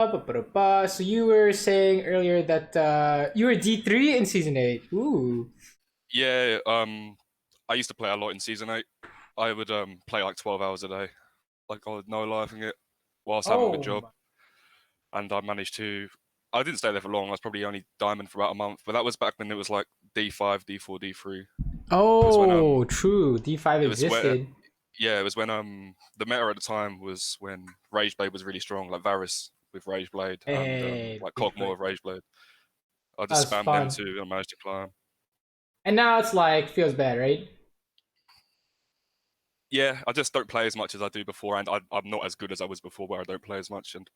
So you were saying earlier that you were D3 in season 8. Ooh. Yeah, I used to play a lot in season 8. I would play like 12 hours a day. Like I was no lifing it whilst having a good job. And I managed to I didn't stay there for long. I was probably only diamond for about a month, but that was back when it was like D5, D4, D3. Oh, true. D5 It was where existed. yeah, it was when the meta at the time was when Rage Blade was really strong, like Varus with Rage Blade and Hey, like big Kog'Maw fight. with Rage Blade. I That just was spammed them fun. two and managed to climb. And now it's like feels bad, right? Yeah, I just don't play as much as I do before, and I'm not as good as I was before, where I don't play as much, and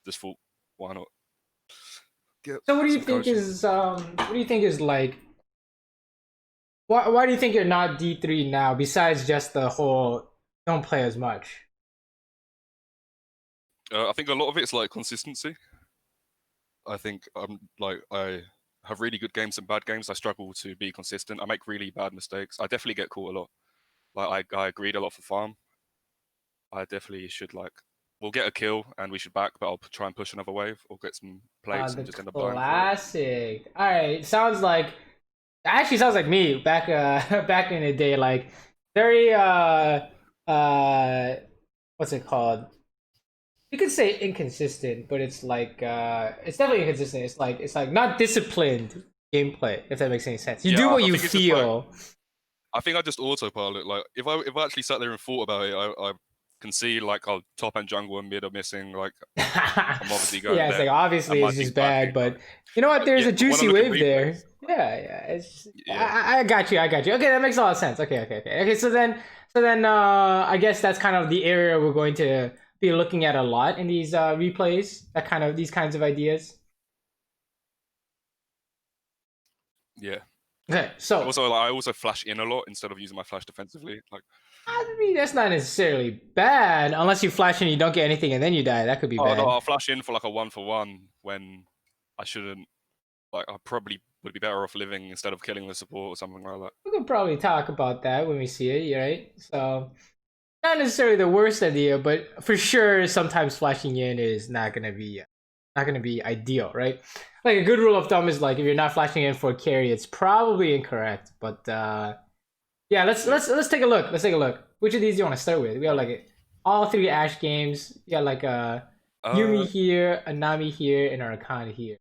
just thought, why not get So what do you some think coaching? is what do you think is like why do you think you're not D3 now besides just the whole don't play as much? I think a lot of it's like consistency. I think I have really good games and bad games. I struggle to be consistent. I make really bad mistakes. I definitely get caught a lot. Like I agreed a lot for farm. I definitely should we'll get a kill and we should back, but I'll try and push another wave or get some plates The and just end up dying for it. classic. All right, sounds like actually sounds like me back back in the day, like very uh what's it called? You could say inconsistent, but it's definitely inconsistent. It's like not disciplined gameplay, if that makes any sense. You do Yeah, what I you think it's just like feel. I think I just autopilot. Like if I actually sat there and thought about it, I can see like oh top and jungle and mid are missing. Like I'm obviously going Yeah, it's there, like and obviously my it's team's just bad, backing. but you know what? There's Yeah, a but when I juicy look at wave replays, there. Yeah. yeah, I got you. I got you. Okay, that makes a lot of sense. Okay. So then, I guess that's kind of the area we're going to be looking at a lot in these replays. These kinds of ideas. yeah. Okay, so Also, like, I also flash in a lot instead of using my flash defensively. Like, I mean that's not necessarily bad unless you flash and you don't get anything and then you die. That could be oh no, bad. I'll flash in for like a 1-for-1 when I shouldn't. Like, I probably would be better off living instead of killing the support or something like that. We could probably talk about that when we see it, right? So not necessarily the worst idea, but for sure, sometimes flashing in is not gonna be ideal, right? Like a good rule of thumb is like if you're not flashing in for a carry, it's probably incorrect. But yeah, let's Yeah. let's let's take a look. Let's take a look. Which of these do you want to start with? We have like all three Ash games. You got like a Yumi Uh, here, a Nami here, and a Rakan here.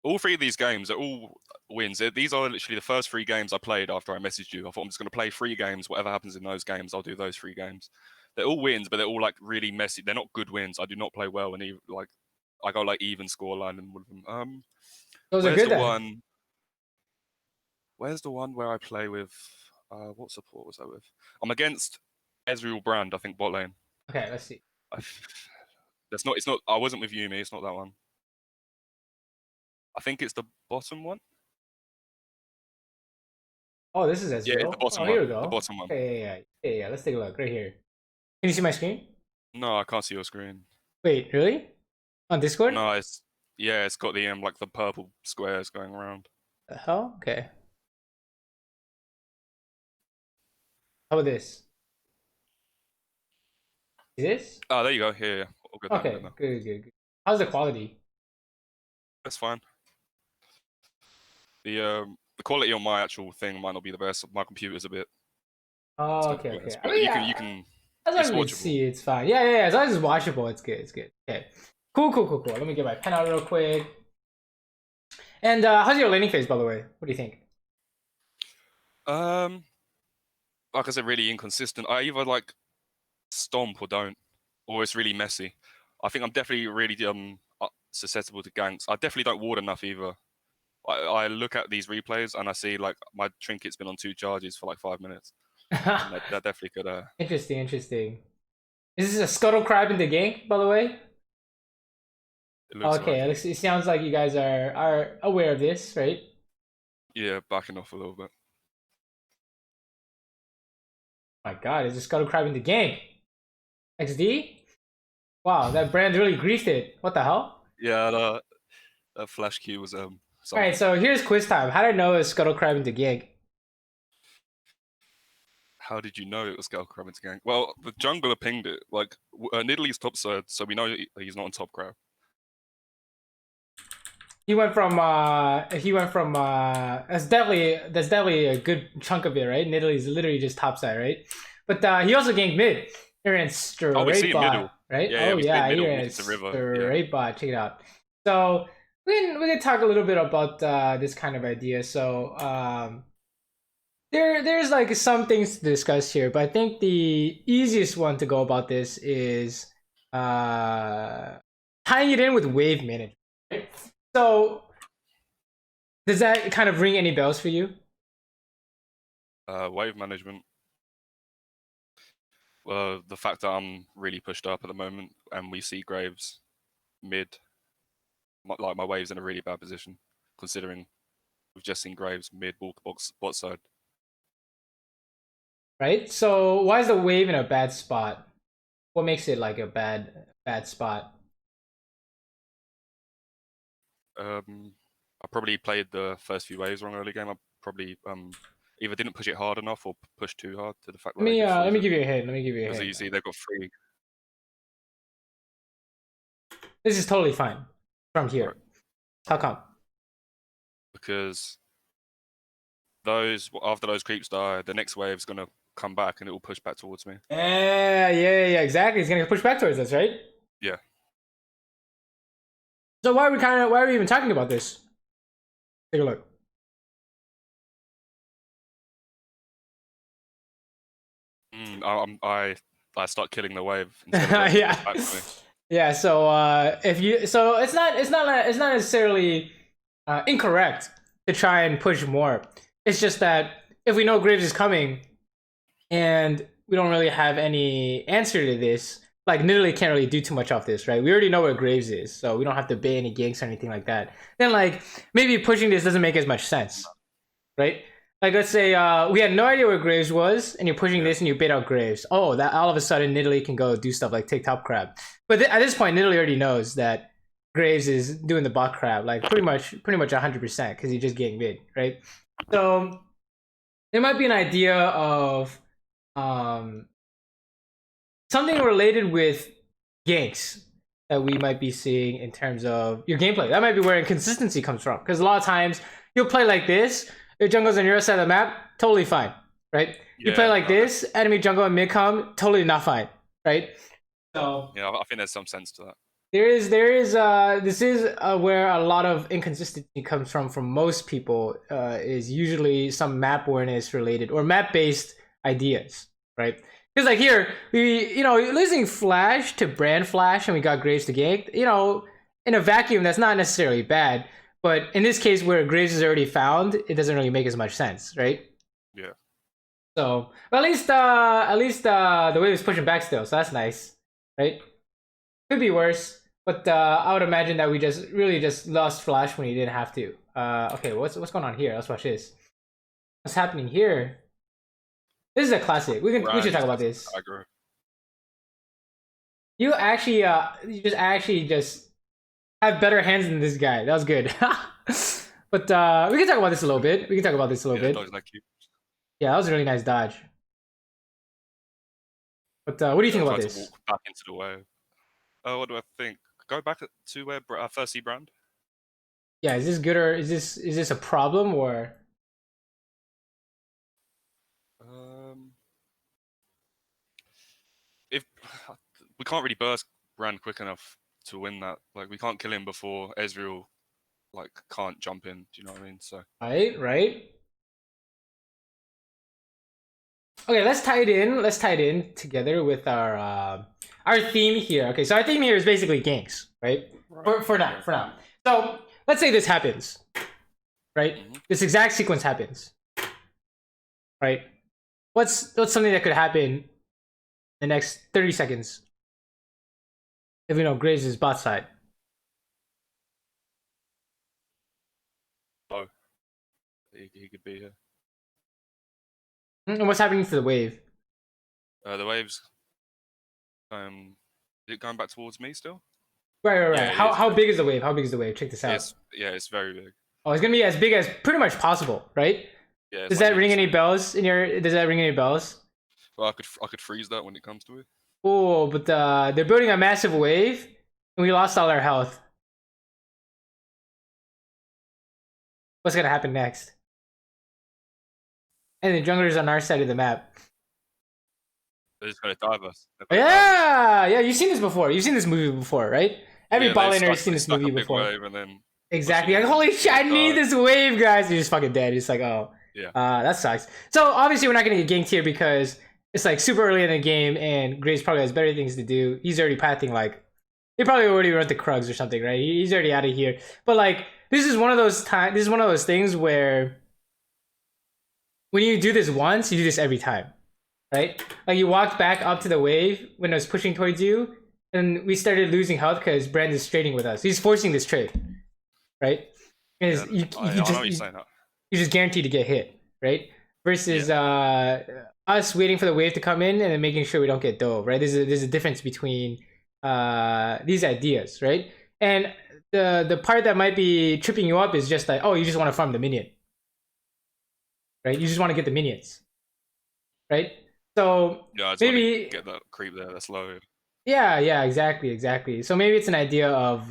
all three of these games are all wins. These are literally the first 3 games I played after I messaged you. I thought I'm just going to play 3 games. Whatever happens in those games, I'll do those 3 games. They're all wins, but they're all like really messy. They're not good wins. I do not play well, and like I go like even scoreline in one of them. Those are Where's good the then. one? Where's the one where I play with? What support was I with? I'm against Ezreal Brand. I think bot lane. Okay, let's see. That's not. It's not. I wasn't with Yumi. It's not that one. I think it's the bottom one. Oh, this is Yeah, it's the Ezreal. bottom Oh, here one. we The go. bottom one. Yeah. Let's take a look right here. Can you see my screen? No, I can't see your screen. Wait, really? On Discord? No, it's got the like the purple squares going around. The hell? Okay. How about this? Is this? Oh, there you go. Yeah. All good now. All good Okay, now. good. How's the quality? That's fine. The quality on my actual thing might not be the best. My computer's a bit. It's Oh, not the okay. best, I but mean, you can. as long It's as we watchable. see, it's fine. Yeah. As long as it's watchable, it's good. It's good. Okay. Cool. Let me get my pen out real quick. And how's your laning phase, by the way? What do you think? Like I said, really inconsistent. I either like stomp or don't, or it's really messy. I think I'm definitely really susceptible to ganks. I definitely don't ward enough either. I look at these replays and I see like my trinket's been on 2 charges for like 5 minutes. And that definitely could. Interesting. Is this a scuttle crab in the gank, by the way? It looks Okay, like it. it sounds like you guys are aware of this, right? Yeah, backing off a little bit. My God, it's a scuttle crab in the gank. XD? Wow, that brand really griefed it. What the hell? Yeah, that flash Q was All right, something. so here's quiz time. How did I know it's scuttle crab in the gank? How did you know it was Skull Crab into gang? Well, the jungler pinged it. Like, Nidalee's topside, so we know he's not on top crab. He went from that's definitely a good chunk of it, right? Nidalee's literally just topside, right? But he also ganked mid. He ran straight bot, right? Yeah, he ran straight bot. Check it out. So we can talk a little bit about this kind of idea. So there's like some things to discuss here, but I think the easiest one to go about this is tying it in with wave management. Right? So does that kind of ring any bells for you? Wave management. The fact that I'm really pushed up at the moment, and we see Graves mid, like my wave's in a really bad position, considering we've just seen Graves mid walk bot side. Right. So why is the wave in a bad spot? What makes it like a bad spot? I probably played the first few waves wrong early game. I probably either didn't push it hard enough or pushed too hard to the fact that let me give you a hint. Because you see they've got 3. This is totally fine from here. Right. How come? Because after those creeps die, the next wave's gonna come back and it will push back towards me. Yeah, exactly. It's gonna push back towards us, right? Yeah. So why are we even talking about this? Take a look. I start killing the wave. Yeah. Yeah. So it's not necessarily incorrect to try and push more. It's just that if we know Graves is coming, and we don't really have any answer to this, like Nidalee can't really do too much off this, right? We already know where Graves is, so we don't have to bait any ganks or anything like that. Then like maybe pushing this doesn't make as much sense, right? Like let's say we had no idea where Graves was, and you're pushing this and you bait out Graves. Oh, that all of a sudden Nidalee can go do stuff like take top crab. But at this point, Nidalee already knows that Graves is doing the bot crab, like pretty much 100% because he's just getting mid, right? So there might be an idea of something related with ganks that we might be seeing in terms of your gameplay. That might be where inconsistency comes from, because a lot of times you'll play like this, your jungle's on your side of the map, totally fine, right? You play like this, enemy jungle and mid come, totally not fine, right? So yeah, I think there's some sense to that. This is where a lot of inconsistency comes from most people, is usually some map awareness related or map based ideas, right? Because like here, losing Flash to Brand Flash and we got Graves to gank, in a vacuum, that's not necessarily bad. But in this case where Graves is already found, it doesn't really make as much sense, right? Yeah. So, but at least the wave is pushing back still, so that's nice, right? Could be worse, but I would imagine that we just lost Flash when he didn't have to. Okay, what's going on here? Let's watch this. What's happening here? This is a classic. We should talk about this. I agree. You just have better hands than this guy. That was good. But we can talk about this a little bit. Yeah, that was a really nice dodge. But what do you think about this? Walk back into the wave. What do I think? Go back to where first C brand. Yeah, is this good or is this a problem or? If we can't really burst brand quick enough to win that, like we can't kill him before Ezreal like can't jump in. Do you know what I mean? So right. Okay, let's tie it in together with our theme here. Okay, so our theme here is basically ganks, right? For now. So let's say this happens, right? Mm-hmm. This exact sequence happens, right? What's something that could happen in the next 30 seconds if we know Graves is bot side? Oh, he could be here. And what's happening to the wave? The wave's is it going back towards me still? Right. Yeah, how big is the wave? Check this out. It's very big. Oh, it's gonna be as big as pretty much possible, right? Yeah. Does that ring any bells? Well, I could freeze that when it comes to it. Oh, but they're building a massive wave, and we lost all our health. What's gonna happen next? And the junglers on our side of the map. They're just gonna dive us. Yeah, yeah. You've seen this before. You've seen this movie before, right? Every bot laner has seen this movie before. And then exactly. Like, holy shit! I need this wave, guys. You're just fucking dead. It's like, oh, yeah. That sucks. So obviously we're not gonna get ganked here because it's like super early in the game, and Graves probably has better things to do. He's already pathing like he probably already wrote the Krugs or something, right? He's already out of here. But like, this is one of those times. This is one of those things where when you do this once, you do this every time, right? Like you walked back up to the wave when I was pushing towards you, and we started losing health because Brandon's trading with us. He's forcing this trade, right? Because you're just guaranteed to get hit, right? Versus us waiting for the wave to come in and then making sure we don't get dove, right? There's a difference between these ideas, right? And the part that might be tripping you up is just like, oh, you just want to farm the minion, right? You just want to get the minions, right? So yeah, maybe get that creep there. That's low. Yeah, exactly. So maybe it's an idea of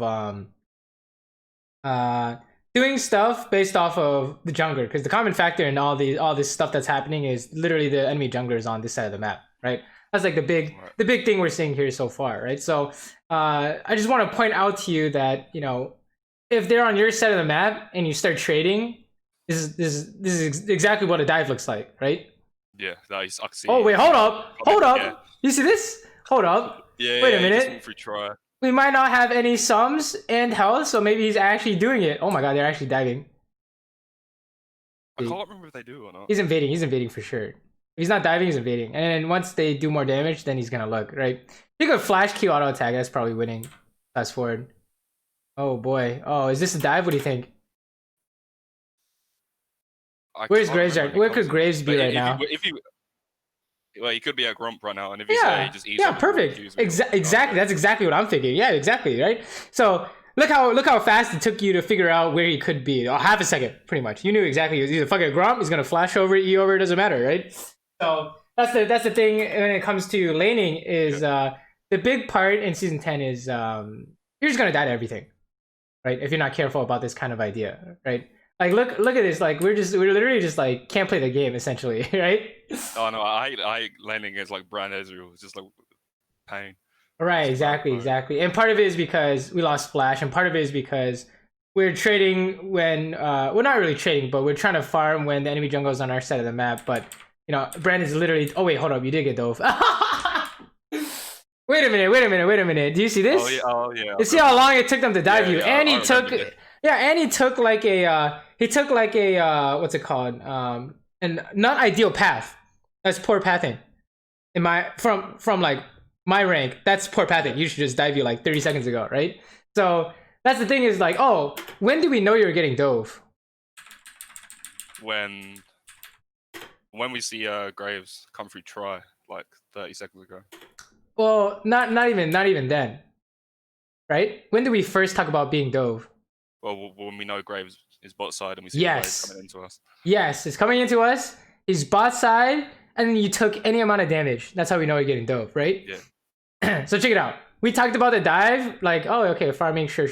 doing stuff based off of the jungler, because the common factor in all this stuff that's happening is literally the enemy junglers on this side of the map, right? That's like the big thing we're seeing here so far, right? So I just want to point out to you that, you know, if they're on your side of the map and you start trading, this is exactly what a dive looks like, right? Yeah, that is. I see. Oh wait, hold up. Yeah. You see this? Hold up. Yeah. Wait a minute. Free try. We might not have any sums and health, so maybe he's actually doing it. Oh my god, they're actually diving. I can't remember if they do or not. He's invading for sure. If he's not diving, he's invading. And then once they do more damage, then he's gonna look, right? You could flash Q auto attack, that's probably winning. Fast forward. Oh boy. Oh, is this a dive? What do you think? Where's Graves at? Where could Graves be right now? Well, he could be a Grump right now, and if he's there, he just eats. Yeah, perfect. Exactly. That's exactly what I'm thinking. Yeah, exactly. Right. So look how fast it took you to figure out where he could be. Oh, half a second, pretty much. You knew exactly. He's either fucking Grump. He's gonna flash over, E over. It doesn't matter, right? So that's the thing when it comes to laning is the big part in season 10 is you're just gonna die to everything, right? If you're not careful about this kind of idea, right? Like look at this. Like we're literally just like can't play the game essentially, right? Oh no, I landing against like Brand Ezreal. It's just like pain. Right, exactly. And part of it is because we lost Flash, and part of it is because we're trading when we're not really trading, but we're trying to farm when the enemy jungle is on our side of the map. But you know, Brandon's literally. Oh wait, hold up, you did get dove. Wait a minute. Do you see this? Oh yeah. You see how long it took them to dive you, and he took. Yeah, and he took like a what's it called? An not ideal path. That's poor pathing. In my from like my rank, that's poor pathing. You should just dive you like 30 seconds ago, right? So that's the thing is like, oh, when do we know you're getting dove? When we see Graves come through try like 30 seconds ago. Well, not even then, right? When do we first talk about being dove? Well, when we know Graves is bot side and we see Graves coming into us. Yes, it's coming into us. He's bot side, and then you took any amount of damage. That's how we know you're getting dove, right? Yeah. So check it out. We talked about the dive, like, oh, okay, farming, sure.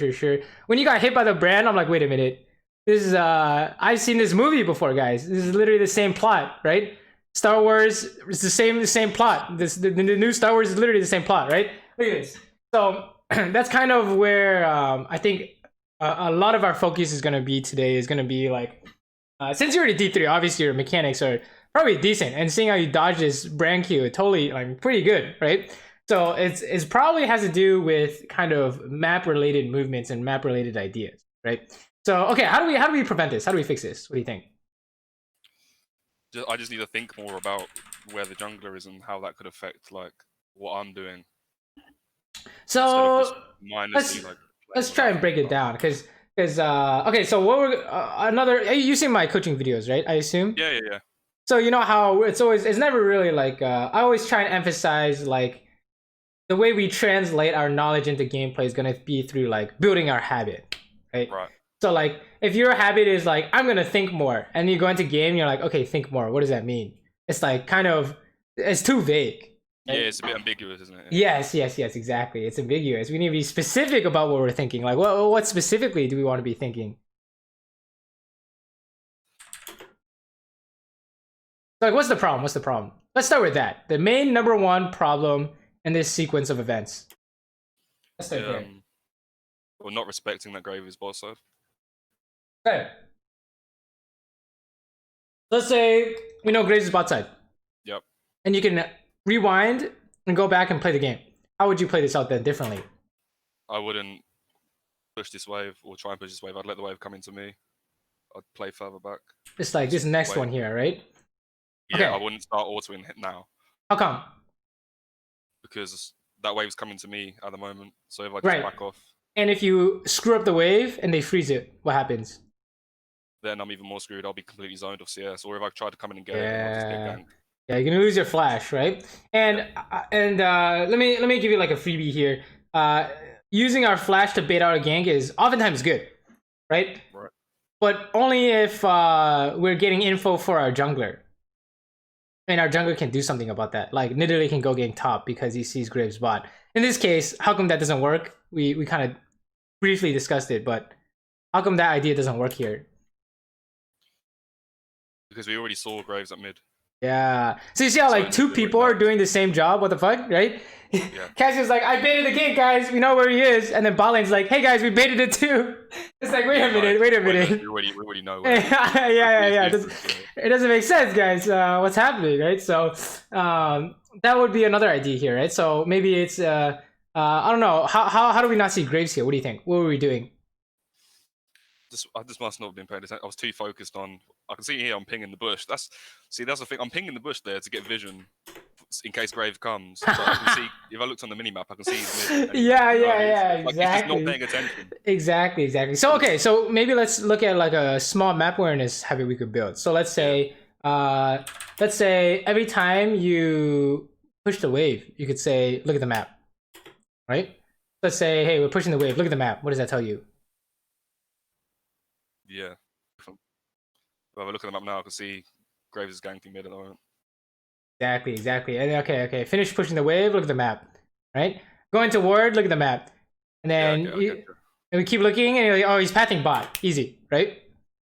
When you got hit by the brand, I'm like, wait a minute. This is I've seen this movie before, guys. This is literally the same plot, right? Star Wars is the same plot. The new Star Wars is literally the same plot, right? Look at this. So that's kind of where I think a lot of our focus is going to be today. Is going to be like, since you're already D3, obviously your mechanics are probably decent, and seeing how you dodge this brand Q, totally like pretty good, right? So it's probably has to do with kind of map related movements and map related ideas, right? So okay, how do we prevent this? How do we fix this? What do you think? I just need to think more about where the jungler is and how that could affect like what I'm doing. So let's try and break it down because okay, so what we're you seen my coaching videos, right? I assume. Yeah. So you know how it's never really like I always try and emphasize like the way we translate our knowledge into gameplay is gonna be through like building our habit, right? Right. So like if your habit is like I'm gonna think more, and you go into game, you're like, okay, think more. What does that mean? It's like kind of It's too vague. Yeah, it's a bit ambiguous, isn't it? Yes, exactly. It's ambiguous. We need to be specific about what we're thinking. Like, what specifically do we want to be thinking? Like, what's the problem? What's the problem? Let's start with that. The main number one problem in this sequence of events. Let's start there. Well, not respecting that grave is boss side. Okay. Let's say we know Graves is bot side. Yep. And you can rewind and go back and play the game. How would you play this out then differently? I wouldn't push this wave or try and push this wave. I'd let the wave come into me. I'd play further back. It's like this next one here, right? Yeah, okay. I wouldn't start autoing hit now. How come? Because that wave's coming to me at the moment. So if I just back off. And if you screw up the wave and they freeze it, what happens? Then I'm even more screwed. I'll be completely zoned off CS. Or if I try to come in and get it, then I'll just get ganked. Yeah, you're gonna lose your flash, right? And let me give you like a freebie here. Using our flash to bait out a gank is oftentimes good, right? Right. But only if we're getting info for our jungler. And our jungler can do something about that. Like, literally can go gank top because he sees Graves bot. In this case, how come that doesn't work? We kind of briefly discussed it, but how come that idea doesn't work here? Because we already saw Graves at mid. Yeah. So you see how like two people are doing the same job? What the fuck, right? Yeah. Cassie's like, I baited the gank, guys. We know where he is. And then Botlane's like, hey guys, we baited it too. It's like, wait a minute. We already know. Yeah. It doesn't make sense, guys. What's happening, right? So that would be another idea here, right? So maybe it's I don't know. How do we not see Graves here? What do you think? What were we doing? I just must not have been paying attention. I was too focused on. I can see here I'm pinging the bush. That's the thing. I'm pinging the bush there to get vision in case Grave comes. So I can see if I looked on the minimap, I can see he's mid. Yeah, like, exactly. He's just not paying attention. Exactly. So okay, so maybe let's look at like a small map awareness habit we could build. So let's say every time you push the wave, you could say, look at the map, right? Let's say, hey, we're pushing the wave. Look at the map. What does that tell you? Yeah. If I look at the map now, I can see Graves is ganking mid at the moment. Exactly. And okay. Finish pushing the wave, look at the map. Right? Go into ward, look at the map. And then and we keep looking and you're like, oh, he's pathing bot. Easy, right?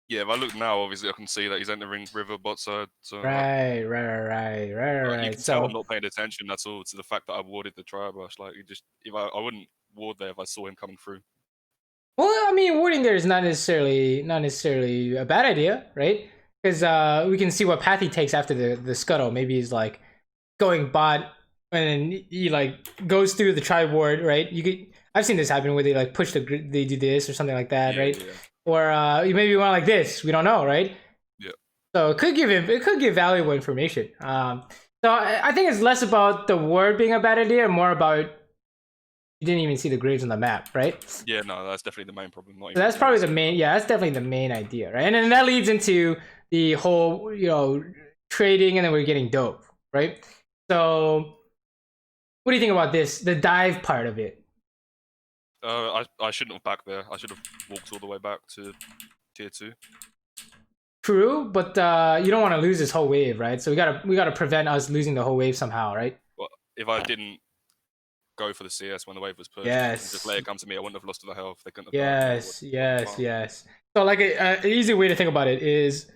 Yeah, if I look now, obviously I can see that he's entering river bot side. So right. You can tell I'm not paying attention, that's all, to the fact that I warded the tri-brush. Like, if I wouldn't ward there if I saw him coming through. Well, I mean, warding there is not necessarily a bad idea, right? Because we can see what path he takes after the scuttle. Maybe he's like going bot and he like goes through the tri ward, right? I've seen this happen where they like push they do this or something like that, right? Yeah. Or you maybe want like this. We don't know, right? Yeah. So it could give valuable information. So I think it's less about the ward being a bad idea and more about you didn't even see the Graves on the map, right? Yeah, no, that's definitely the main problem. So that's probably the main. Yeah, that's definitely the main idea, right? And then that leads into the whole, trading, and then we're getting dope, right? So, what do you think about this? The dive part of it. I shouldn't have backed there. I should have walked all the way back to tier 2. True, but you don't want to lose this whole wave, right? So we gotta prevent us losing the whole wave somehow, right? Well, if I didn't go for the CS when the wave was pushed, just let it come to me, I wouldn't have lost the health. They couldn't have Yes. So like an easy way to think about it is,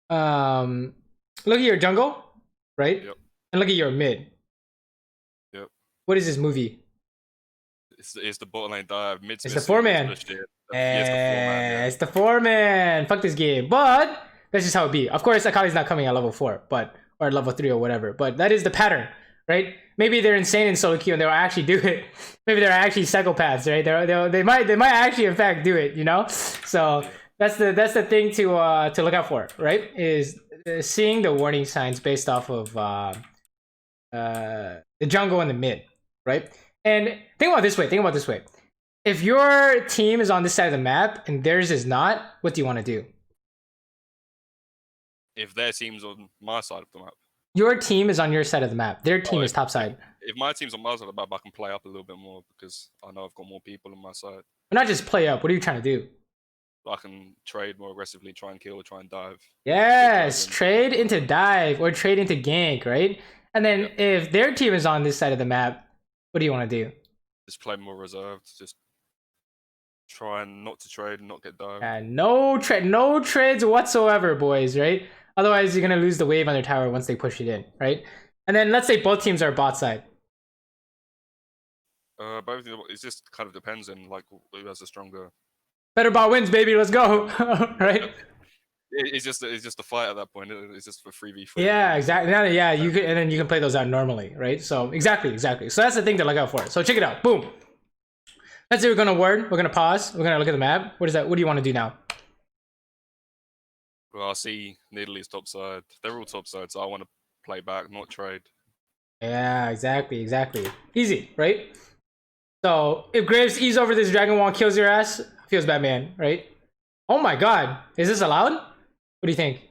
look at your jungle, right? Yep. And look at your mid. Yep. What is this movie? It's the bot lane dive. It's the 4-man. It's the 4-man. Fuck this game. But that's just how it be. Of course, Akali's not coming at level 4, or at level 3 or whatever. But that is the pattern, right? Maybe they're insane in solo queue and they'll actually do it. Maybe they're actually psychopaths, right? They might actually in fact do it, So that's the thing to look out for, right? Is seeing the warning signs based off of the jungle and the mid, right? And think about it this way. If your team is on this side of the map and theirs is not, what do you want to do? If their team's on my side of the map. Your team is on your side of the map. Their team is top side. If my team's on my side of the map, I can play up a little bit more because I know I've got more people on my side. But not just play up. What are you trying to do? I can trade more aggressively, try and kill, or try and dive. Yes, trade into dive or trade into gank, right? And then if their team is on this side of the map, what do you want to do? Just play more reserved. Just try and not to trade and not get dived. No trades whatsoever, boys, right? Otherwise, you're gonna lose the wave on their tower once they push it in, right? And then let's say both teams are bot side. Both. It just kind of depends on like who has a stronger. Better bot wins, baby. Let's go, right? It's just a fight at that point. It's just for 3v3. Yeah, exactly. Yeah, you can, and then you can play those out normally, right? So exactly. So that's the thing to look out for. So check it out. Boom. Let's say we're gonna ward. We're gonna pause. We're gonna look at the map. What is that? What do you want to do now? Well, I see Nidalee is topside. They're all topside, so I want to play back, not trade. Yeah, exactly. Easy, right? So if Graves ease over this Dragon Wall, kills your ass, feels bad, man, right? Oh my god, is this allowed? What do you think?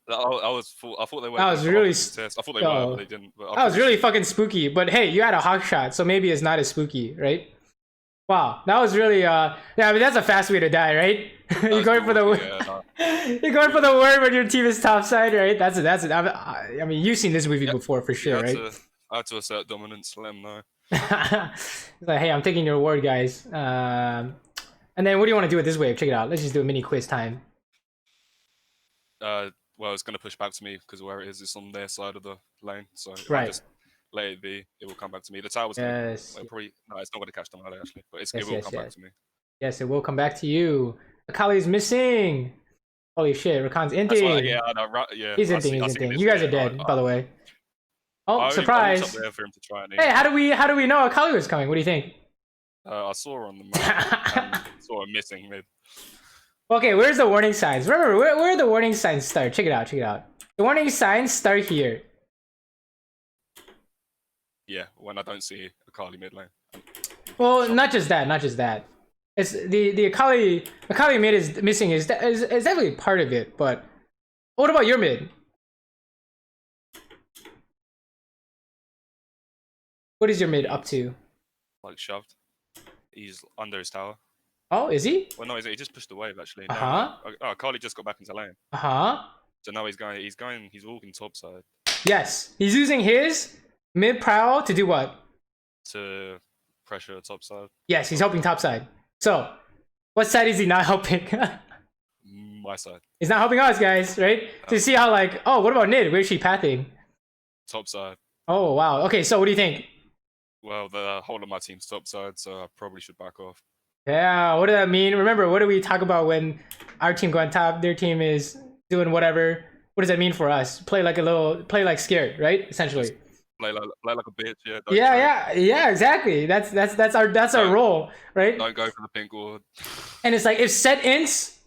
I thought they were. That was really. I thought they were, but they didn't. But that was really fucking spooky. But hey, you had a hawk shot, so maybe it's not as spooky, right? Wow, that was really. Yeah, I mean that's a fast way to die, right? You're going for the. You're going for the word when your team is topside, right? That's it. I mean, you've seen this movie before for sure, right? I had to assert dominance. Let them know. It's like, hey, I'm taking your ward, guys. And then what do you want to do with this wave? Check it out. Let's just do a mini quiz time. Well, it's going to push back to me because where it is, it's on their side of the lane. So if right. I just let it be, it will come back to me. The tower's going to probably... No, it's not going to catch them out, actually. But it will come back to me. Yes, it will come back to you. Akali's missing. Holy shit, Rakan's inting. Yeah, he's inting. You guys are dead, by the way. Oh, surprise. Up there for him to try and hey, how do we know Akali was coming? What do you think? I saw her on the map and saw her missing mid. Okay, where's the warning signs? Remember, where the warning signs start? Check it out. The warning signs start here. Yeah, when I don't see Akali mid lane. Well, not just that. It's the Akali mid is missing is definitely part of it, but what about your mid? What is your mid up to? Like shoved. He's under his tower. Oh, is he? Well, no, he just pushed the wave actually. Oh, Carly just got back into lane. So now he's walking topside. Yes, he's using his mid prowl to do what? To pressure topside. Yes, he's helping topside. So, what side is he not helping? My side. He's not helping us, guys, right? So you see how like, oh, what about Nid? Where's she pathing? Topside. Oh wow. Okay, so what do you think? Well, the whole of my team's topside, so I probably should back off. Yeah, what does that mean? Remember, what do we talk about when our team go on top, their team is doing whatever? What does that mean for us? Play like scared, right? Essentially. Play like a bitch, yeah. Yeah, exactly. That's our role, right? Don't go for the pink ward. And it's like if set ints,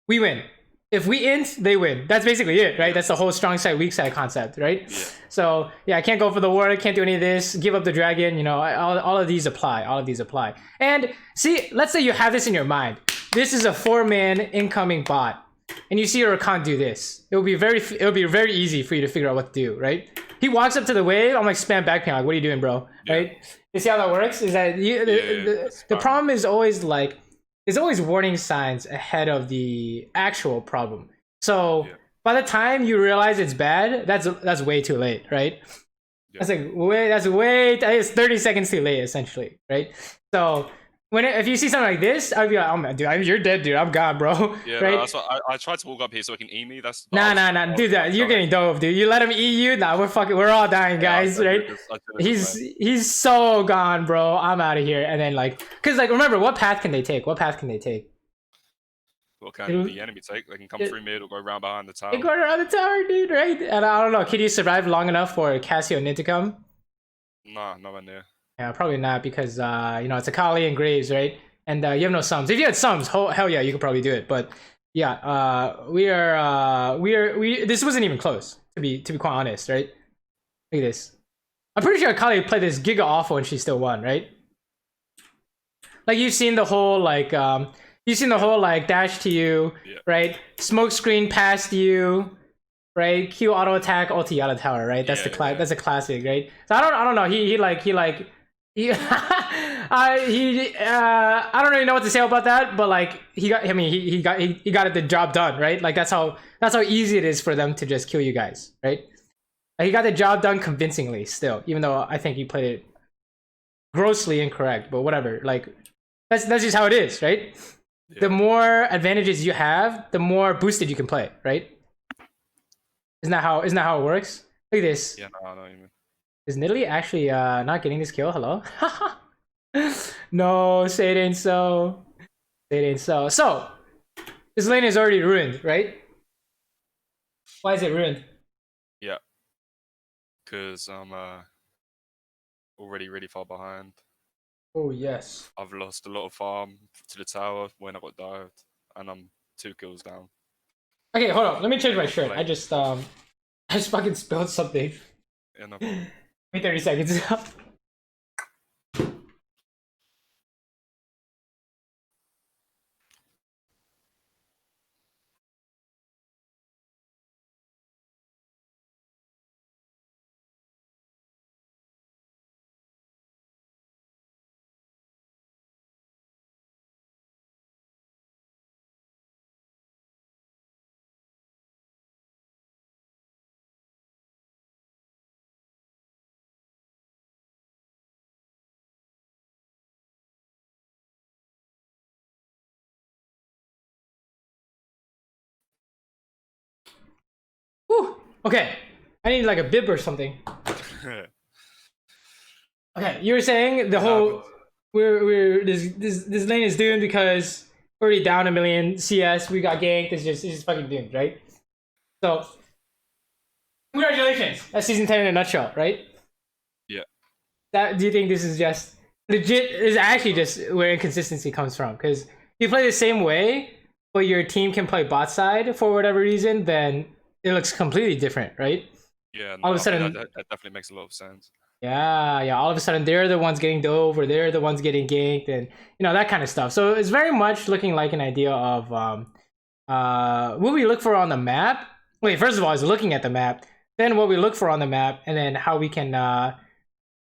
we win. If we int, they win. That's basically it, right? That's the whole strong side, weak side concept, right? Yeah. So yeah, I can't go for the ward. I can't do any of this. Give up the dragon. You know, all of these apply. All of these apply. And see, let's say you have this in your mind. This is a 4-man incoming bot, and you see Rakan do this. It will be very easy for you to figure out what to do, right? He walks up to the wave. I'm like spam back like, what are you doing, bro? Yeah. Right? You see how that works? Is that the problem is always like. There's always warning signs ahead of the actual problem. So by the time you realize it's bad, that's way too late, right? Yeah. It's 30 seconds too late, essentially, right? So if you see something like this, I'd be like, oh man, dude, you're dead, dude. I'm gone, bro. Yeah, right? No, that's what I tried to walk up here so I can eat me. That's nah, dude. You're getting dove, dude. You let him eat you. Nah, we're all dying, guys, right? He's so gone, bro. I'm out of here. And then cause remember, what path can they take? What can the enemy take? They can come through mid or go around behind the tower. They go around the tower, dude, right? And I don't know. Can you survive long enough for Cassio and Nid to come? Nah, nowhere near. Yeah, probably not because it's Akali and Graves, right? And you have no sums. If you had sums, hell yeah, you could probably do it. But yeah, this wasn't even close to be quite honest, right? Look at this. I'm pretty sure Akali played this giga awful and she still won, right? Like you've seen the whole dash to you, right? Smoke screen past you, right? Q auto attack ulti out of tower, right? That's that's a classic, right? So I don't know. I don't really know what to say about that, but he got it the job done, right? Like that's how easy it is for them to just kill you guys, right? He got the job done convincingly still, even though I think he played it grossly incorrect, but whatever. Like, that's just how it is, right? Yeah. The more advantages you have, the more boosted you can play, right? Isn't that how it works? Look at this. Yeah, no, I know what you mean. Is Nidalee actually not getting this kill? Hello? No, say it ain't so. Say it ain't so. So, this lane is already ruined, right? Why is it ruined? Yeah. Because I'm already really far behind. Oh, yes. I've lost a lot of farm to the tower when I got dived, and I'm 2 kills down. Okay, hold on. Let me change my shirt. I just fucking spilled something. Yeah, no. Wait 30 seconds. Whew. Okay, I need like a bib or something. Okay, you were saying the whole this lane is doomed because we're already down a million CS. We got ganked. It's just fucking doomed, right? So, congratulations. That's season 10 in a nutshell, right? Yeah. Do you think this is just legit? Is actually just where inconsistency comes from? Because you play the same way, but your team can play bot side for whatever reason, then it looks completely different, right? Yeah. No, all of a sudden, that definitely makes a lot of sense. Yeah. All of a sudden, they're the ones getting dove, or they're the ones getting ganked, and that kind of stuff. So it's very much looking like an idea of what we look for on the map. Wait, first of all, is looking at the map, then what we look for on the map, and then how we can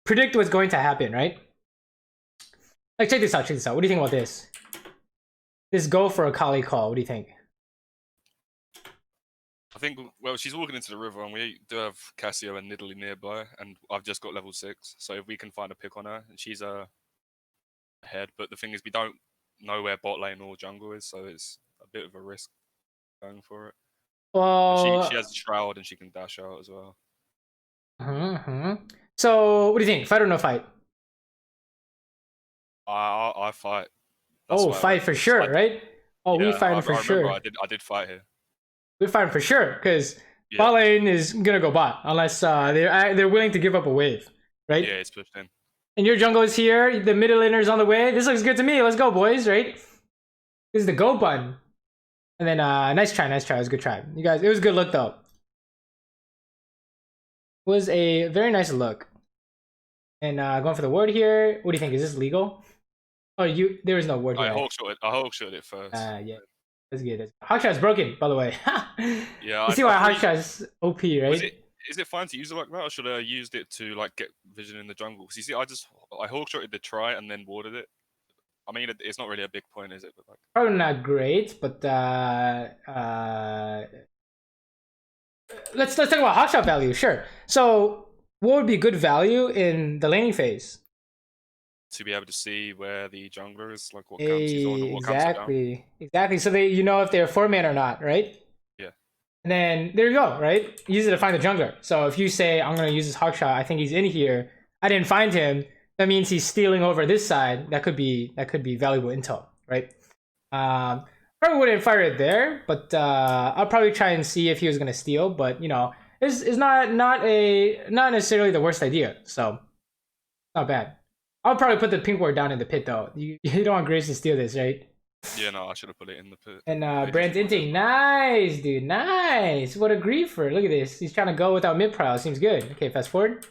predict what's going to happen, right? Like, check this out. What do you think about this? This go for a Kali call. What do you think? I think, well, she's walking into the river, and we do have Cassio and Nidalee nearby, and I've just got level 6, so if we can find a pick on her, and she's ahead. But the thing is, we don't know where bot lane or jungle is, so it's a bit of a risk going for it. Well, she has a shroud, and she can dash out as well. So, what do you think? Fight or no fight? I fight. That's fight for sure, right? Oh, yeah, we fighting for sure. I did fight here. We're fighting for sure because bot lane is gonna go bot unless they're willing to give up a wave, right? Yeah, it's pushed in. And your jungle is here. The middle laner is on the way. This looks good to me. Let's go, boys! Right? This is the go button. And then nice try. It was a good try. You guys, it was a good look though. It was a very nice look. And going for the ward here. What do you think? Is this legal? Oh, there is no ward here. I hawkshot it first. Yeah. That's good. Hawkshot's broken, by the way. Yeah. You see why Hawkshot's OP, right? Is it fine to use it like that, or should I have used it to like get vision in the jungle? Because you see, I hawkshotted the try and then warded it. I mean, it's not really a big point, is it? But like, probably not great, but let's talk about hawkshot value. Sure. So, what would be good value in the laning phase? To be able to see where the jungler is, like what camps he's on or what camps are down. Exactly. So if they're 4-man or not, right? Yeah. And then there you go, right? Use it to find the jungler. So if you say I'm gonna use this hawkshot, I think he's in here. I didn't find him. That means he's stealing over this side. That could be valuable intel, right? Probably wouldn't fire it there, but I'll probably try and see if he was gonna steal. But it's not necessarily the worst idea. So not bad. I'll probably put the pink ward down in the pit though. You don't want Grace to steal this, right? Yeah, no, I should have put it in the pit. And Brand's inting, nice, dude, nice. What a griefer! Look at this. He's trying to go without mid prowl. Seems good. Okay, fast forward.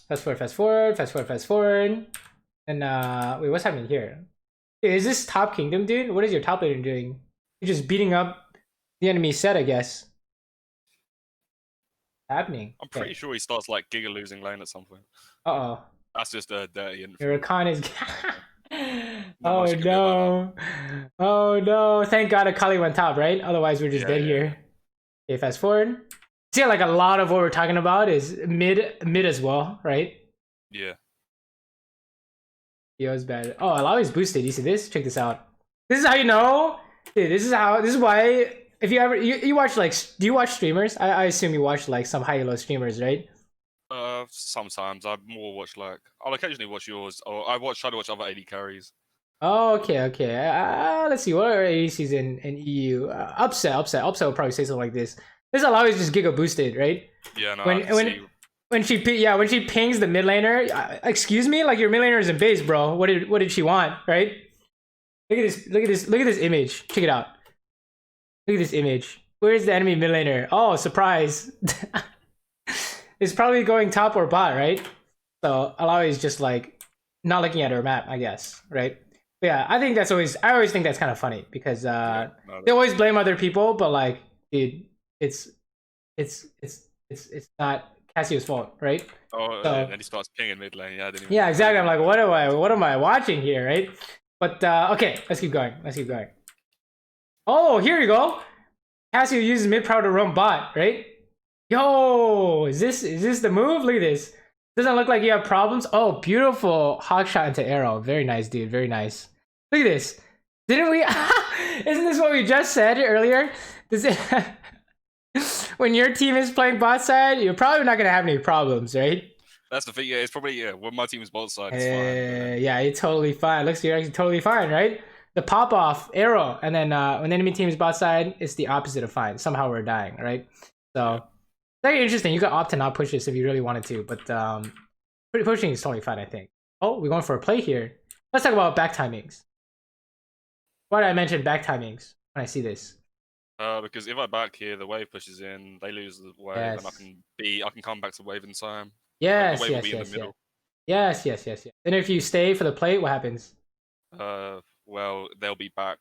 Fast forward. And wait, what's happening here? Dude, is this top kingdom, dude? What is your top laner doing? You're just beating up the enemy set, I guess. Happening. I'm pretty sure he starts like giga losing lane at some point. Uh-oh. That's just a dirty info. Your Rakan is oh no. Oh no. Thank God Akali went top, right? Otherwise we're just dead here. Okay, fast forward. see, like a lot of what we're talking about is mid as well, right? Yeah. Yo is bad. Oh, I'll always boosted. You see this? Check this out. This is how you know, dude. This is why. If you ever you watch like, do you watch streamers? I assume you watch like some high-low streamers, right? Sometimes I more watch like I'll occasionally watch yours, or try to watch other AD carries. Oh, okay, okay. Let's see. What are ADCs in EU? Upset will probably say something like this. This will always just giga boosted, right? Yeah, no. When she pings the mid laner, excuse me, like your mid laner is in base, bro. What did she want, right? Look at this image. Check it out. Look at this image. Where's the enemy mid laner? Oh, surprise! It's probably going top or bot, right? So Alawi is just like not looking at her map, I guess, right? But yeah, I always think that's kind of funny because they always blame other people, but like, dude, it's not Cassio's fault, right? Oh, so, and then he starts pinging mid lane. Yeah, exactly. I'm like, what am I watching here, right? But okay, let's keep going. Oh, here you go. Cassio uses mid power to roam bot, right? Yo, is this the move? Look at this. Doesn't look like you have problems. Oh, beautiful hawk shot into arrow. Very nice, dude. Very nice. Look at this. Didn't we? Isn't this what we just said earlier? When your team is playing bot side, you're probably not gonna have any problems, right? That's the thing. Yeah, it's probably when my team is bot side, it's fine. Yeah, it's totally fine. Looks like you're actually totally fine, right? The pop off arrow, and then when the enemy team is bot side, it's the opposite of fine. Somehow we're dying, right? So very interesting. You could opt to not push this if you really wanted to, but pushing is totally fine, I think. Oh, we're going for a play here. Let's talk about back timings. Why did I mention back timings when I see this? Because if I back here, the wave pushes in, they lose the wave, and I can come back to wave in time. Yes, the wave will be in the middle. Yes. And if you stay for the plate, what happens? Well, they'll be back,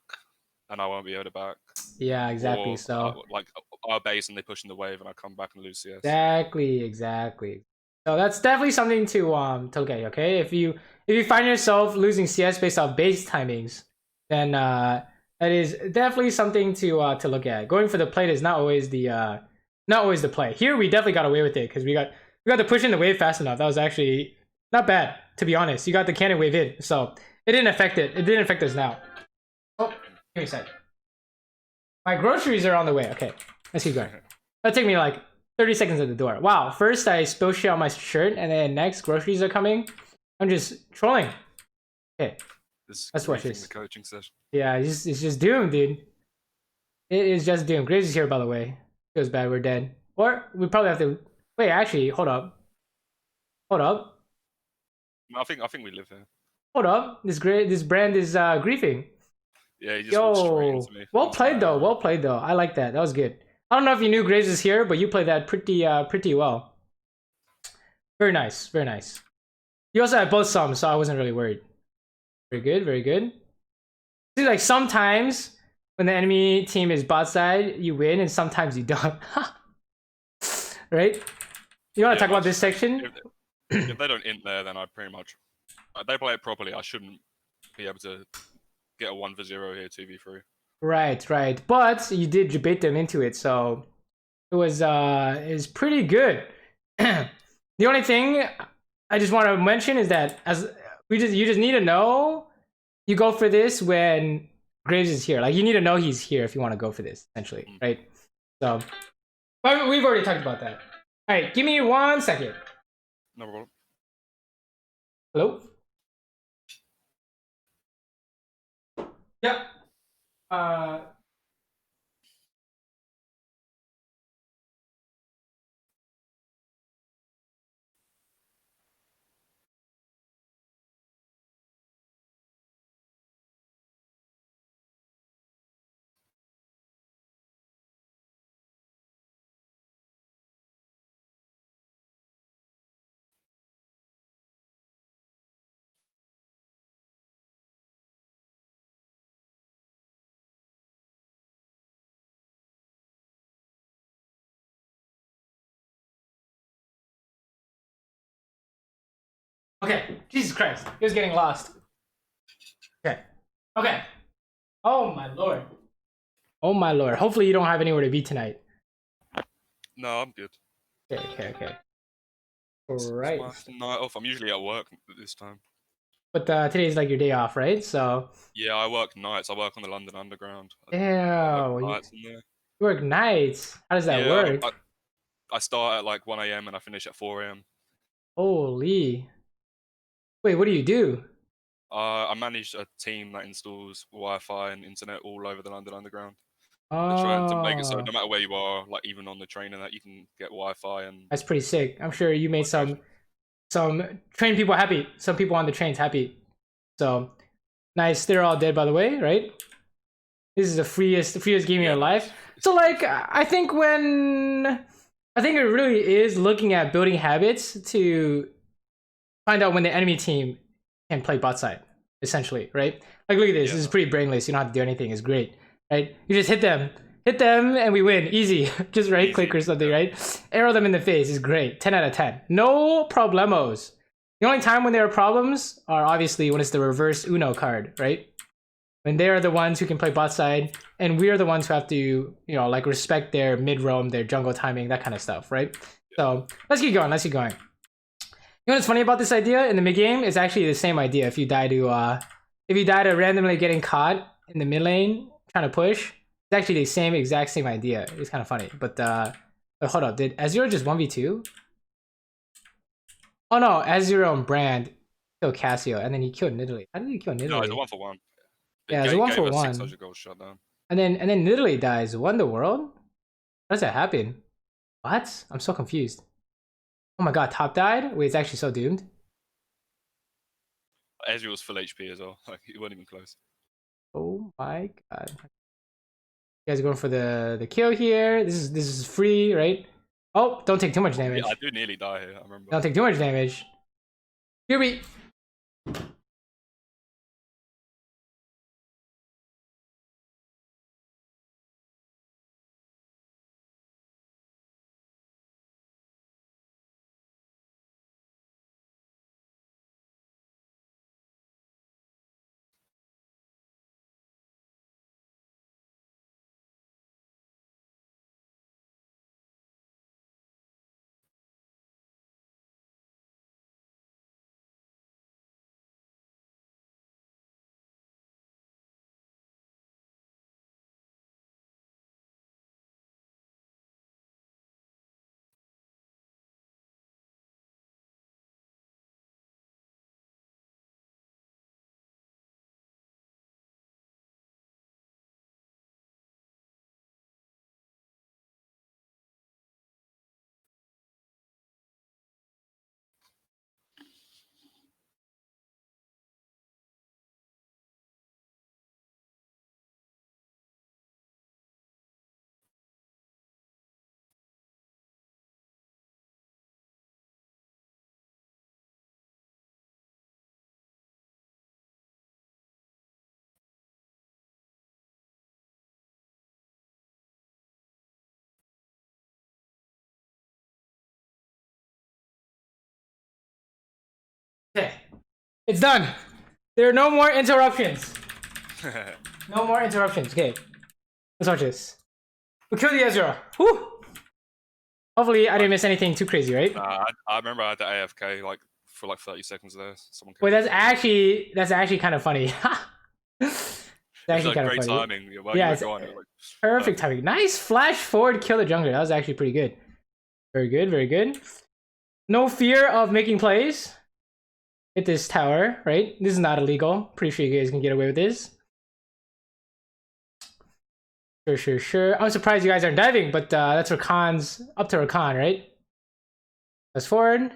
and I won't be able to back. Yeah, exactly. Or, so like our base, and they push in the wave, and I come back and lose CS. Exactly. So that's definitely something to look at. Okay, if you find yourself losing CS based off base timings, then that is definitely something to look at. Going for the plate is not always the play. Here we definitely got away with it because we got to push in the wave fast enough. That was actually not bad, to be honest. You got the cannon wave in, so it didn't affect it. It didn't affect us now. Oh, give me a sec. My groceries are on the way. Okay, let's keep going. That'll take me like 30 seconds at the door. Wow, first I spill shit on my shirt, and then next groceries are coming. I'm just trolling. Okay, let's watch this. The coaching session. Yeah, it's just doom, dude. It is just doom. Graves is here, by the way. Feels bad, we're dead. Or we probably have to... Wait, actually, hold up. I think we live here. Hold up. This brand is griefing. Yeah, he just walked straight into me. Well played though. I like that. That was good. I don't know if you knew Graves is here, but you played that pretty well. Very nice. You also had both sums, so I wasn't really worried. Very good. See, like sometimes when the enemy team is bot side, you win, and sometimes you don't. Right? You want to talk about this section? If they don't int there, then I pretty much... they play it properly, I shouldn't be able to get a 1v0 here, 2v3. Right. But you did debate them into it, so it was pretty good. The only thing I just want to mention is that you just need to know you go for this when Graves is here. Like you need to know he's here if you want to go for this, essentially, right? So, but we've already talked about that. All right, give me 1 second. No problem. Hello? Yep. Okay, Jesus Christ, he was getting lost. Okay. Oh my lord. Hopefully you don't have anywhere to be tonight. No, I'm good. Okay. It's Right. my night off. I'm usually at work at this time. But today's like your day off, right? So. Yeah, I work nights. I work on the London Underground. I work Damn, you nights in there. work nights. How does that Yeah, work? I start at like 1 a.m. and I finish at 4 a.m. Holy. Wait, what do you do? I manage a team that installs Wi-Fi and internet all over the London Underground. They're trying to make it so Oh, no matter where you are, like even on the train and that, you can get Wi-Fi and that's pretty sick. I'm sure you made migration. some train people happy. Some people on the trains happy. So nice. They're all dead, by the way, right? This is the freest game in Yeah, your life. nice. So like, I think it really is looking at building habits to find out when the enemy team can play bot side, essentially, right? Like, look at this. Yeah, This is no. pretty brainless. You don't have to do anything. It's great, right? You just hit them, and we win. Easy. Just right click or something, Yeah. right? Arrow them in the face is great. 10 out of 10. No problemos. The only time when there are problems are obviously when it's the reverse Uno card, right? When they are the ones who can play bot side, and we are the ones who have to, like respect their mid roam, their jungle timing, that kind of stuff, right? So let's keep going. You know what's funny about this idea in the mid game? It's actually the same idea. If you die to randomly getting caught in the mid lane trying to push, it's actually the exact same idea. It's kind of funny. But hold up, did Azure just 1v2? Oh no, Azure and Brand killed Cassio, and then he killed Nidalee. How did he kill Nidalee? No, it's a 1-for-1. Yeah, it's a It 1 gave for us 1. 600 gold shutdown. And then Nidalee dies. Won the world? How does that happen? What? I'm so confused. Oh my god, top died? Wait, it's actually so doomed. Ezreal was full HP as well. Like, he wasn't even close. Oh my god. You guys are going for the kill here. This is free, right? Oh, don't take too much damage. Yeah, I do nearly die here, I remember. Don't take too much damage. Here we. Okay, it's done. There are no more interruptions. No more interruptions. Okay, let's watch this. We killed the Ezra. Whew. Hopefully, I didn't miss anything too crazy, right? I remember I had the AFK like for like 30 seconds there. Someone Wait, that's actually kind of funny. It's it was actually like kind of great funny. timing. While Yeah, you it's were gone, it was like, perfect timing. Nice flash forward kill the jungler. That was actually pretty good. Very good, very good. No fear of making plays. Hit this tower, right? This is not illegal. Pretty sure you guys can get away with this. Sure. I'm surprised you guys aren't diving, but that's Rakan's up to Rakan, right? Let's forward.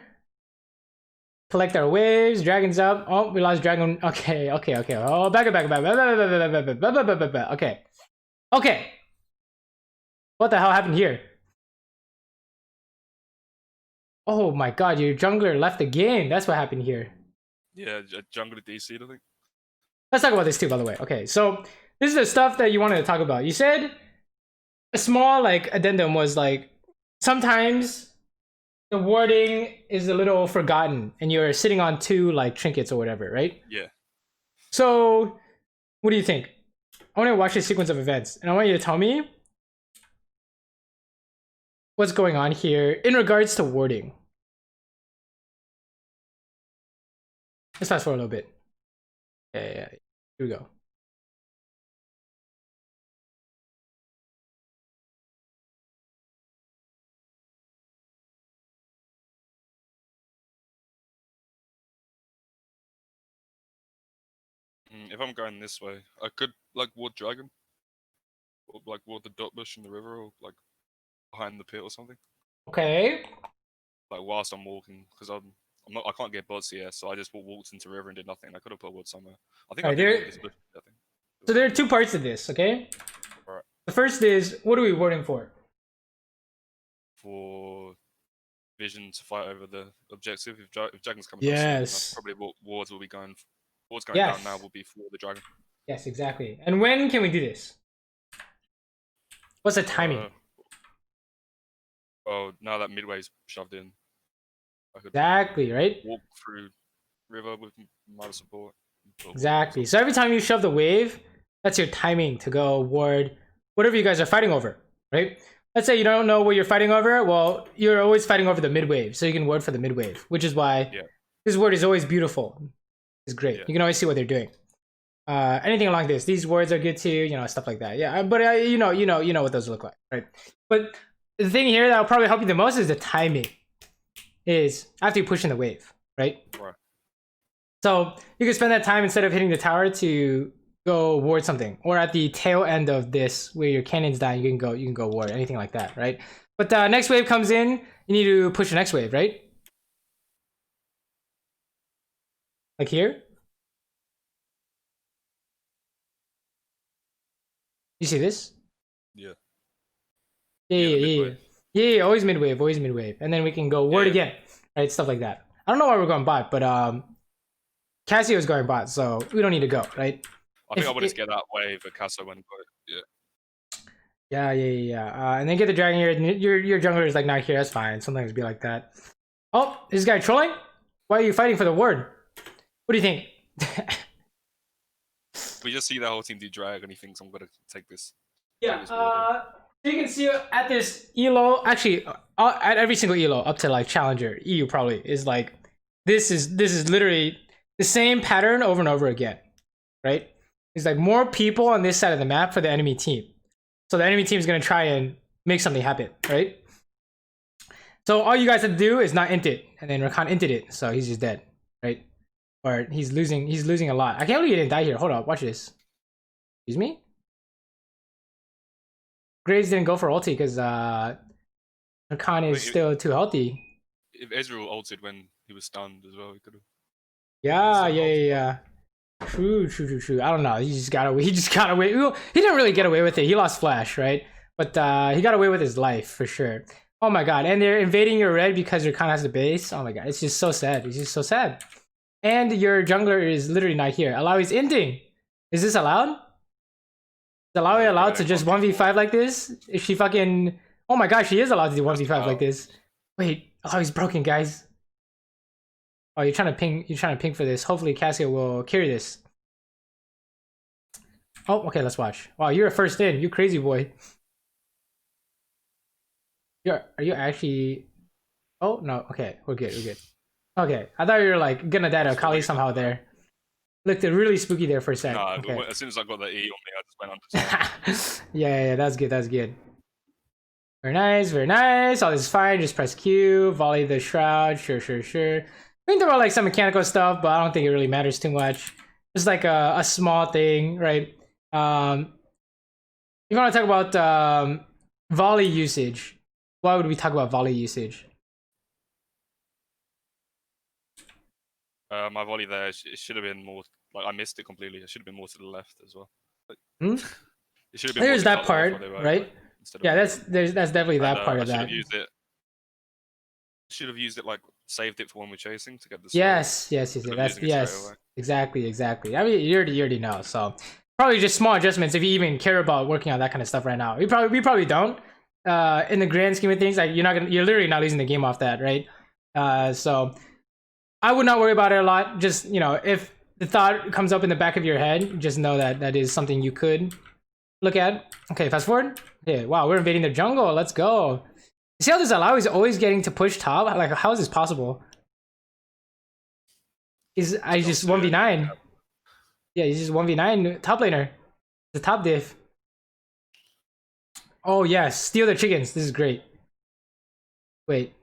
Collect our waves. Dragon's up. Oh, we lost dragon. Okay. Oh, back. Okay. What the hell happened here? Oh my god, your jungler left the game. That's what happened here. yeah, jungle DC, I think. Let's talk about this too, by the way. Okay, so this is the stuff that you wanted to talk about. You said a small addendum was like sometimes the wording is a little forgotten and you're sitting on two trinkets or whatever, right? Yeah. So what do you think? I want to watch this sequence of events and I want you to tell me what's going on here in regards to warding. Let's fast forward a little bit. Yeah. Here we go. If I'm going this way, I could like ward dragon, or like ward the dot bush in the river, or like behind the pit or something. Okay. Like whilst I'm walking, because I can't get bots here, so I just walked into river and did nothing. I could have put ward somewhere. I think I did ward this bush. I think. So there are two parts to this, okay? Right. The first is, what are we warding for? For vision to fight over the objective. If dragon's coming, yes, probably wards will be going. Wards going down now will be for the dragon. Yes, exactly. And when can we do this? What's the timing? Oh, now that midway's shoved in. Exactly, right? Walk through river with minor support. Exactly. So every time you shove the wave, that's your timing to go ward whatever you guys are fighting over, right? Let's say you don't know what you're fighting over. Well, you're always fighting over the mid wave, so you can ward for the mid wave, which is why this ward is always beautiful. It's great. You can always see what they're doing. Anything along this, these words are good too, you know, stuff like that. Yeah, but you know what those look like, right? But the thing here that'll probably help you the most is the timing. Is after you push in the wave, right? Right. So you can spend that time instead of hitting the tower to go ward something, or at the tail end of this where your cannon's dying, you can go ward anything like that, right? But the next wave comes in, you need to push the next wave, right? Like here. You see this? Yeah. Yeah, always mid wave, and then we can go ward again, right? Stuff like that. I don't know why we're going bot, but Cassio's going bot, so we don't need to go, right? I think I would just get that wave, but Cassio went got it. Yeah. And then get the dragon here. Your jungler is like not here. That's fine. Sometimes it'd be like that. Oh, is this guy trolling? Why are you fighting for the ward? What do you think? We just see the whole team do drag, and he thinks I'm gonna take this. Yeah. So you can see at this elo, actually, at every single elo up to like challenger, EU probably is like this is literally the same pattern over and over again, right? It's like more people on this side of the map for the enemy team, so the enemy team is gonna try and make something happen, right? So all you guys have to do is not int it, and then Rakan inted it, so he's just dead, right? Or he's losing a lot. I can't believe he didn't die here. Hold up, watch this. Excuse me? Graves didn't go for ulti because Rakan is still too healthy. If Ezreal ulted when he was stunned as well, he could have. Yeah. True. I don't know. He just got away. He didn't really get away with it. He lost flash, right? But he got away with his life for sure. Oh my god. And they're invading your red because Rakan has the base. Oh my god. It's just so sad. It's just so sad. And your jungler is literally not here. Allow is ending. Is this allowed? Is Alawi allowed to just 1v5 like this? Is she fucking... Oh my gosh, she is allowed to do 1v5 like this. Wait, Alawi's broken, guys. Oh, you're trying to ping for this. Hopefully Cassio will carry this. Oh, okay, let's watch. Wow, you're a first in. You crazy boy. Are you actually... Oh, no. Okay, we're good. Okay, I thought you were like gonna die to Akali somehow there. Looked really spooky there for a sec. Nah, okay. As soon as I got the E on me, I just went under. yeah, that's good. Very nice. All this is fine. Just press Q, volley the shroud. Sure. We can talk about like some mechanical stuff, but I don't think it really matters too much. Just like a small thing, right? If you want to talk about volley usage, why would we talk about volley usage? My volley there, it should have been more. Like I missed it completely. It should have been more to the left as well. It should have been. There's that part, right? Yeah, that's definitely that part of that. Should have used it like saved it for when we're chasing to get the. Yes. That's exactly. I mean, you already know. So probably just small adjustments if you even care about working on that kind of stuff right now. We probably don't. In the grand scheme of things, like you're literally not losing the game off that, right? So. I would not worry about it a lot. Just, if the thought comes up in the back of your head, just know that that is something you could look at. Okay, fast forward. Okay, wow, we're invading the jungle. Let's go. See how this allow is always getting to push top? Like, how is this possible? I just 1v9. Yeah, he's just 1v9 top laner. The top diff. Oh yes, steal the chickens. This is great. Wait.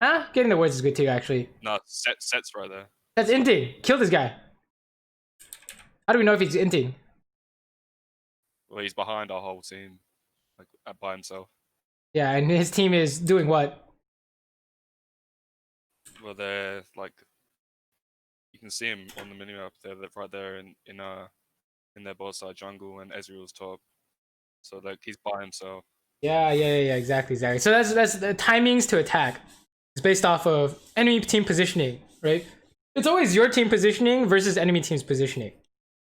Huh? Getting the words is good too, actually. No, sets right there. That's inting. Kill this guy. How do we know if he's inting? Well, he's behind our whole team, like by himself. Yeah, and his team is doing what? Well, they're like, you can see him on the mini map. They're right there in their bot side jungle, and Ezreal's top. So like he's by himself. Yeah, exactly. So that's the timings to attack. It's based off of enemy team positioning, right? It's always your team positioning versus enemy team's positioning.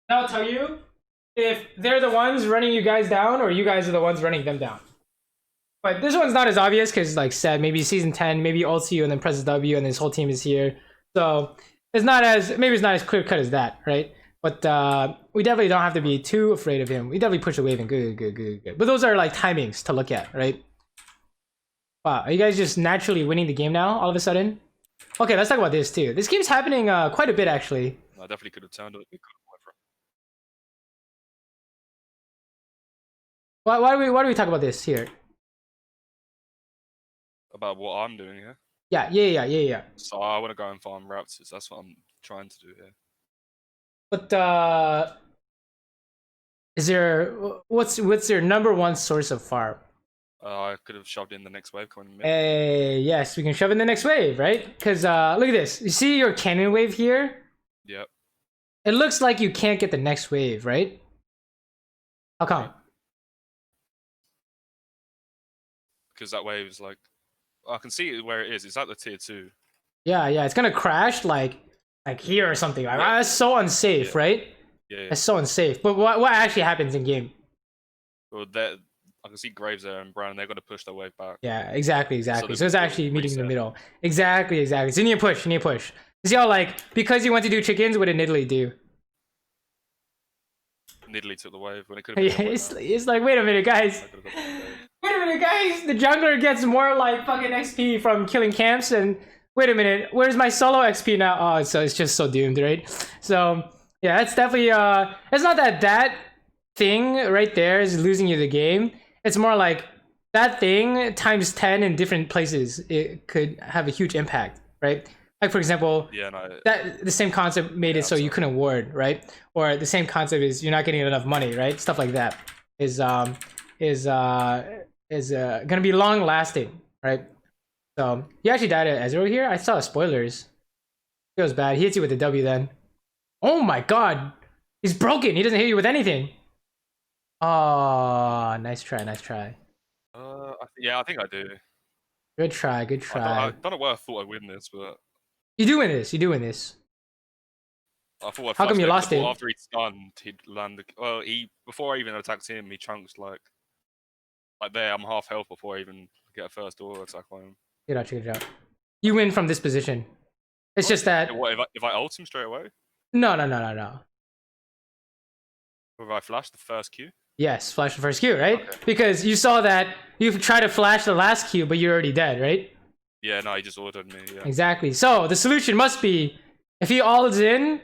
That'll tell you if they're the ones running you guys down or you guys are the ones running them down. But this one's not as obvious because, like said, maybe season 10, maybe ults you and then presses W and his whole team is here. So it's not as clear cut as that, right? But we definitely don't have to be too afraid of him. We definitely push the wave and good. But those are like timings to look at, right? Wow, are you guys just naturally winning the game now all of a sudden? Okay, let's talk about this too. This game's happening quite a bit actually. I definitely could have turned it. Why do we talk about this here? About what I'm doing here. Yeah. So I want to go and farm raptors. That's what I'm trying to do here. But is there what's your number one source of farm? I could have shoved in the next wave coming in. Hey, yes, we can shove in the next wave, right? Because look at this. You see your cannon wave here? Yep. It looks like you can't get the next wave, right? How come? Because that wave is like, I can see where it is. It's at the tier 2. Yeah, it's gonna crash like here or something. Like that's so unsafe, right? Yeah. It's so unsafe. But what actually happens in game? Well, I can see Graves there and Brown. They're gonna push their wave back. Yeah, exactly. So So it's actually meeting in the middle. Exactly. So you need to push. You see how like because you want to do chickens, what did Nidalee do? Nidalee took the wave when it could have been. It's like wait a minute, guys. The jungler gets more like fucking XP from killing camps, and wait a minute, where's my solo XP now? Oh, so it's just so doomed, right? So yeah, it's definitely it's not that thing right there is losing you the game. It's more like that thing times 10 in different places. It could have a huge impact, right? Like for example, that the same concept made it so you couldn't ward, right? Or the same concept is you're not getting enough money, right? Stuff like that is gonna be long lasting, right? So he actually died at Ezreal here. I saw spoilers. It was bad. He hits you with the W then. Oh my god, he's broken. He doesn't hit you with anything. Oh, nice try. Yeah, I think I do. Good try. I don't know why I thought I'd win this, but you do win this. I thought how come you lost it? After he'd stunned, he'd land. Well, before I even attacked him, he chunks like there. I'm half health before I even get a first auto attack on him. Check it out. You win from this position. It's just that. What, if I ult him straight away? No. If I flash the first Q? Yes, flash the first Q, right? Okay. Because you saw that you tried to flash the last Q, but you're already dead, right? Yeah, no, he just ordered me. Yeah. Exactly. So the solution must be if he ults in,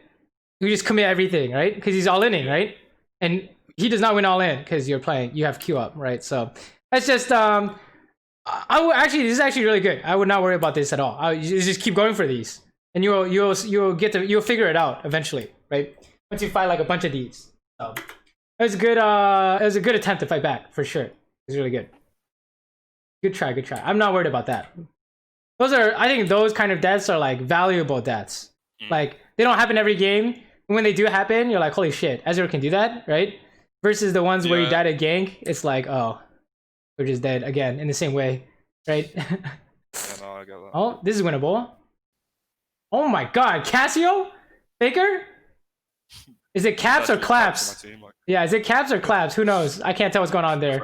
you just commit everything, right? Because he's all inning, right? And he does not win all in because you have Q up, right? So that's just this is actually really good. I would not worry about this at all. You just keep going for these, and you'll figure it out eventually, right? Once you fight like a bunch of these. So it was good. It was a good attempt to fight back for sure. It was really good. Good try. I'm not worried about that. I think those kind of deaths are like valuable deaths. Like they don't happen every game. When they do happen, you're like, holy shit, Ezreal can do that, right? Versus the ones where you died at gank, it's like, oh, we're just dead again in the same way, right? Yeah, no, I get that. Oh, this is winnable. Oh my god, Cassio? Faker? Is it caps or claps? Yeah, is it caps or claps? Who knows? I can't tell what's going on there.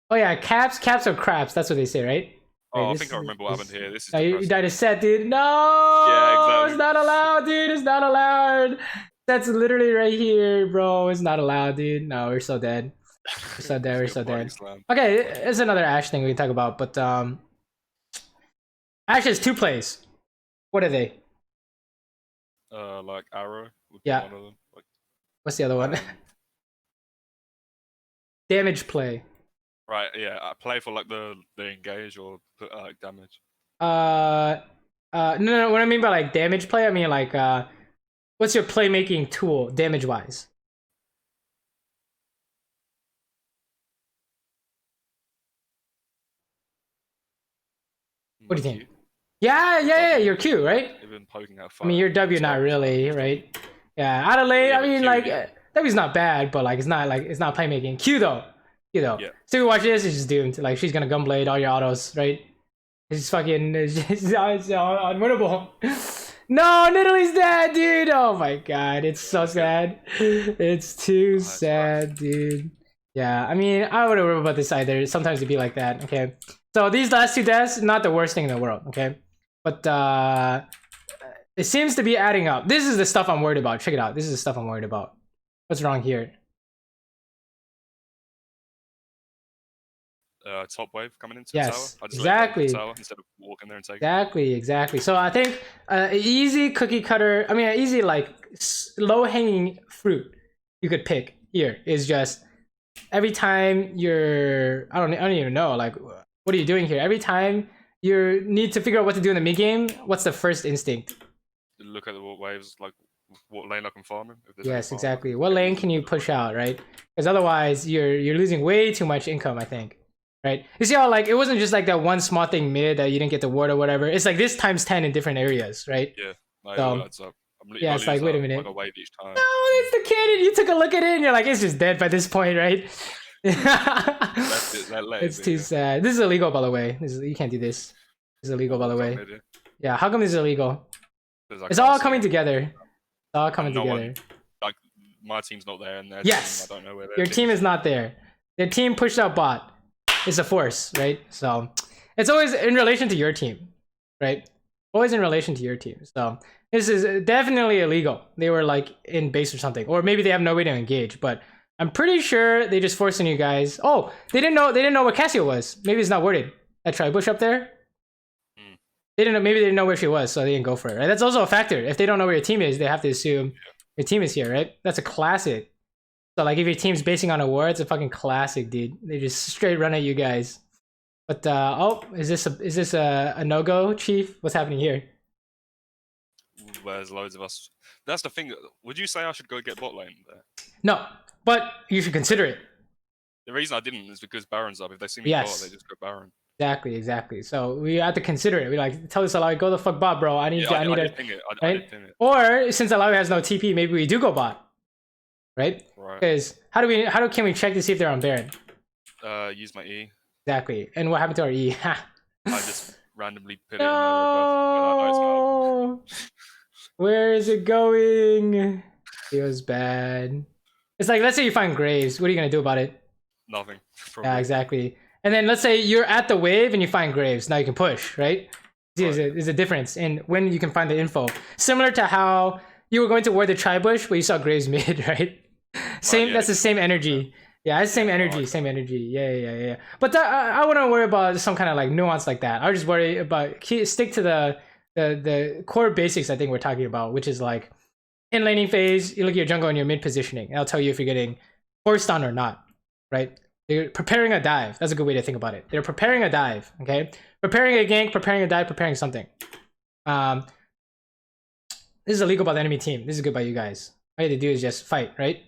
Oh yeah, caps or craps, that's what they say, right? Oh, I think I remember what happened here. This is you died a set, dude. No! Yeah, exactly. It's not allowed, dude. It's not allowed. That's literally right here, bro. It's not allowed, dude. No, we're so dead. We're so dead. We're Get so body dead. slammed. Okay, it's another Ashe thing we can talk about, but Ashe has 2 plays. What are they? Like arrow would be Yeah. one of them. Like, What's the other one? Damage play. right, yeah. I play for like the engage or put damage. No. What I mean by like damage play, I mean like what's your playmaking tool damage wise? What do you think? Yeah, you're Q, right? Even poking out I mean, your W not really, right? Yeah, out of lane. Yeah, I mean, Q, like yeah. W's not bad, but like it's not playmaking. Q though. Yeah. So we watch this, it's just doomed. Like she's gonna gunblade all your autos, right? It's fucking it's unwinnable. No, Nidalee's dead, dude. Oh my god, it's so sad. It's too sad, dude. Yeah, I mean, I wouldn't worry about this either. Sometimes it'd be like that. Okay, so these last 2 deaths, not the worst thing in the world. Okay, but it seems to be adding up. This is the stuff I'm worried about. Check it out. This is the stuff I'm worried about. What's wrong here? Top wave coming into Yes, the tower. I just exactly. the tower instead of walking there and taking it. Exactly. So I think easy cookie cutter. I mean, easy like low hanging fruit you could pick here is just every time you're I don't even know like what are you doing here? Every time you need to figure out what to do in the mid game, what's the first instinct? Look at the waves, like what lane I can farm in. If there's Yes, any farm, exactly. What lane can you push out, right? Because otherwise you're losing way too much income, I think. Right? You see how like it wasn't just like that one small thing mid that you didn't get the ward or whatever. It's like this times 10 in different areas, right? Yeah, no, So, it adds up. yeah, it's like wait a minute. Like a wave each time. No, it's the kid. And you took a look at it and you're like, it's just dead by this point, right? It's too sad. This is illegal, by the way. You can't do this. This is illegal, by the way. Yeah, how come this is illegal? It's all coming together. It's all coming together. Like my team's not there, and their yes, team, I don't know where your team is not there. Their team pushed out bot. It's a force, right? So it's always in relation to your team, right? Always in relation to your team. So this is definitely illegal. They were like in base or something, or maybe they have no way to engage. But I'm pretty sure they just forcing you guys. Oh, they didn't know what Cassio was. Maybe it's not worded. That tri-bush up there. They didn't know. Maybe they didn't know where she was, so they didn't go for it. Right? That's also a factor. If they don't know where your team is, they have to assume your team is here, right? That's a classic. So like if your team's basing on a war, it's a fucking classic, dude. They just straight run at you guys. But oh, is this a no-go, Chief? What's happening here? There's loads of us. That's the thing. Would you say I should go get bot lane there? No, but you should consider it. The reason I didn't is because Baron's up. If they see me bot, they just go Baron. Exactly. So we have to consider it. We like tell this Alawi, go the fuck bot, bro. I need to ping it. Right? Or since Alawi has no TP, maybe we do go bot. Right? Because how can we check to see if they're on Baron? Use my E. Exactly. And what happened to our E? I just randomly put it in the rebuff. Where is it going? Feels bad. It's like, let's say you find Graves. What are you gonna do about it? Nothing. Probably. Yeah, exactly. And then let's say you're at the wave and you find Graves. Now you can push, right? There's a difference in when you can find the info. Similar to how you were going to ward the tri-bush, but you saw Graves mid, right? That's the same energy. Yeah, it's same energy. Yeah. But I wouldn't worry about some kind of like nuance like that. I would just worry about stick to the core basics. I think we're talking about, which is like in laning phase, you look at your jungle and your mid positioning. And I'll tell you if you're getting forced on or not, right? They're preparing a dive. That's a good way to think about it. They're preparing a dive. Okay, preparing a gank, preparing a dive, preparing something. This is illegal by the enemy team. This is good by you guys. All you have to do is just fight, right?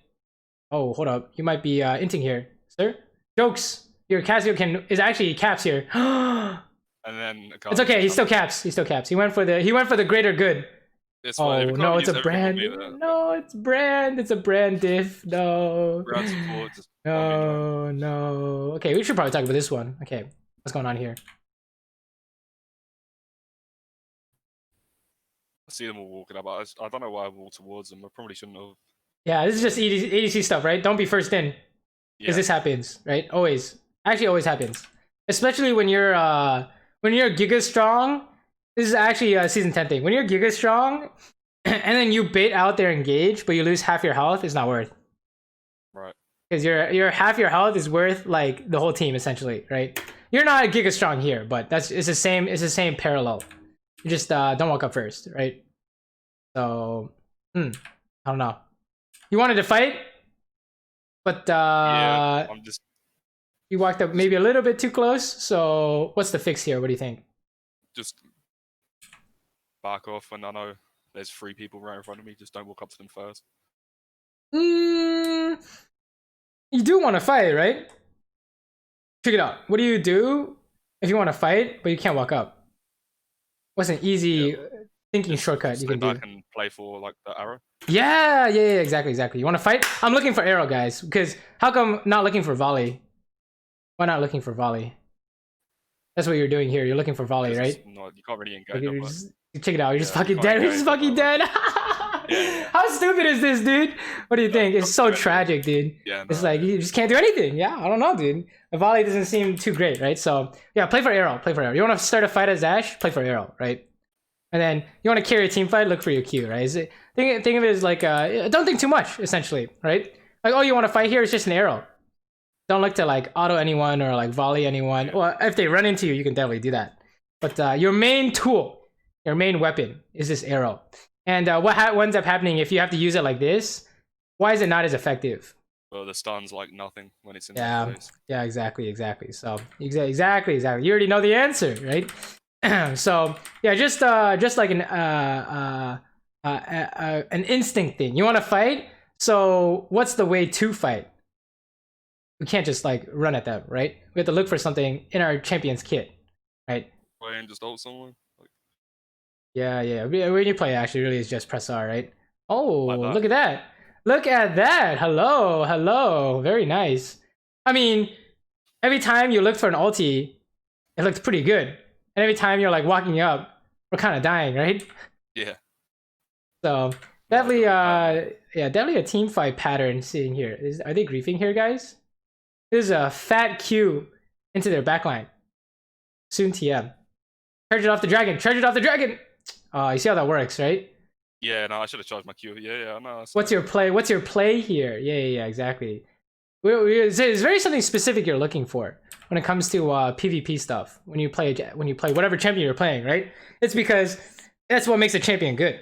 Oh, hold up. You might be inting here, sir. Jokes. Your Cassio is actually caps here. And then it's okay. He still caps. He went for the greater good. Oh no, it's a brand. No, it's brand. It's a brand diff. No. No. Okay, we should probably talk about this one. Okay, what's going on here? I see them all walking up. I don't know why I walked towards them. I probably shouldn't have. Yeah, this is just ADC stuff, right? Don't be first in, because this happens, right? Always happens, especially when you're Giga strong. This is actually a season 10 thing. When you're Giga strong, and then you bait out their engage, but you lose half your health, it's not worth. Right. because your half your health is worth like the whole team essentially, right? You're not Giga strong here, but it's the same parallel. You just don't walk up first, right? So I don't know. You wanted to fight, but yeah, I'm just. You walked up maybe a little bit too close. So what's the fix here? What do you think? Just back off, and I know there's 3 people right in front of me. Just don't walk up to them first. You do want to fight, right? Check it out. What do you do if you want to fight, but you can't walk up? What's an easy thinking shortcut you can do? I can play for like the arrow. Yeah, exactly. You want to fight? I'm looking for arrow, guys. Because how come not looking for volley? Why not looking for volley? That's what you're doing here. You're looking for volley, right? No, you can't really engage. Check it out. You're just fucking dead. You're just fucking dead. How stupid is this, dude? What do you think? It's so tragic, dude. Yeah, it's like you just can't do anything. Yeah, I don't know, dude. A volley doesn't seem too great, right? So yeah, play for arrow. Play for arrow. You want to start a fight as Ashe? Play for arrow, right? And then you want to carry a team fight? Look for your Q, right? Think of it as like don't think too much, essentially, right? Like, oh, you want to fight here? It's just an arrow. Don't look to like auto anyone or like volley anyone. Well, if they run into you, you can definitely do that. But your main tool, your main weapon is this arrow. And what ends up happening if you have to use it like this? Why is it not as effective? Well, the stun's like nothing when it's in the face. Yeah, exactly. So exactly. You already know the answer, right? So yeah, just like an instinct thing. You want to fight? So what's the way to fight? We can't just like run at them, right? We have to look for something in our champion's kit, right? Play and just ult someone. Yeah. When you play, actually, really is just press R, right? Oh, like look at that! Look at that! Hello, very nice. I mean, every time you look for an ulti, it looks pretty good, and every time you're like walking up, we're kind of dying, right? Yeah. So definitely, definitely a team fight pattern sitting here. Are they griefing here, guys? There's a fat Q into their backline. Soon TM. Charge it off the dragon. You see how that works, right? Yeah, no, I should have charged my Q. Yeah, no. What's your play here? Yeah, exactly. It's very something specific you're looking for when it comes to PvP stuff. When you play whatever champion you're playing, right? It's because that's what makes a champion good,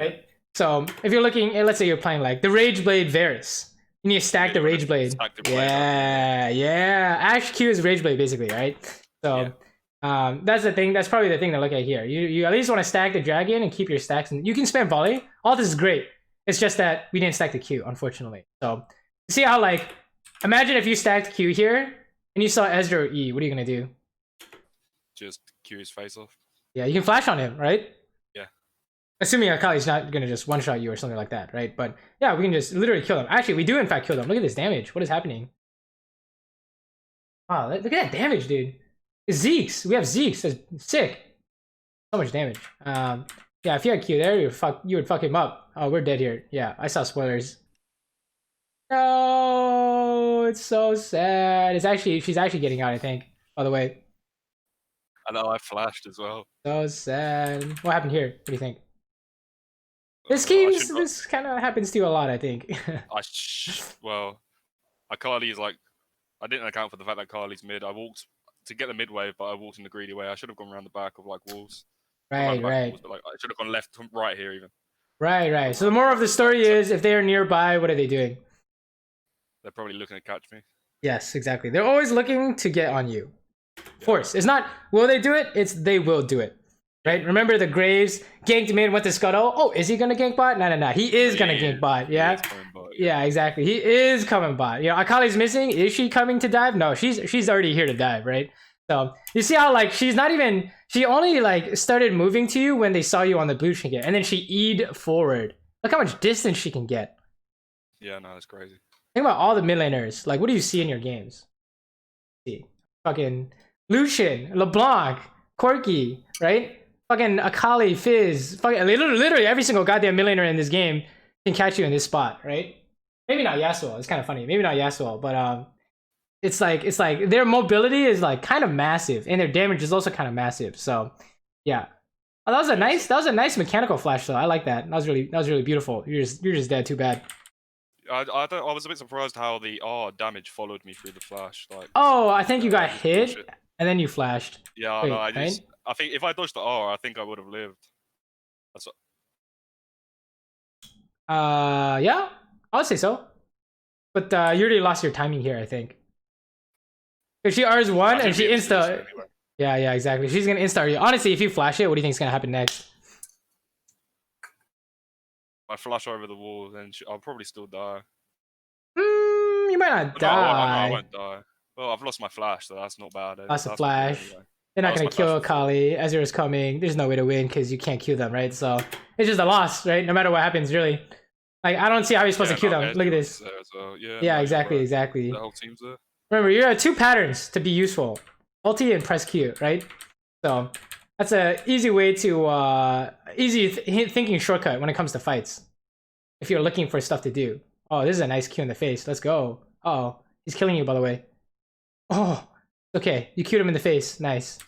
right? So if you're looking, let's say you're playing like the Rageblade Varus. You need to stack the Rageblade. Yeah. Ashe Q is Rageblade basically, right? So that's the thing. That's probably the thing to look at here. You at least want to stack the dragon and keep your stacks. And you can spam volley. All this is great. It's just that we didn't stack the Q, unfortunately. So see how like, imagine if you stacked Q here and you saw Ezreal or E. What are you gonna do? Just Q his face off. Yeah, you can flash on him, right? Yeah. Assuming Akali's not gonna just one-shot you or something like that, right? But yeah, we can just literally kill them. Actually, we do in fact kill them. Look at this damage. What is happening? Wow, look at that damage, dude. It's Zeke's. We have Zeke's. That's sick. So much damage. Yeah, if you had Q there, you would fuck him up. Oh, we're dead here. Yeah, I saw spoilers. No, it's so sad. She's actually getting out, I think. By the way. I know, I flashed as well. So sad. What happened here? What do you think? This kind of happens to you a lot, I think. Well, Akali's like, I didn't account for the fact that Akali's mid. I walked to get the mid wave, but I walked in the greedy way. I should have gone around the back of like walls. Right. Walls, but, like, I should have gone left, right here even. Right. So the moral of the story is, if they are nearby, what are they doing? They're probably looking to catch me. Yes, exactly. They're always looking to get on you. Force. It's not will they do it, it's they will do it. Right? Remember the Graves ganked mid, went to Scuttle. Oh, is he gonna gank bot? No. He is gonna gank bot. Yeah. Yeah, exactly. He is coming bot. You know, Akali's missing. Is she coming to dive? No, she's already here to dive, right? So you see how like she only like started moving to you when they saw you on the blue trinket, and then she E'd forward. Look how much distance she can get. Yeah, no, that's crazy. Think about all the mid laners. Like, what do you see in your games? See, fucking Lucian, LeBlanc, Corki, right? Fucking Akali, Fizz, fucking literally every single goddamn mid laner in this game can catch you in this spot, right? Maybe not Yasuo. It's kind of funny. Maybe not Yasuo, but it's like their mobility is like kind of massive, and their damage is also kind of massive. So, yeah. Oh, that was a nice mechanical flash though. I like that. That was really beautiful. You're just dead. Too bad. I was a bit surprised how the R damage followed me through the flash. Like, Oh, I think you got hit bullshit. and then you flashed. Yeah, Wait, no, right? I think if I dodged the R, I think I would have lived. That's what, Yeah, I would say so. But you already lost your timing here, I think. If she R's one and she insta, anyway. yeah, exactly. She's gonna insta you. Honestly, if you flash it, what do you think is gonna happen next? I flash over the wall, then I'll probably still die. You might not die. I won't die. Well, I've lost my flash, so that's not bad. Lost a flash. Anyway. They're not gonna kill Akali. Ezreal's coming. There's no way to win because you can't kill them, right? So it's just a loss, right? No matter what happens, really. Like, I don't see how you're supposed to kill them. Look at this. Yeah, exactly. The whole team's there. Remember, you have 2 patterns to be useful. Ulti and press Q, right? So that's a easy way to thinking shortcut when it comes to fights. If you're looking for stuff to do. Oh, this is a nice Q in the face. Let's go. Oh, he's killing you, by the way. Oh, okay. You Q'd him in the face. Nice.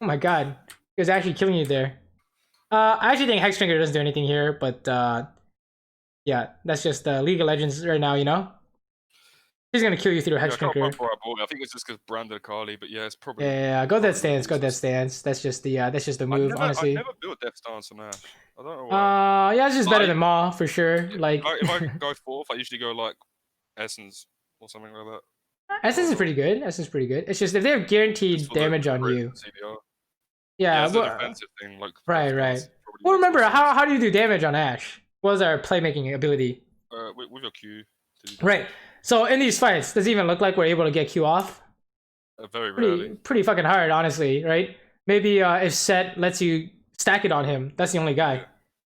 Oh my god. He was actually killing you there. I actually think Hexdrinker doesn't do anything here, but yeah, that's just League of Legends right now, you know? He's gonna kill you through a Hexdrinker. I think it's just because Branded Akali, but yeah, it's probably. Yeah, go Death Stance. Go Death Stance. That's just the move. Honestly, I never built Death Stance on Ashe. I don't know why. Yeah, it's just better than Maw for sure. Like, if I go fourth, I usually go like Essence or something like that. Essence is pretty good. Essence is pretty good. It's just if they have guaranteed damage on you. CDR. Yeah, it's a defensive thing. Like right. Well, remember how do you do damage on Ashe? What was our playmaking ability? With your Q. Right. So in these fights, does it even look like we're able to get Q off? Very rarely. Pretty fucking hard, honestly, right? Maybe if Set lets you stack it on him, that's the only guy,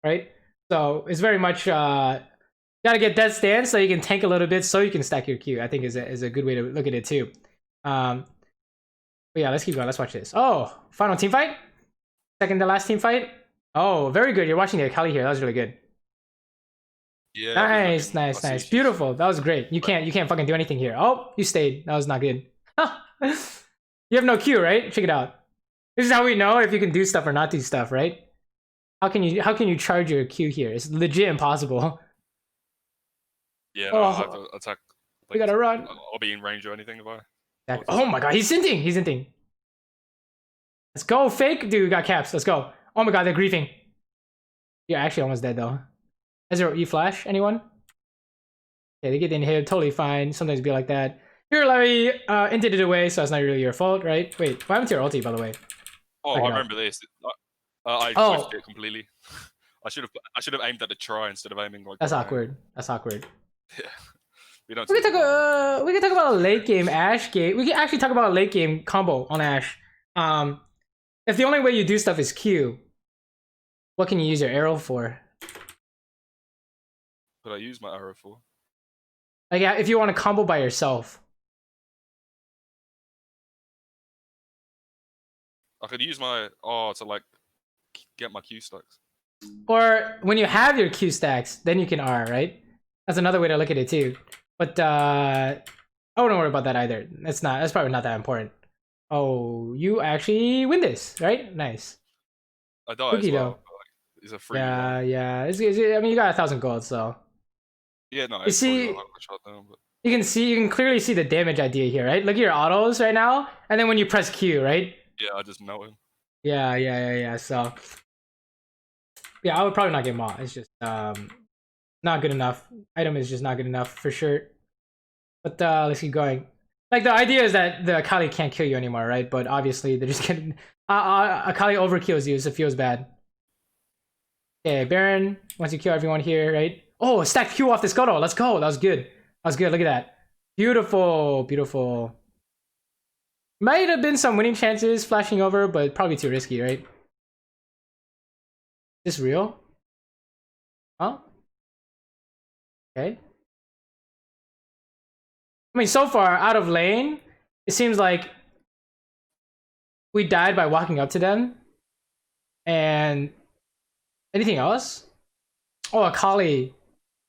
right? So it's very much gotta get Death Stance so you can tank a little bit so you can stack your Q. I think is a good way to look at it too. But yeah, let's keep going. Let's watch this. Oh, final team fight. Second to last team fight. Oh, very good. You're watching the Akali here. That was really good. Yeah. Nice. Beautiful. That was great. You can't fucking do anything here. Oh, you stayed. That was not good. You have no Q, right? Check it out. This is how we know if you can do stuff or not do stuff, right? How can you charge your Q here? It's legit impossible. Yeah, I have to attack. Like, we gotta run. I'll be in range or anything if I. Exactly. Oh my god, he's hinting. Let's go, fake. Dude, we got caps. Let's go. Oh my god, they're griefing. You're actually almost dead though. Is there E-flash? Anyone? Yeah, they get inhib, totally fine. Sometimes be like that. You're Larry inted it away, so it's not really your fault, right? Wait, what happened to your ulti, by the way? Oh, I remember this. I switched it completely. I should have aimed at the try instead of aiming like. That's awkward. That's awkward. Yeah. We can talk about a late game Ashe game. We can actually talk about a late game combo on Ashe. If the only way you do stuff is Q, what can you use your arrow for? What I use my arrow for? Like, yeah, if you want to combo by yourself. I could use my R to like get my Q stacks. Or when you have your Q stacks, then you can R, right? That's another way to look at it too. But I wouldn't worry about that either. That's probably not that important. Oh, you actually win this, right? Nice. I died as well. It's a free. Yeah. I mean, you got 1,000 gold, so. Yeah, no. You see, you can clearly see the damage idea here, right? Look at your autos right now, and then when you press Q, right? Yeah, I just melt him. Yeah. So, yeah, I would probably not get Maw. It's just not good enough. Item is just not good enough for sure. But let's keep going. Like, the idea is that the Akali can't kill you anymore, right? But obviously they're just getting Akali overkills you, so it feels bad. Okay, Baron, once you kill everyone here, right? Oh, stack Q off the Scuttle. Let's go. That was good. Look at that. Beautiful. Might have been some winning chances flashing over, but probably too risky, right? Is this real? Huh? Okay. I mean, so far, out of lane, it seems like we died by walking up to them. And anything else? Oh, Akali.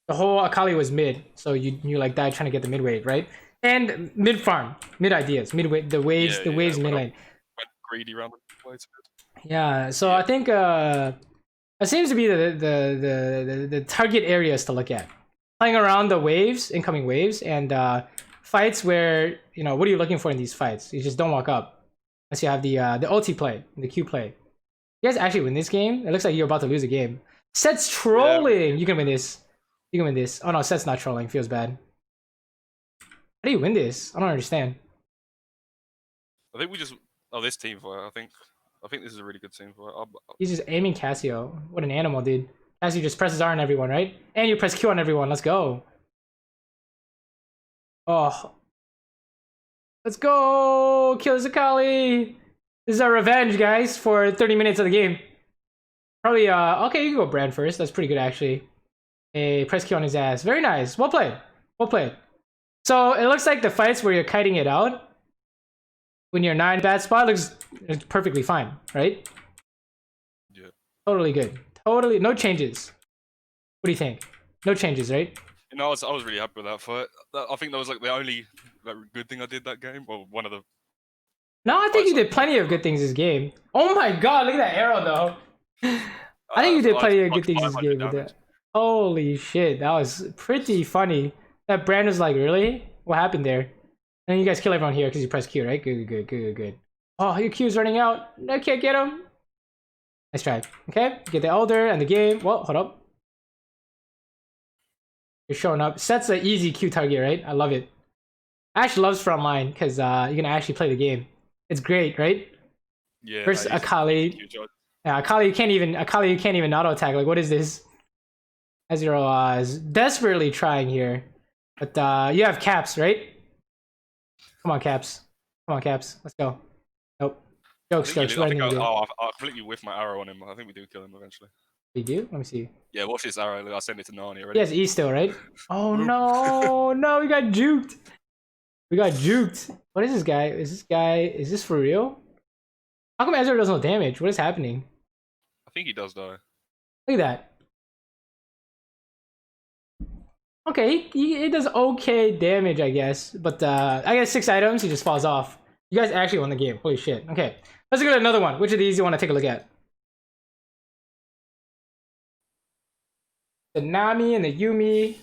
The whole Akali was mid, so you like died trying to get the mid wave, right? And mid farm, mid ideas, mid wave, the waves mid lane. Went greedy around the place. Yeah, so I think it seems to be the target areas to look at. playing around the waves, incoming waves, and fights where, you know, what are you looking for in these fights? You just don't walk up unless you have the ulti play, the Q play. You guys actually win this game? It looks like you're about to lose a game. Set's trolling. Yeah. You can win this. You can win this. Oh no, Set's not trolling. Feels bad. How do you win this? I don't understand. I think we just this team fight. I think this is a really good team fight. He's just aiming Cassio. What an animal, dude. Cassio just presses R on everyone, right? And you press Q on everyone. Let's go. Oh. Let's go! Kill Zakali! This is our revenge, guys, for 30 minutes of the game. Probably, okay, you can go Brand first. That's pretty good, actually. Hey, press Q on his ass. Very nice. Well played. Well played. So, it looks like the fights where you're kiting it out, when you're not in a bad spot, looks perfectly fine, right? Yeah. Totally good. Totally, no changes. What do you think? No changes, right? You know, I was really happy with that fight. I think that was like the only good thing I did that game, or one of the. No, I think you did plenty of good things this game. Oh my god, look at that arrow though. I think you did plenty of good things this game with that. Holy shit, that was pretty funny. That Brand was like, really? What happened there? And then you guys kill everyone here because you press Q, right? Good. Oh, your Q's running out. I can't get him. Nice try. Okay, get the Elder and the game. Well, hold up. You're showing up. Set's an easy Q target, right? I love it. Ash loves frontline because you can actually play the game. It's great, right? Yeah. Versus Akali. Yeah, Akali you can't even auto attack. Like, what is this? Ezreal is desperately trying here, but you have Caps, right? Come on, Caps. Come on, Caps. Let's go. Nope. Jokes. I completely whiffed my arrow on him. I think we do kill him eventually. We do? Let me see. Yeah, watch this arrow. I sent it to Nani already. He has E still, right? Oh no, no, we got juked. We got juked. What is this guy? Is this for real? How come Ezreal does no damage? What is happening? I think he does though. Look at that. Okay, he does okay damage, I guess. But I guess 6 items, he just falls off. You guys actually won the game. Holy shit. Okay, let's look at another one. Which of these you want to take a look at? The Nami and the Yuumi.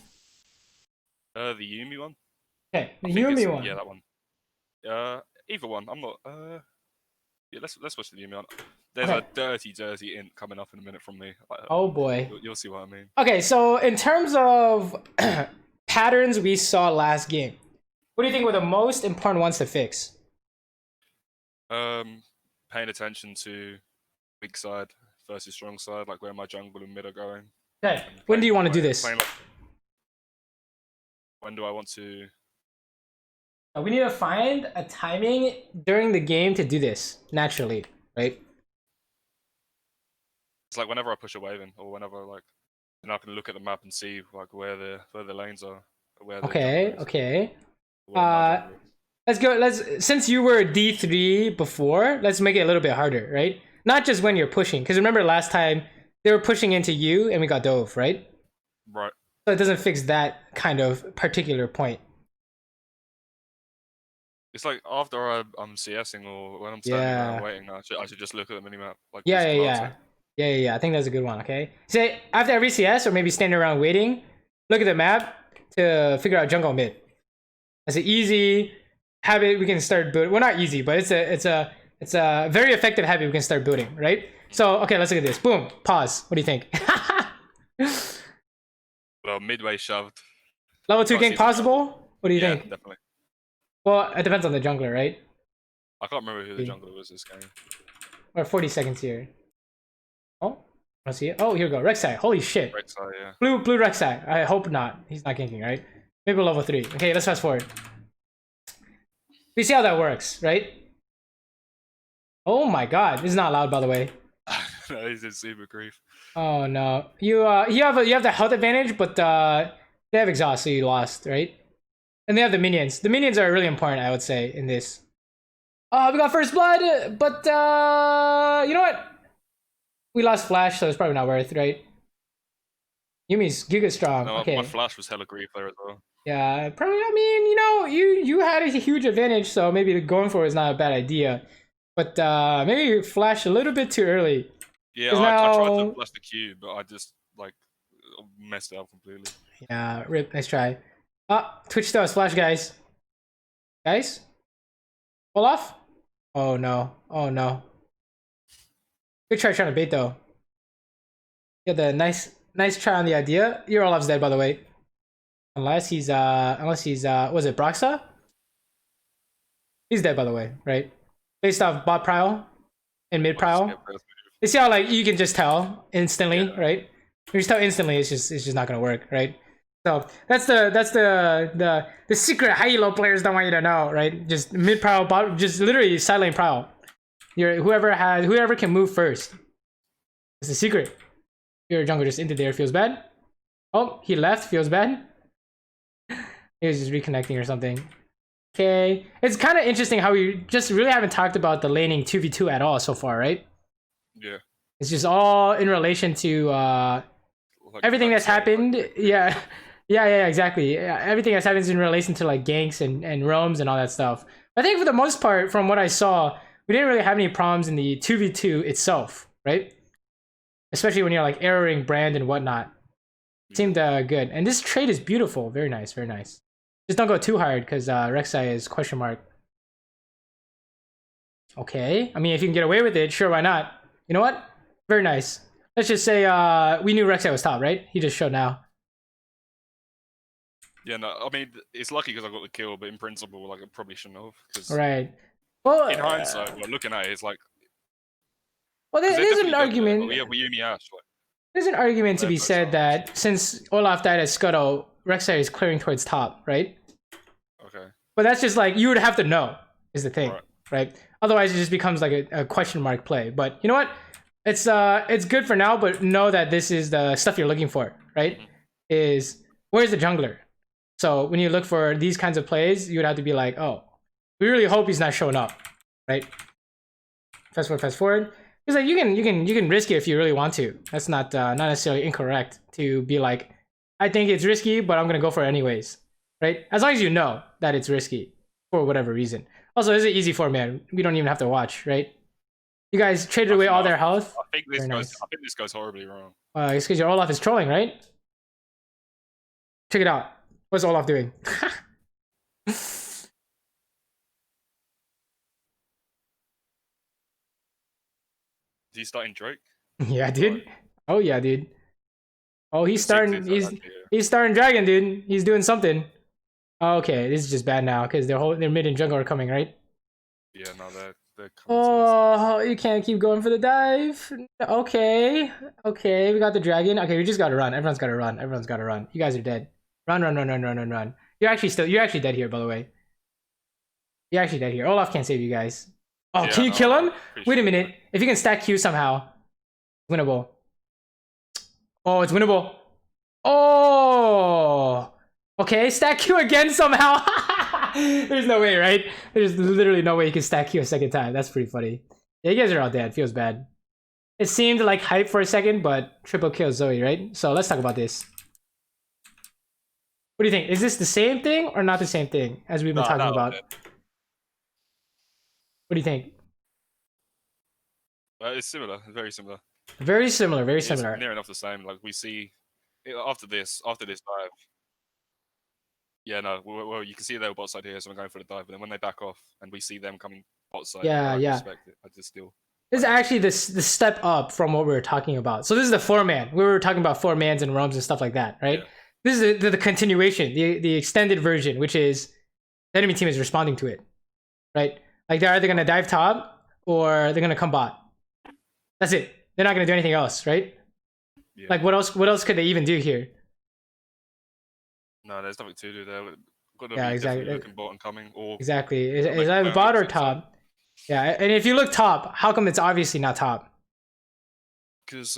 The Yuumi one. Okay, the Yuumi one. Yeah, that one. Either one. I'm not. Yeah, let's watch the Yuumi one. There's a dirty int coming up in a minute from me. Oh boy. You'll see what I mean. Okay, so in terms of patterns we saw last game, what do you think were the most important ones to fix? Paying attention to weak side versus strong side, like where my jungle and mid are going. Okay. When do you want to do this? When do I want to? We need to find a timing during the game to do this naturally, right? It's like whenever I push a wave in, or whenever then I can look at the map and see like where the lanes are. Where okay. Let's go. Since you were D3 before, let's make it a little bit harder, right? Not just when you're pushing, because remember last time they were pushing into you and we got dove, right? Right. So it doesn't fix that kind of particular point. It's like after I'm CSing or when I'm standing around waiting, I should just look at the minimap. Like Yeah. I think that's a good one. Okay. Say after every CS or maybe standing around waiting, look at the map to figure out jungle mid. That's an easy habit we can start building. Well, not easy, but it's a very effective habit we can start building, right? So okay, let's look at this. Boom. Pause. What do you think? Well, midway shoved. Level 2 gank possible? What do you think? Definitely. Well, it depends on the jungler, right? I can't remember who the jungler was this game. We're 40 seconds here. Oh, I see it. Oh, here we go. Rek'Sai. Holy shit. Rek'Sai, yeah. Blue Rek'Sai. I hope not. He's not ganking, right? Maybe level 3. Okay, let's fast forward. We see how that works, right? Oh my god. This is not loud, by the way. No, he's in super grief. Oh no. You have the health advantage, but they have exhaust, so you lost, right? And they have the minions. The minions are really important, I would say, in this. We got first blood, but you know what? We lost flash, so it's probably not worth, right? Yumi's giga strong. No, okay. My flash was hella grief there as well. Yeah, probably. I mean, you know, you had a huge advantage, so maybe going for it is not a bad idea. But maybe flash a little bit too early. Yeah, I tried to flash the Q, but I just messed it up completely. Yeah, rip. Nice try. Twitch still has flash, guys. Guys, pull off. Oh no. Oh no. Good try trying to bait though. Get the nice try on the idea. Your Olaf's dead, by the way. Unless he's was it Broxa? He's dead, by the way, right? Based off bot prowl and mid prowl. You see how like you can just tell instantly, yeah. Right? You just tell instantly, it's just not gonna work, right? So that's the secret high elo players don't want you to know, right? Just mid prowl, bot, just literally side lane prowl. Whoever can move first. It's the secret. Your jungle just into there, feels bad. Oh, he left, feels bad. He was just reconnecting or something. Okay, it's kind of interesting how we just really haven't talked about the laning 2v2 at all so far, right? Yeah. It's just all in relation to like everything that's happened. Yeah. Yeah, exactly. Yeah, everything that's happened is in relation to like ganks and roams and all that stuff. I think for the most part, from what I saw, we didn't really have any problems in the 2v2 itself, right? Especially when you're like erroring brand and whatnot. It seemed good. And this trade is beautiful. Very nice, very nice. Just don't go too hard because Rek'Sai is question mark. Okay. I mean, if you can get away with it, sure, why not? You know what? Very nice. Let's just say we knew Rek'Sai was top, right? He just showed now. Yeah, no, I mean, it's lucky because I got the kill, but in principle, like, I probably shouldn't have. Right. Well, in hindsight, looking at it, it's like... Well, there's an argument... We Uni Ash, like... There's an argument to be said that since Olaf died at Scuttle, Rek'Sai is clearing towards top, right? Okay. But that's just like, you would have to know, is the thing, right? Otherwise, it just becomes like a question mark play. But you know what? It's good for now, but know that this is the stuff you're looking for, right? Is, where's the jungler? So when you look for these kinds of plays, you would have to be like, oh, we really hope he's not showing up, right? Fast forward. It's like you can risk it if you really want to. That's not necessarily incorrect to be like, I think it's risky, but I'm gonna go for it anyways, right? As long as you know that it's risky for whatever reason. Also, this is an easy 4-man. We don't even have to watch, right? You guys traded away all their health. I think this goes horribly wrong. It's because your Olaf is trolling, right? Check it out. What's Olaf doing? Is he starting Drake? Yeah, dude. Oh yeah, dude. Oh, he's starting Dragon, dude. He's doing something. Okay, this is just bad now because their mid and jungle are coming, right? Yeah, no, they're coming. Oh, you can't keep going for the dive. Okay, we got the dragon. Okay, we just gotta run. Everyone's gotta run. You guys are dead. Run. You're actually dead here, by the way. You're actually dead here. Olaf can't save you guys. Oh, yeah, can you kill him? Wait a minute. If you can stack Q somehow, winnable. Oh, it's winnable. Oh, okay. Stack Q again somehow. There's no way, right? There's literally no way you can stack Q a second time. That's pretty funny. Yeah, you guys are all dead. Feels bad. It seemed like hype for a second, but triple kill Zoe, right? So let's talk about this. What do you think? Is this the same thing or not the same thing as we've been talking about? What do you think? It's similar. Very similar. Very similar. It's near enough the same. Like we see after this dive. Yeah, no. Well, you can see they're bot side here, so I'm going for the dive. But then when they back off and we see them coming bot side, yeah. Respect it. I just still. This is actually the step up from what we were talking about. So this is the 4-man. We were talking about 4-mans and roams and stuff like that, right? Yeah. This is the continuation, the extended version, which is the enemy team is responding to it, right? Like they're either gonna dive top or they're gonna come bot. That's it. They're not gonna do anything else, right? Yeah. Like what else could they even do here? No, there's nothing to do there. Got to be exactly. Looking bot and coming, or exactly. Is that bot or top? Yeah, and if you look top, how come it's obviously not top? Because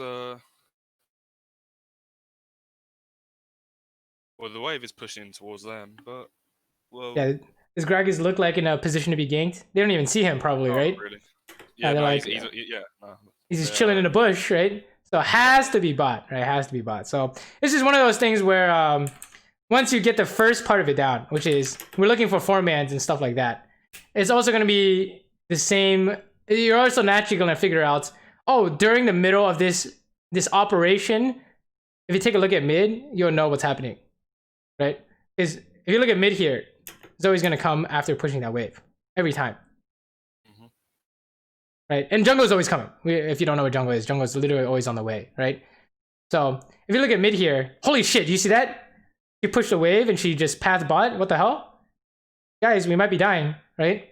well, the wave is pushing towards them, but well, yeah. Does Gragas look like in a position to be ganked? They don't even see him, probably, right? Really. Yeah, no, like, he's just chilling in the bush, right? So it has to be bot, right? It has to be bot. So this is one of those things where once you get the first part of it down, which is we're looking for 4-mans and stuff like that, it's also going to be the same. You're also naturally going to figure out, oh, during the middle of this operation, if you take a look at mid, you'll know what's happening, right? Because if you look at mid here, it's always gonna come after pushing that wave every time, right? And jungle is always coming. If you don't know what jungle is literally always on the way, right? So if you look at mid here, holy shit, do you see that? She pushed the wave and she just path bot. What the hell, guys? We might be dying, right?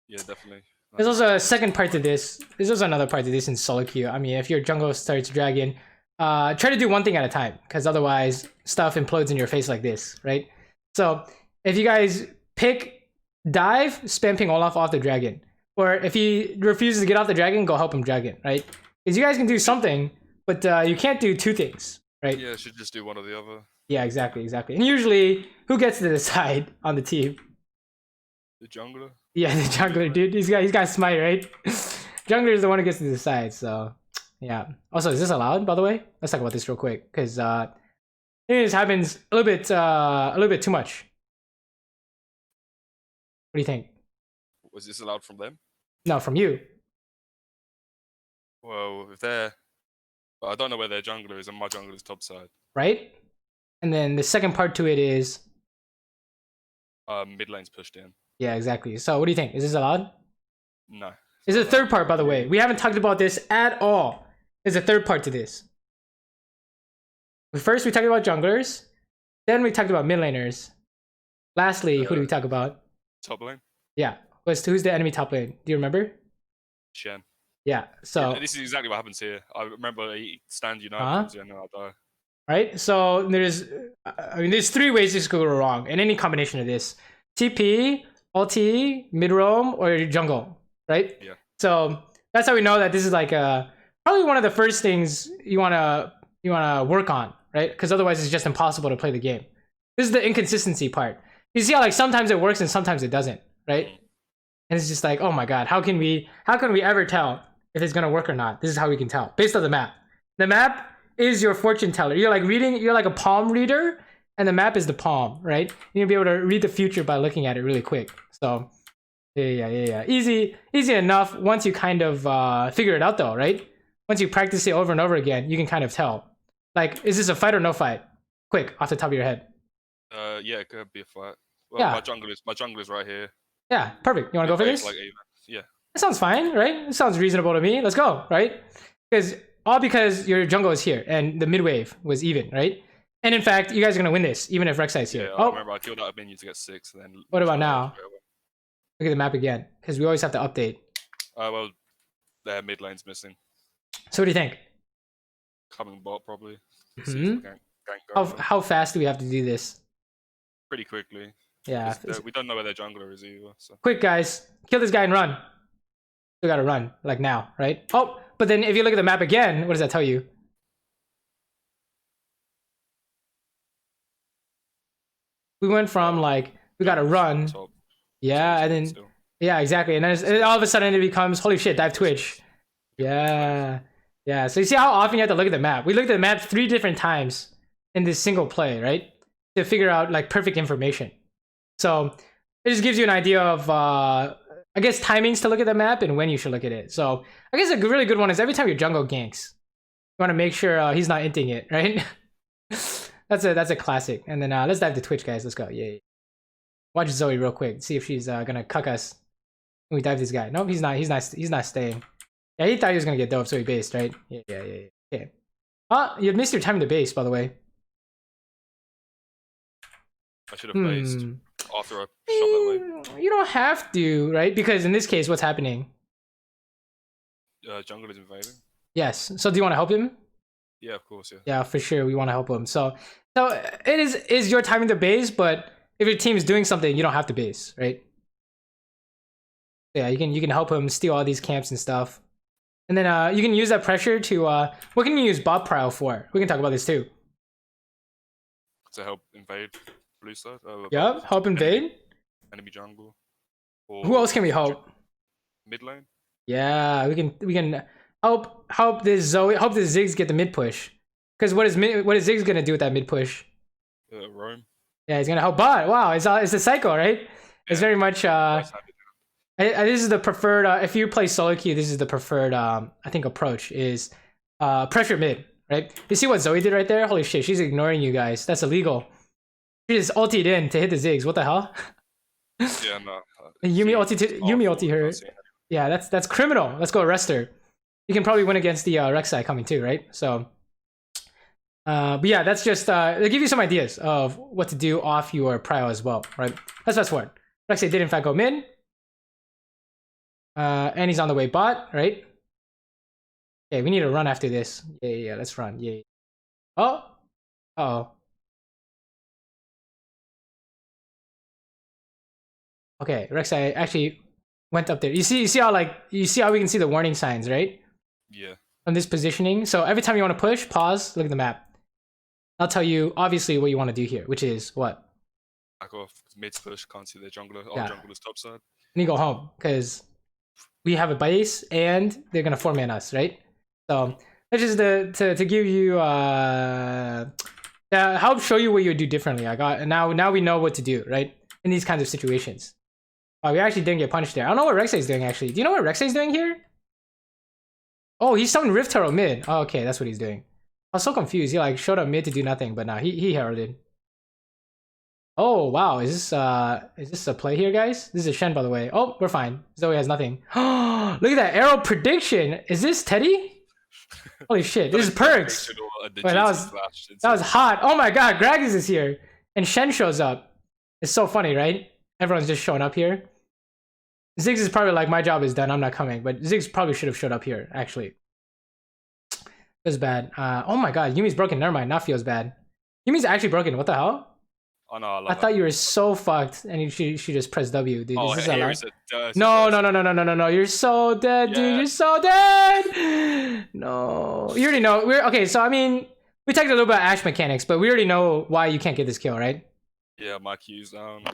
Yeah, definitely. There's also a second part to this. There's also another part to this in solo queue. I mean, if your jungle starts dragging, try to do one thing at a time, because otherwise stuff implodes in your face like this, right? So if you guys pick dive, spam ping Olaf off the dragon. Or if he refuses to get off the dragon, go help him dragon, right? Because you guys can do something, but you can't do two things, right? Yeah, should just do one or the other. Yeah, exactly. And usually, who gets to decide on the team? The jungler? Yeah, the jungler, dude. He's got smite, right? Jungler is the one who gets to decide, so yeah. Also, is this allowed, by the way? Let's talk about this real quick, because this happens a little bit too much. What do you think? Was this allowed from them? No, from you. Well, if they're... But I don't know where their jungler is, and my jungler is top side. Right? And then the second part to it is... mid lane's pushed in. Yeah, exactly. So what do you think? Is this allowed? No. There's a third part, by the way. We haven't talked about this at all. There's a third part to this. First, we talked about junglers. Then we talked about mid laners. Lastly, who do we talk about? Top lane? Yeah. Who's the enemy top lane? Do you remember? Shen. Yeah, so... Yeah, this is exactly what happens here. I remember he stands United, and I die. Right? So there's three ways this could go wrong in any combination of this. TP, ulti, mid roam, or jungle, right? Yeah. So that's how we know that this is like probably one of the first things you wanna work on, right? Because otherwise it's just impossible to play the game. This is the inconsistency part. You see how like sometimes it works and sometimes it doesn't, right? And it's just like, oh my god, how can we ever tell if it's gonna work or not? This is how we can tell based on the map. The map is your fortune teller. You're like a palm reader, and the map is the palm, right? You'll be able to read the future by looking at it really quick. So yeah. Easy enough once you kind of figure it out though, right? Once you practice it over and over again, you can kind of tell. Like, is this a fight or no fight? Quick, off the top of your head. Yeah, it could be a fight. Well, Yeah. my jungle is right here. Yeah, perfect. You wanna go for this? Like, yeah. That sounds fine, right? It sounds reasonable to me. Let's go, right? Because your jungle is here and the mid wave was even, right? And in fact, you guys are gonna win this, even if Rek'Sai's here. Yeah, I remember I killed out a minion to get 6. And then what about now? Look at the map again, because we always have to update. Well, their mid lane's missing. So what do you think? Coming bot probably. How fast do we have to do this? Pretty quickly. Yeah. We don't know where their jungler is either. So. Quick, guys, kill this guy and run. We gotta run like now, right? Oh, but then if you look at the map again, what does that tell you? We went from like we gotta run, yeah, and then yeah, exactly, and then all of a sudden it becomes holy shit, dive Twitch, yeah. So you see how often you have to look at the map. We looked at the map 3 different times in this single play, right, to figure out like perfect information. So it just gives you an idea of I guess timings to look at the map and when you should look at it. So I guess a really good one is every time your jungle ganks, you want to make sure he's not inting it, right? That's a classic. And then let's dive to Twitch, guys. Let's go. Yeah. Watch Zoe real quick. See if she's gonna cuck us. When we dive this guy. Nope, he's not. He's not staying. Yeah, he thought he was gonna get dope, so he based, right? Yeah. Okay. You missed your time to base, by the way. I should have based after I shot that way. You don't have to, right? Because in this case, what's happening? Jungle is invading. Yes. So do you want to help him? Yeah, of course, yeah. Yeah, for sure. We want to help him. So it is your timing to base, but if your team is doing something, you don't have to base, right? Yeah, you can help him steal all these camps and stuff. And then you can use that pressure to what can you use bot prowl for? We can talk about this too. To help invade blue side. Yep, help invade. Enemy jungle. Or who else can we help? Mid lane. Yeah, we can help this Ziggs get the mid push. Because what is Ziggs gonna do with that mid push? Roam. Yeah, he's gonna help bot. Wow, it's a cycle, right? Yeah. It's very much. This is the preferred. If you play solo queue, this is the preferred. I think approach is pressure mid, right? You see what Zoe did right there? Holy shit, she's ignoring you guys. That's illegal. She just ultied in to hit the Ziggs. What the hell? Yeah, no. Yumi ulti her. Yeah, that's criminal. Let's go arrest her. You can probably win against the Rek'Sai coming too, right? So, but yeah, that's just they give you some ideas of what to do off your prio as well, right? Let's fast forward. Rek'Sai did in fact go mid, and he's on the way bot, right? Okay, we need to run after this. Yeah, let's run. Yeah. Oh. Okay, Rek'Sai actually went up there. You see how we can see the warning signs, right? Yeah. On this positioning. So every time you want to push, pause, look at the map. I'll tell you obviously what you want to do here, which is what? Back off. Mid push, can't see the jungler. Yeah. Jungler's top side. And you go home because we have a base and they're gonna 4-man us, right? So that's just to give you help show you what you would do differently. Now we know what to do, right? In these kinds of situations. We actually didn't get punished there. I don't know what Rek'Sai's doing actually. Do you know what Rek'Sai's doing here? Oh, he's summoned Rift Herald mid. Oh, okay, that's what he's doing. I was so confused. He like showed up mid to do nothing, but now he heralded. Oh wow, is this a play here, guys? This is a Shen, by the way. Oh, we're fine. Zoe has nothing. Oh, look at that arrow prediction. Is this Teddy? Holy shit, this is perks. Wait, that was hot. Oh my god, Gragas is here. And Shen shows up. It's so funny, right? Everyone's just showing up here. Ziggs is probably like, my job is done, I'm not coming. But Ziggs probably should have showed up here, actually. It was bad. Oh my god, Yumi's broken. Never mind, not feels bad. Yumi's actually broken. What the hell? Oh no, I thought you were so fucked, and she just pressed W, dude. Oh, is this allowed? No. You're so dead, dude. You're so dead. No, you already know. Okay. So I mean, we talked a little bit about Ashe mechanics, but we already know why you can't get this kill, right? Yeah, my Q's down.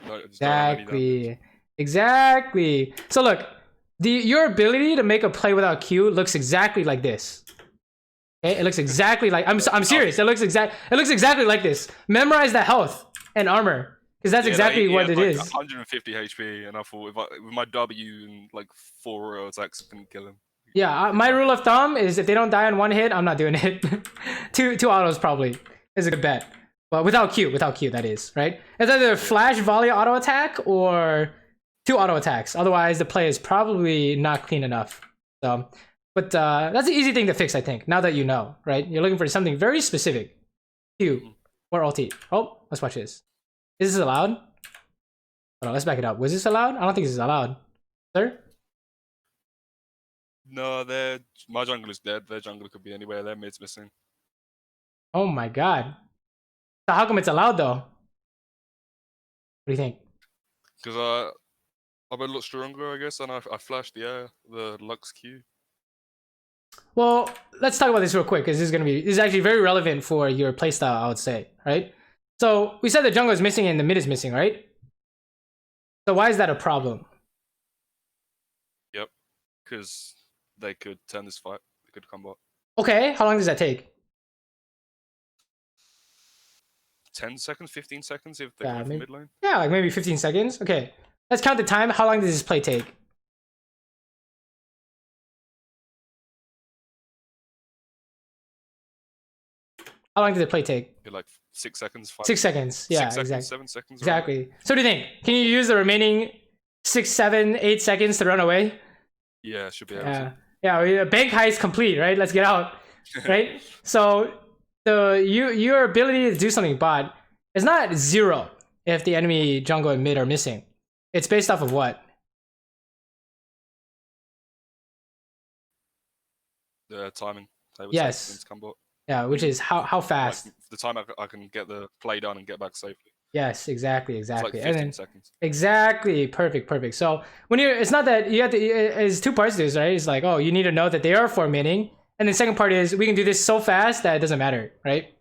Exactly. So look, your ability to make a play without Q looks exactly like this. Okay, it looks exactly like I'm serious. It looks exactly like this. Memorize the health and armor, because that's exactly what it is. 150 HP, and I thought with my W and like 4 royal attacks, I can kill him. Yeah, my rule of thumb is if they don't die on 1 hit, I'm not doing it. two autos probably is a good bet, but without Q, that is right. It's either flash volley auto attack or 2 auto attacks. Otherwise, the play is probably not clean enough. So, but that's an easy thing to fix, I think. Now that you know, right? You're looking for something very specific. Q or ulti. Oh, let's watch this. Is this allowed? Hold on, let's back it up. Was this allowed? I don't think this is allowed. Sir? No, my jungle is dead. Their jungle could be anywhere. Their mid's missing. Oh my god. So how come it's allowed though? What do you think? Because I'm a lot stronger, I guess, and I flashed the Lux Q. Well, let's talk about this real quick, because this is actually very relevant for your playstyle, I would say, right? So we said the jungle is missing and the mid is missing, right? So why is that a problem? Yep, because they could turn this fight. They could come back. Okay, how long does that take? 10 seconds, 15 seconds if they're from mid lane. Yeah, like maybe 15 seconds. Okay, let's count the time. How long does this play take? How long did the play take? Like 6 seconds. 6 seconds. Yeah, 6 seconds, exactly. 7 seconds. Exactly. So what do you think? Can you use the remaining 6, 7, 8 seconds to run away? Yeah, should be able to. Yeah, bank heist complete, right? Let's get out, right? So your ability to do something bot is not 0 if the enemy jungle and mid are missing. It's based off of what? The timing. Yes. Yeah, which is how fast. Like the time I can get the play done and get back safely. Yes, exactly. It's like 15 and then, seconds. Exactly, perfect. So when it's not that you have to. It's 2 parts to this, right? It's like, oh, you need to know that they are 4-manning, and the second part is we can do this so fast that it doesn't matter, right?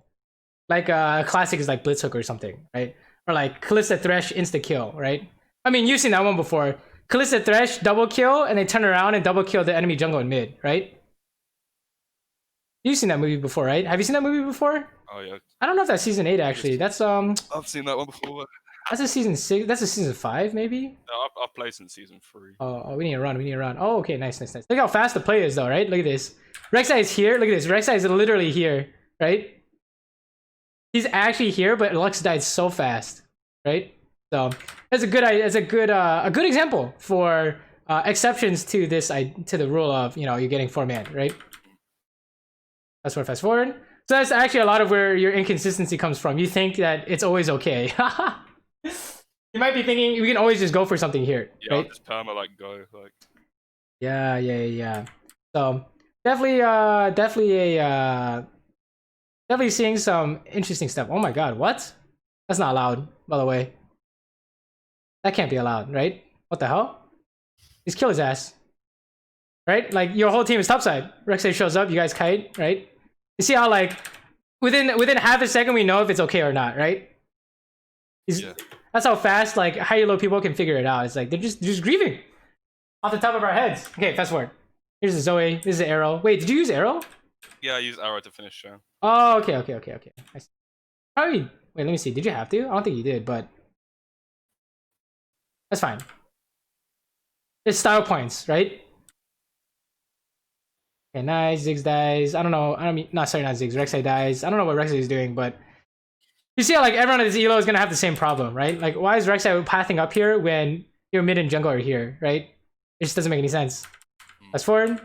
Like a classic is like Blitzhook or something, right? Or like Callista Thresh insta kill, right? I mean, you've seen that one before. Callista Thresh double kill, and they turn around and double kill the enemy jungle and mid, right? You've seen that movie before, right? Have you seen that movie before? Oh yeah. I don't know if that's season 8 actually. That's I've seen that one before. That's a season 6. That's a season 5 maybe. No, I've played since season 3. Oh, we need to run. Oh, okay, nice. Look how fast the play is though, right? Look at this. Rek'Sai is here. Look at this. Rek'Sai is literally here. right? He's actually here, but Lux died so fast, right? So that's a good example for exceptions to this to the rule of you're getting 4 man, right? Fast forward. So that's actually a lot of where your inconsistency comes from. You think that it's always okay. You might be thinking we can always just go for something here, Yeah, right? just perma like go like. Yeah. So definitely seeing some interesting stuff. Oh my god, what? That's not allowed, by the way. That can't be allowed, right? What the hell? Just kill his ass. Right? Like your whole team is topside. Rek'Sai shows up, you guys kite, right? You see how like within half a second we know if it's okay or not, right? Yeah. That's how fast like high low people can figure it out. It's like they're just grieving off the top of our heads. Okay, fast forward. Here's the Zoe. This is the arrow. Wait, did you use arrow? Yeah, I use arrow to finish. Oh, okay. I see. Probably. Wait, let me see. Did you have to? I don't think you did, but that's fine. It's style points, right? Okay, nice. Ziggs dies. I don't know. Not Ziggs. Rek'Sai dies. I don't know what Rek'Sai is doing, but you see how like everyone at this elo is gonna have the same problem, right? Like, why is Rek'Sai pathing up here when your mid and jungle are here, right? It just doesn't make any sense. Fast forward.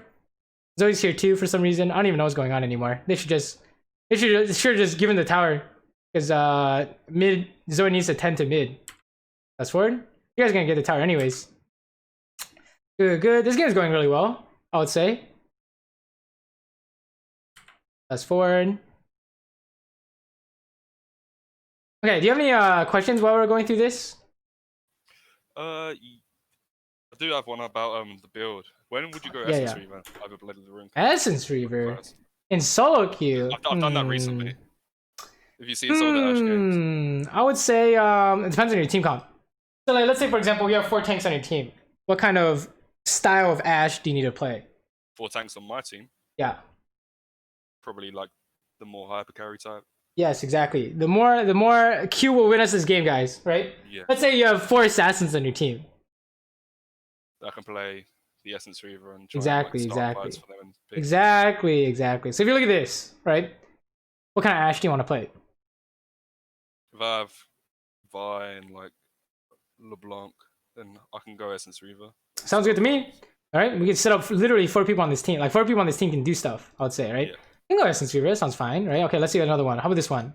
Zoe's here too for some reason. I don't even know what's going on anymore. They should just give him the tower because mid Zoe needs to tend to mid. Fast forward. You guys are gonna get the tower anyways. Good. This game is going really well, I would say. Fast forward. Okay, do you have any questions while we're going through this? I do have one about the build. When would you go Essence Reaver? I've Blade of the Rune. Essence Reaver in solo queue. I've done that recently. If you see some of the Ash games, I would say it depends on your team comp. So like, let's say for example you have 4 tanks on your team. What kind of style of Ash do you need to play? 4 tanks on my team. Yeah. Probably like the more hyper carry type. Yes, exactly. The more Q will win us this game, guys. Right? Yeah. Let's say you have 4 assassins on your team. I can play the Essence Reaver and Exactly. try and, like, for them and pick. Exactly. So if you look at this, right? What kind of Ash do you want to play? If I have Vi and like LeBlanc, then I can go Essence Reaver. Sounds good to me. All right, we can set up literally 4 people on this team. Like 4 people on this team can do stuff. I would say, right? Yeah. You can go Essence Reaver. That sounds fine, right? Okay, let's see another one. How about this one?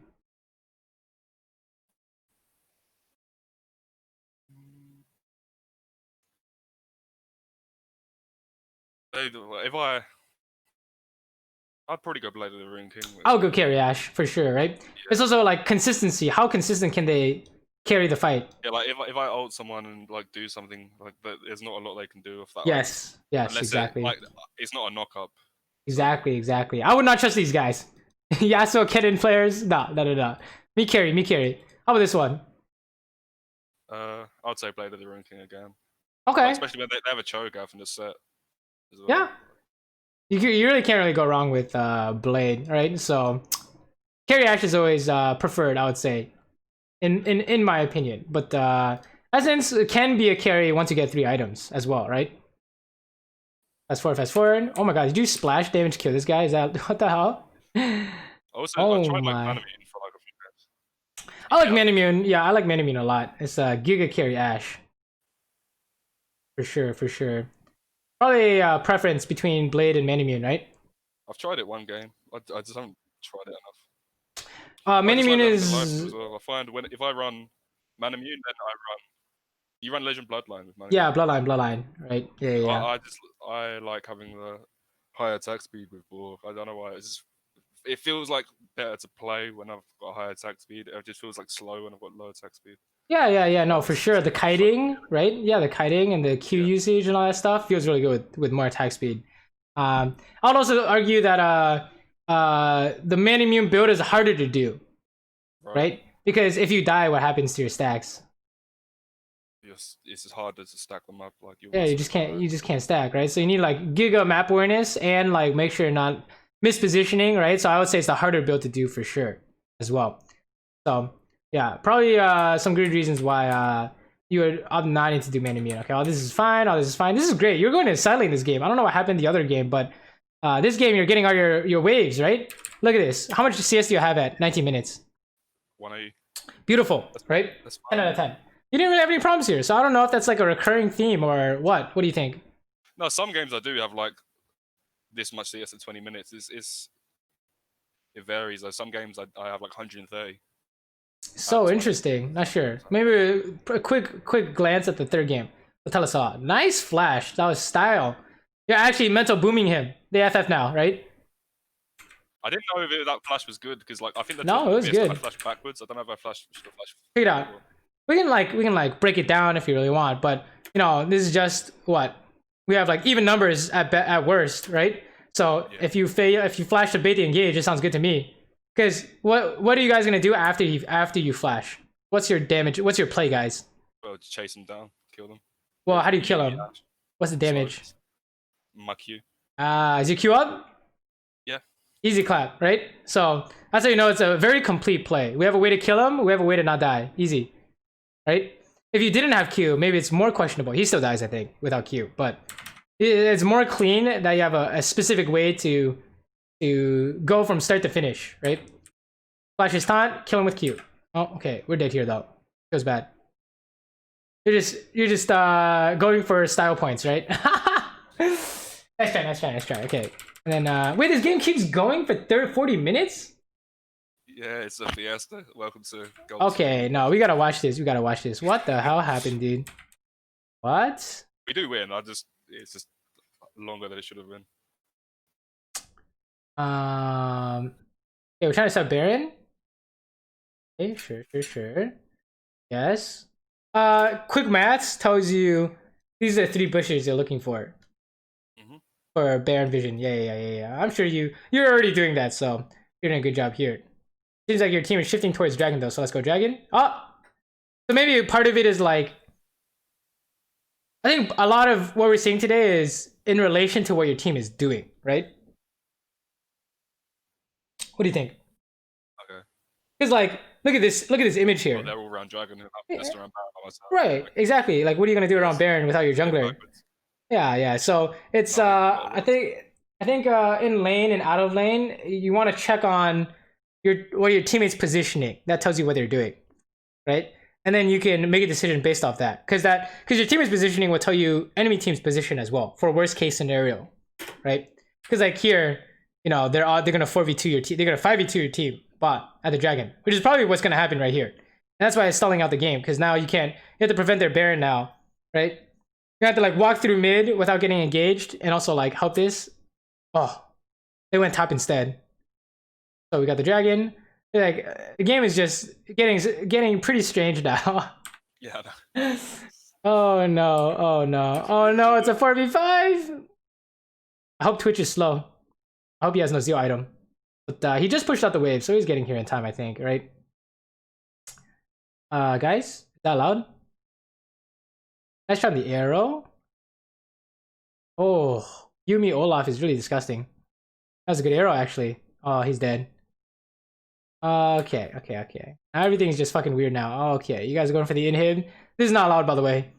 If I'd probably go Blade of the Rune King. I'll go carry Ash for sure, right? Yeah. It's also like consistency. How consistent can they carry the fight? Yeah, like if I ult someone and like do something, like there's not a lot they can do with that. Yes, exactly. It's not a knock up. Exactly. I would not trust these guys. Yasuo Kennen players, no. Me carry. How about this one? I'd say Blade of the Rune King again. Okay. Like, especially when they have a Cho'Gath in the set. As well. Yeah. You really can't really go wrong with Blade, right? So carry Ash is always preferred, I would say, in my opinion. But Essence can be a carry once you get 3 items as well, right? Fast forward. Oh my god, did you splash damage kill this guy? Is that what the hell? Also, I tried like Manamune for like a few games. I like Manamune. Yeah, I like Manamune a lot. It's a Giga carry Ash. For sure. Probably a preference between Blade and Manamune, right? I've tried it one game. I just haven't tried it enough. Manamune is. Well. I find if I run Manamune, then you run Legend Bloodline with Manamune. Yeah, Bloodline, right? Yeah. I like having the higher attack speed with Boar. I don't know why. It feels like better to play when I've got a higher attack speed. It just feels like slow when I've got low attack speed. Yeah. No, for sure. The kiting, right? Yeah, the kiting and the Q usage and all that stuff feels really good with more attack speed. I would also argue that the Manamune build is harder to do, right? Because if you die, what happens to your stacks? It's just harder to stack them up. Like you just can't stack, right? So you need like giga map awareness and like make sure you're not mispositioning, right? So I would say it's the harder build to do for sure as well. So yeah, probably some good reasons why you would opt not into do Manamune. Okay, this is fine. This is great. You're going to side lane this game. I don't know what happened the other game, but this game you're getting all your waves, right? Look at this. How much CS do you have at 19 minutes? 180. Beautiful, right? That's 10 fine. out of 10. You didn't really have any problems here, so I don't know if that's like a recurring theme or what. What do you think? No, some games I do have like this much CS in 20 minutes. It varies. Like some games I have like 130. So interesting. Not sure. Maybe a quick glance at the third game. We'll tell us all. Nice flash. That was style. You're actually mental booming him. The FF now, right? I didn't know if that flash was good because like I think the No, it was good. I flashed backwards. I don't know if I flashed. Should have flashed. Check it out. We can like break it down if you really want, but you know this is just what we have like even numbers at worst, right? So if you flash the bait to engage, it sounds good to me. Because what are you guys gonna do after you flash? What's your damage? What's your play, guys? Well, just chase them down, kill them. Well, how do you kill him? What's the damage? My Q. Is your Q up? Yeah. Easy clap, right? So that's how you know it's a very complete play. We have a way to kill him. We have a way to not die. Easy, right? If you didn't have Q, maybe it's more questionable. He still dies, I think, without Q. But it's more clean that you have a specific way to go from start to finish, right? Flash his taunt, kill him with Q. Oh, okay, we're dead here though. Feels bad. You're just going for style points, right? Nice try. Okay, and then wait, this game keeps going for 40 minutes. Yeah, it's a fiesta. Welcome to Gold. Okay, no, we gotta watch this. What the hell happened, dude? What? We do win. It's just longer than it should have been. Okay, we're trying to sub Baron. Okay, sure. Yes. Quick maths tells you these are the 3 bushes you're looking for. For Baron vision. Yeah. I'm sure you're already doing that, so you're doing a good job here. Seems like your team is shifting towards Dragon though, so let's go Dragon. Oh! So maybe part of it is like I think a lot of what we're seeing today is in relation to what your team is doing, right? What do you think? Okay. Because like look at this image here. Well, they're all around Dragon and I'm just around Baron by myself. Right, exactly. Like what are you gonna do around Baron without your jungler? Yeah. So it's I think in lane and out of lane, you want to check on what your teammates positioning. That tells you what they're doing, right? And then you can make a decision based off that, because your teammates positioning will tell you enemy team's position as well for worst case scenario, right? Because like here, you know they're gonna 4v2 your team, they're gonna 5v2 your team bot at the Dragon, which is probably what's gonna happen right here. And that's why it's stalling out the game, because now you have to prevent their Baron now, right? You have to like walk through mid without getting engaged and also like help this. Oh, they went top instead. So we got the Dragon. Like the game is just getting pretty strange now. Yeah. Oh no, it's a 4v5. I hope Twitch is slow. I hope he has no Zeo item. But he just pushed out the wave, so he's getting here in time, I think, right? Guys, is that loud? Nice try on the arrow. Oh, Yumi Olaf is really disgusting. That was a good arrow, actually. Oh, he's dead. Okay. Now everything's just fucking weird now. Okay, you guys are going for the inhib. This is not loud, by the way.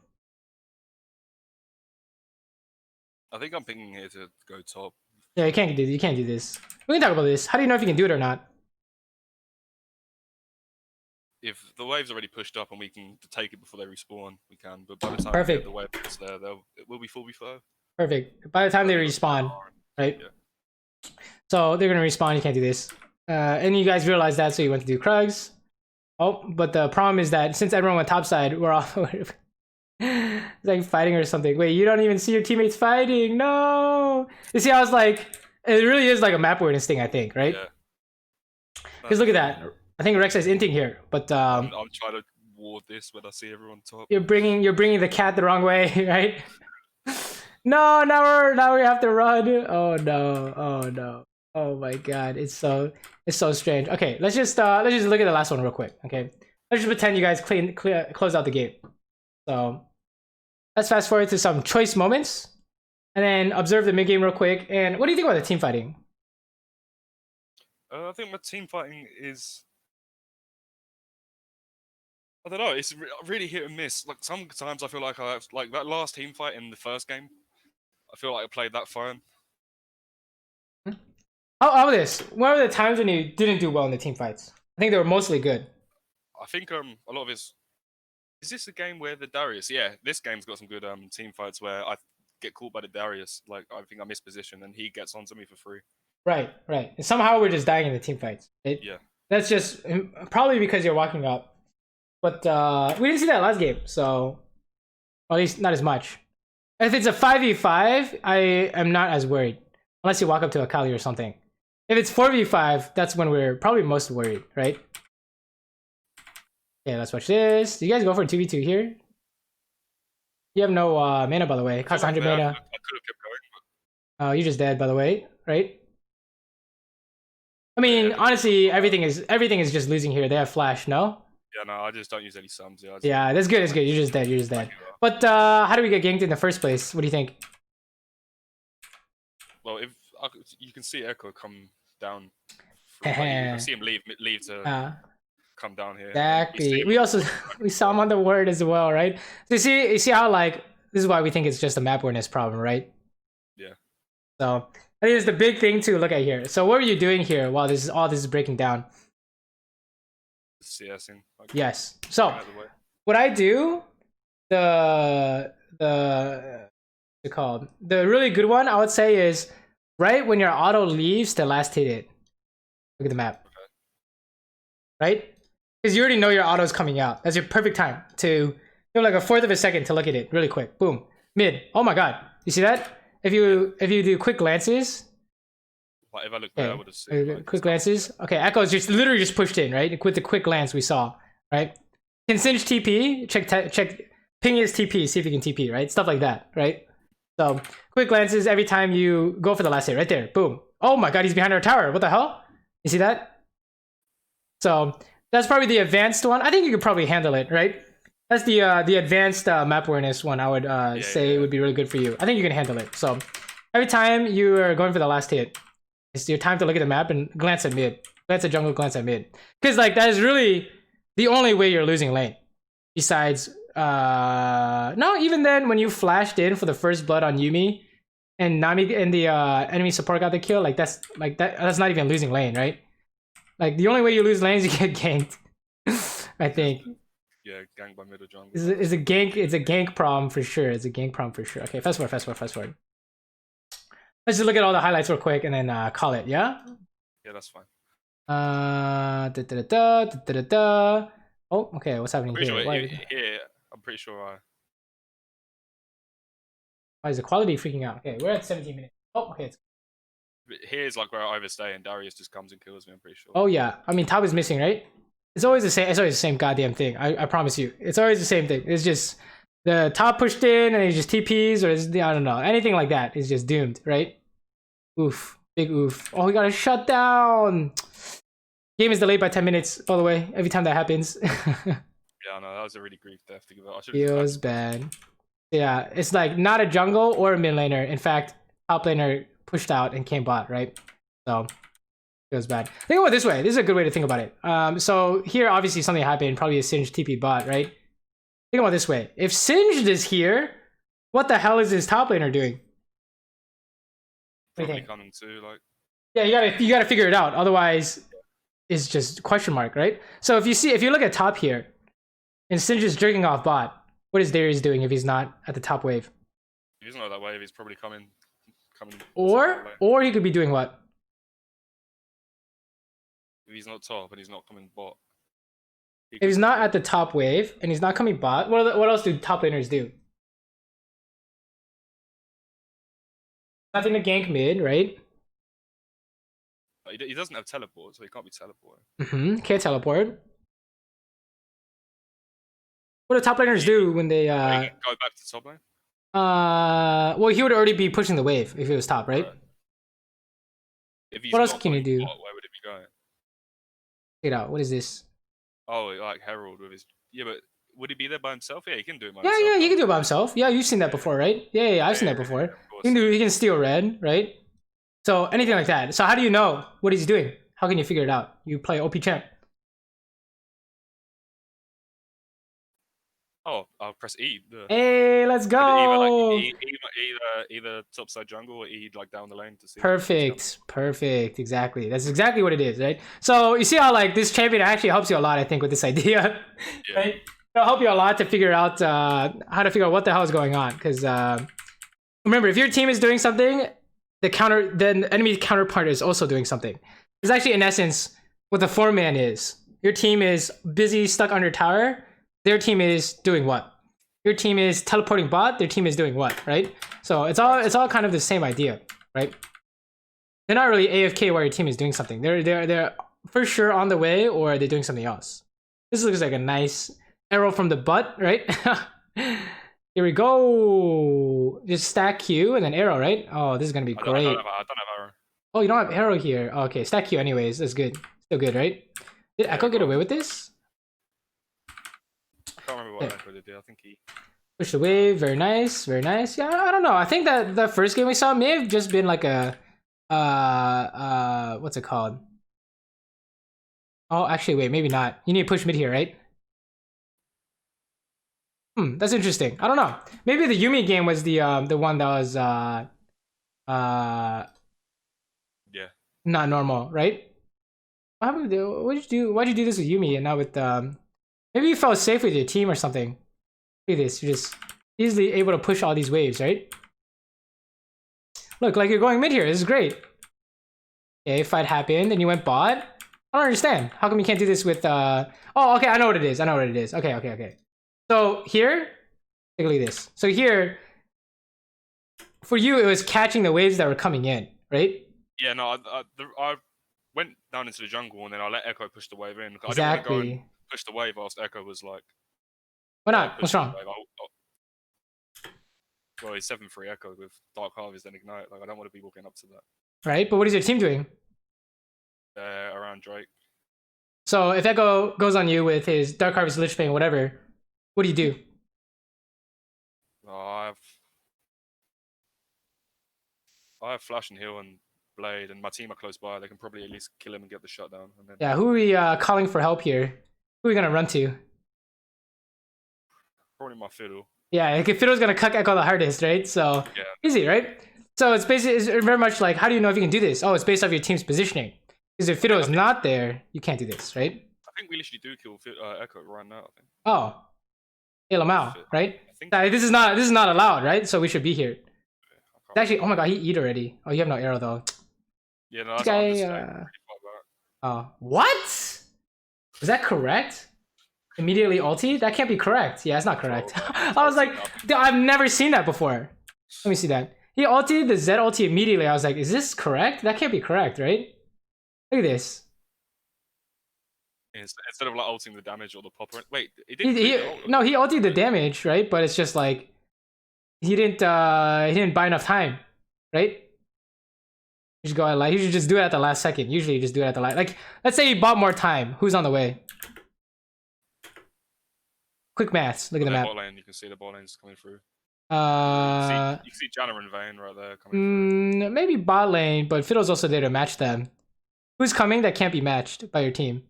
I think I'm picking here to go top. Yeah, you can't do this. We can talk about this. How do you know if you can do it or not? If the wave's already pushed up and we can take it before they respawn, we can. But by the time Perfect. the wave is there, it will be 4v5. Perfect. By the time they respawn, right? Yeah. So they're gonna respawn. You can't do this. And you guys realized that, so you went to do Krugs. Oh, but the problem is that since everyone went topside, we're all it's like fighting or something. Wait, you don't even see your teammates fighting? No. You see, I was like, it really is like a map awareness thing, I think, right? Yeah. Because look at that. I think Rex is inting here, but I'm trying to ward this when I see everyone top. You're bringing the cat the wrong way, right? No, now we have to run. Oh no. Oh my god, it's so strange. Okay, let's just look at the last one real quick. Okay, let's just pretend you guys close out the game. So let's fast forward to some choice moments, and then observe the mid game real quick. And what do you think about the team fighting? I think my team fighting is, I don't know, it's really hit and miss. Like sometimes I feel like like that last team fight in the first game, I feel like I played that fine. How about this? What were the times when you didn't do well in the team fights? I think they were mostly good. I think a lot of his. Is this a game where the Darius? Yeah, this game's got some good team fights where I get caught by the Darius. Like I think I miss position and he gets onto me for free. Right, right. And somehow we're just dying in the team fights. Yeah. That's just probably because you're walking up. But we didn't see that last game, so or at least not as much. If it's a 5v5, I am not as worried. Unless you walk up to a Kali or something. If it's 4v5, that's when we're probably most worried, right? Okay, let's watch this. Do you guys go for 2v2 here? You have no mana, by the way. It costs 100 mana. I could have kept going. Oh, you're just dead, by the way, right? I mean, honestly, everything is just losing here. They have flash, no? Yeah, no, I just don't use any sums. Yeah, that's good. That's good. You're just dead. You're just dead. But how do we get ganked in the first place? What do you think? Well, if you can see Echo come down, you can see him leave to come down here. Exactly. We saw him on the word as well, right? So you see how like this is why we think it's just a map awareness problem, right? Yeah. So I think it's the big thing to look at here. So what were you doing here while all this is breaking down? CSing. Okay. Yes. So what I do, the really good one I would say is right when your auto leaves to last hit it. Look at the map. Okay. Right? Because you already know your auto is coming out. That's your perfect time to you have like a fourth of a second to look at it really quick. Boom. Mid. Oh my god. You see that? If you do quick glances. Like if I look there, I would have seen quick glances. Okay, Echo's just literally just pushed in, right? With the quick glance we saw, right? Can Singe TP, check ping his TP, see if he can TP, right? Stuff like that, right? So quick glances every time you go for the last hit, right there. Boom. Oh my god, he's behind our tower. What the hell? You see that? So that's probably the advanced one. I think you could probably handle it, right? That's the advanced map awareness one. I would say would be really good for you. I think you can handle it. So every time you are going for the last hit, it's your time to look at the map and glance at mid. Glance at jungle, glance at mid. Because like that is really the only way you're losing lane. Besides, no, even then when you flashed in for the first blood on Yuumi and Nami and the enemy support got the kill, that's not even losing lane, right? Like the only way you lose lane is you get ganked. I think. Yeah, ganked by middle jungle. It's a gank problem for sure. It's a gank problem for sure. Okay, fast forward. Let's just look at all the highlights real quick and then call it, yeah? Yeah, that's fine. Oh, okay, what's happening here? Here, I'm pretty sure Why is the quality freaking out? Okay, we're at 17 minutes. Oh, okay. Here's like where I overstay and Darius just comes and kills me, I'm pretty sure. Oh yeah, I mean top is missing, right? It's always the same goddamn thing. I promise you. It's always the same thing. It's just the top pushed in and he just TPs or I don't know. Anything like that is just doomed, right? Oof. Big oof. Oh, we got a shutdown. Game is delayed by 10 minutes, by the way, every time that happens. Yeah, no, that was a really grief death to give it. Feels bad. Yeah, it's like not a jungle or a mid laner. In fact, top laner pushed out and came bot, right? So feels bad. Think about it this way. This is a good way to think about it. So here, obviously something happened, probably a Singe TP bot, right? Think about it this way. If Singed is here, what the hell is his top laner doing? Probably coming too, like. Yeah, you gotta figure it out. Otherwise, it's just question mark, right? So if you look at top here, and Singe is jerking off bot, what is Darius doing if he's not at the top wave? If he's not that wave, he's probably coming. Or he could be doing what? If he's not top and he's not coming bot. If he's not at the top wave and he's not coming bot, what else do top laners do? Nothing to gank mid, right? He doesn't have teleport, so he can't be teleporting. Can't teleport. What do top laners do when they go back to top lane? Well, he would already be pushing the wave if he was top, right? If he's what else can you do? Where would it be going? Check it out. What is this? Oh, like Herald with his. Yeah, but would he be there by himself? Yeah, he can do it by himself. Yeah, he can do it by himself. Yeah, you've seen that before, right? Yeah, I've seen that before. He can steal red, right? So anything like that. So how do you know what he's doing? How can you figure it out? You play OP champ. Oh, I'll press E. Hey, let's Either like go. either topside jungle or E like down the lane to see. Perfect. Exactly. That's exactly what it is, right? So you see how like this champion actually helps you a lot, I think, with this idea, Yeah. right? It'll help you a lot to figure out how to figure out what the hell is going on. Because remember, if your team is doing something, then the enemy counterpart is also doing something. It's actually in essence what the 4-man is. Your team is busy stuck under tower. Their team is doing what? Your team is teleporting bot. Their team is doing what, right? So it's all kind of the same idea, right? They're not really AFK while your team is doing something. They're for sure on the way, or they're doing something else. This looks like a nice arrow from the butt, right? Here we go. Just stack Q and then arrow, right? Oh, this is gonna be great. I don't have arrow. Oh, you don't have arrow here. Oh, okay, stack Q anyways. That's good. Still good, right? Did Echo get away with this? I can't remember what Echo did. I think he pushed the wave. Very nice. Very nice. Yeah, I don't know. I think that the first game we saw may have just been like a what's it called? Oh, actually, wait, maybe not. You need to push mid here, right? That's interesting. I don't know. Maybe the Yuumi game was the one that was yeah, not normal, right? What did you do? Why'd you do this with Yuumi and not with maybe you felt safe with your team or something? Look at this. You're just easily able to push all these waves, right? Look, like you're going mid here. This is great. Okay, fight happened and you went bot. I don't understand. How come you can't do this with oh, okay, I know what it is. Okay. So here, take a look at this. So here, for you, it was catching the waves that were coming in, right? Yeah, no, I went down into the jungle and then I let Echo push the wave in. Exactly. I didn't want to go and push the wave whilst Echo was like. Why not? What's wrong? Well, he's 7-3 Echo with Dark Harvest and Ignite. Like, I don't want to be walking up to that. Right, but what is your team doing? Around Drake. So if Echo goes on you with his Dark Harvest, Lich Bane, whatever, what do you do? I have Flash and Heal and Blade, and my team are close by. They can probably at least kill him and get the shutdown. And then... Yeah, who are we calling for help here? Who are we gonna run to? Probably my Fiddle. Yeah, Fiddle's gonna cuck Echo the hardest, right? So yeah. Easy, right? So it's basically it's very much like, how do you know if you can do this? Oh, it's based off your team's positioning. Because if Fiddle is not there, you can't do this, right? I think we literally do kill Echo right now. I think. Oh, kill him out, right? This is not allowed, right? So we should be here. Actually, oh my god, he eat already. Oh, you have no arrow though. Yeah, no, this guy. Oh, what? Is that correct? Immediately ulti? That can't be correct. Yeah, it's not correct. I was like, I've never seen that before. Let me see that. He ulted the Z ulti immediately. I was like, is this correct? That can't be correct, right? Look at this. Instead of like ulting the damage or the popper. Wait, he ulted the damage, right? But it's just like he didn't buy enough time, right? You should go at like you should just do it at the last second. Usually you just do it at the last, like let's say he bought more time. Who's on the way? Quick maths. Look at the map. Bot lane, you can see the bot lane's coming through. You can see Janna and Vayne right there coming through. Maybe bot lane, but Fiddle's also there to match them. Who's coming that can't be matched by your team?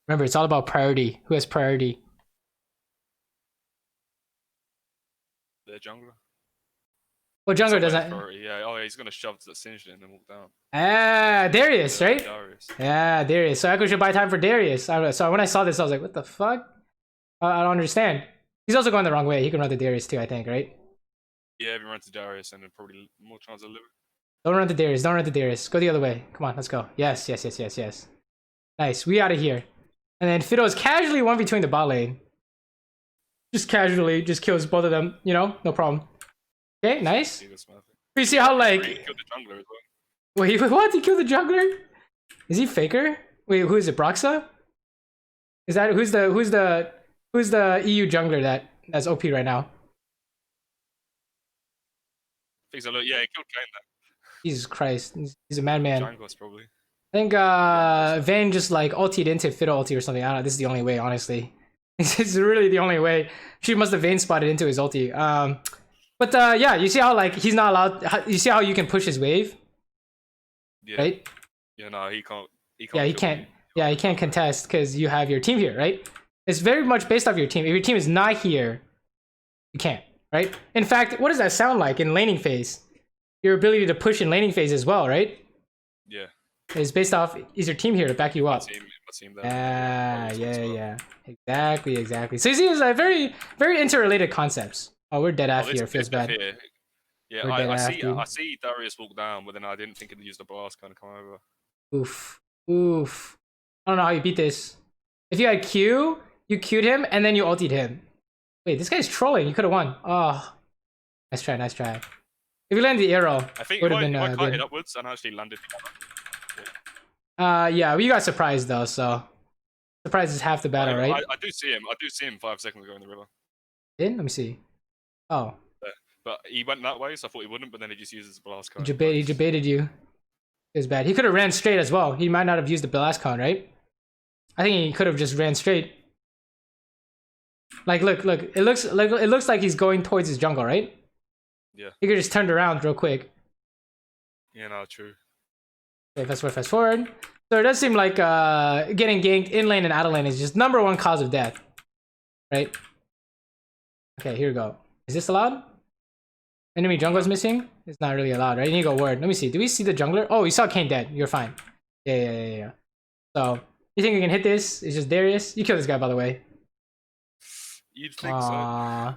Remember, it's all about priority. Who has priority? The jungler. Well, jungler doesn't. Yeah. Oh, he's gonna shove the Singed and then walk down. Ah, Darius, right? Darius. Yeah, Darius. So Echo should buy time for Darius. So when I saw this, I was like, what the fuck? I don't understand. He's also going the wrong way. He can run to Darius too, I think, right? Yeah, if you run to Darius, and then probably more chance of living. Don't run to Darius. Don't run to Darius. Go the other way. Come on, let's go. Yes. Nice. We out of here. And then Fiddle is casually 1v2 the bot lane. Just casually, just kills both of them. You know, no problem. Okay, nice. You see how like? He killed the jungler as well. Wait, what? He killed the jungler? Is he Faker? Wait, who is it? Broxa? Is that who's the EU jungler that's OP right now? Yeah, he killed Kane there. Jesus Christ, he's a madman. Jungler's probably. I think Vayne just like ultied into Fiddle ulti or something. I don't know. This is the only way, honestly. This is really the only way. She must have Vayne spotted into his ulti. But yeah, you see how like he's not allowed. You see how you can push his wave, yeah. right? Yeah, no, he can't. Yeah, he can't. Yeah, you can't contest because you have your team here, right? It's very much based off your team. If your team is not here, you can't, right? In fact, what does that sound like in laning phase? Your ability to push in laning phase as well, right? Yeah. It's based off, is your team here to back you up? My team there. Yeah. Exactly. So you see, it's like very interrelated concepts. Oh, we're dead after here. Feels bad. Here. Yeah, I see Darius walk down, but then I didn't think he'd use the blast kind of come over. Oof. I don't know how you beat this. If you had Q, you Q'd him, and then you ultied him. Wait, this guy's trolling. You could have won. Oh. Nice try. If you landed the arrow, I think would if have been I good. hit upwards and actually landed Yeah, we got surprised though, so surprise is half the battle, right? I do see him 5 seconds ago in the river. Let me see. Oh. But he went that way, so I thought he wouldn't, but then he just uses the blast card. He debated you. It was bad. He could have ran straight as well. He might not have used the blast con, right? I think he could have just ran straight. Like, look. It looks like he's going towards his jungle, right? Yeah. He could just turned around real quick. Yeah, no, true. Okay, fast forward. So it does seem like getting ganked in lane and out of lane is just #1 cause of death, right? Okay, here we go. Is this allowed? Enemy jungle is missing? It's not really allowed, right? You need to go word. Let me see. Do we see the jungler? Oh, you saw Kane dead. You're fine. Yeah. So, you think you can hit this? It's just Darius? You killed this guy, by the way. You'd think so.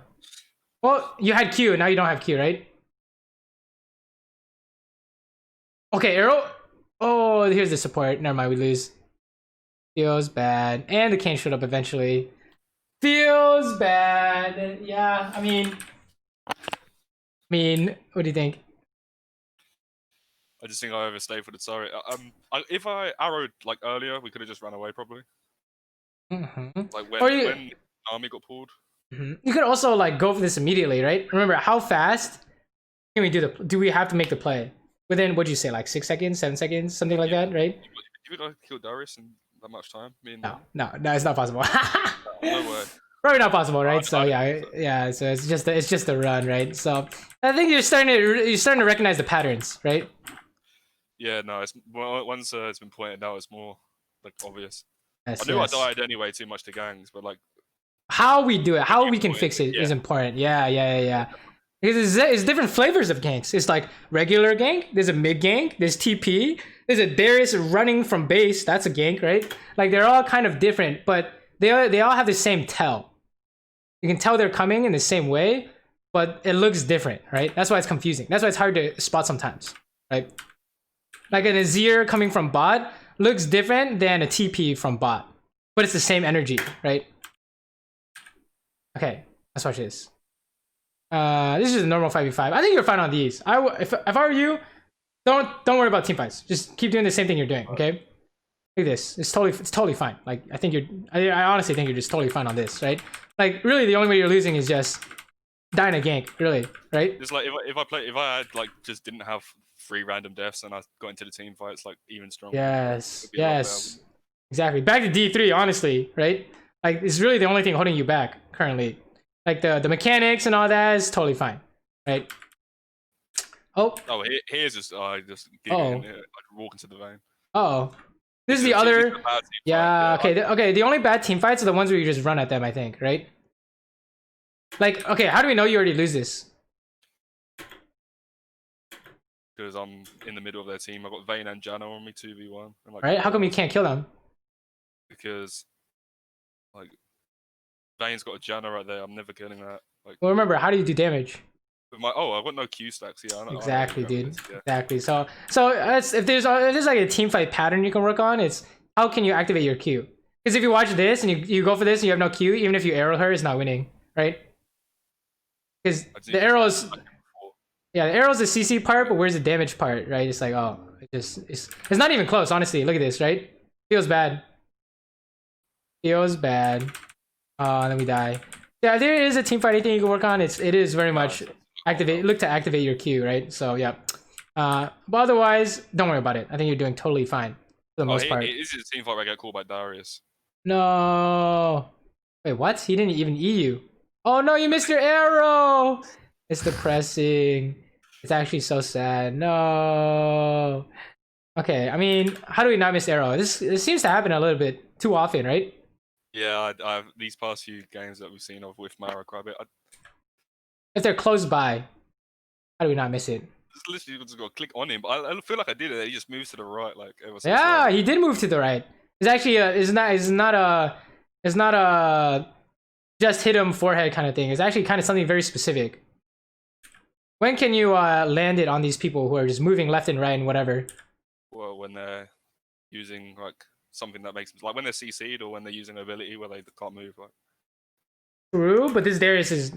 Well, you had Q. Now you don't have Q, right? Okay, arrow. Oh, here's the support. Never mind, we lose. Feels bad. And the Kane showed up eventually. Feels bad. Yeah, I mean, what do you think? I just think I overstayed for the turret. If I arrowed like earlier, we could have just run away probably. Like when army got pulled. You could also like go for this immediately, right? Remember, how fast can we do we have to make the play? Within, what'd you say, like 6 seconds, 7 seconds, something like that, right? You would kill Darius in that much time? No, it's not possible. No way. Probably not possible, right? So yeah. So it's just a run, right? So I think you're starting to recognize the patterns, right? Yeah, no. Once it's been pointed out, it's more like obvious. Yes, I knew I died anyway too much to gangs, but like how we do it, how we can fix it is important. Yeah. Because it's different flavors of ganks. It's like regular gank, there's a mid gank, there's TP, there's a Darius running from base, that's a gank, right? Like they're all kind of different, but they all have the same tell. You can tell they're coming in the same way, but it looks different, right? That's why it's confusing. That's why it's hard to spot sometimes, right? Like an Azir coming from bot looks different than a TP from bot, but it's the same energy, right? Okay, let's watch this. This is a normal 5v5. I think you're fine on these. If I were you, don't worry about team fights. Just keep doing the same thing you're doing, okay? Look at this. It's totally fine. Like I honestly think you're just totally fine on this, right? Like really, the only way you're losing is just dying a gank, really, right? Just like if I had like just didn't have 3 random deaths and I got into the team fights like even stronger. Yes, exactly. Back to D3, honestly, right? Like it's really the only thing holding you back currently. Like the mechanics and all that is totally fine, right? Here's just like walk into the vein. This is the other. Yeah, okay. The only bad team fights are the ones where you just run at them, I think, right? Like, okay, how do we know you already lose this? Because I'm in the middle of their team. I've got Vayne and Janna on me 2v1. Like, right? How come you can't kill them? Because like Vayne's got a Janna right there. I'm never killing that. Like, well, remember, how do you do damage? With I've got no Q stacks. Yeah, exactly, dude. Yeah. Exactly. So if there's like a team fight pattern you can work on, it's how can you activate your Q? Because if you watch this and you go for this and you have no Q, even if you arrow her, it's not winning, right? Because the arrows. Yeah, the arrow's the CC part, but where's the damage part, right? It's like, it's not even close, honestly. Look at this, right? Feels bad. And then we die. Yeah, there is a team fighting thing you can work on. It is very much look to activate your Q, right? So yeah. But otherwise, don't worry about it. I think you're doing totally fine for the most part. This is a team fight where I get called by Darius. No. Wait, what? He didn't even E you. Oh no, you missed your arrow. It's depressing. It's actually so sad. No. Okay, I mean, how do we not miss arrow? This seems to happen a little bit too often, right? Yeah, I've these past few games that we've seen of with Mara quite a bit. I If they're close by, how do we not miss it? just literally just got to click on him, but I feel like I did it. He just moves to the right, like ever so Yeah, slightly. he did move to the right. It's actually it's not a just hit him forehead kind of thing. It's actually kind of something very specific. When can you land it on these people who are just moving left and right and whatever? Well, when they're using like something that makes like when they're CC'd or when they're using an ability where they can't move. Like True, but this Darius is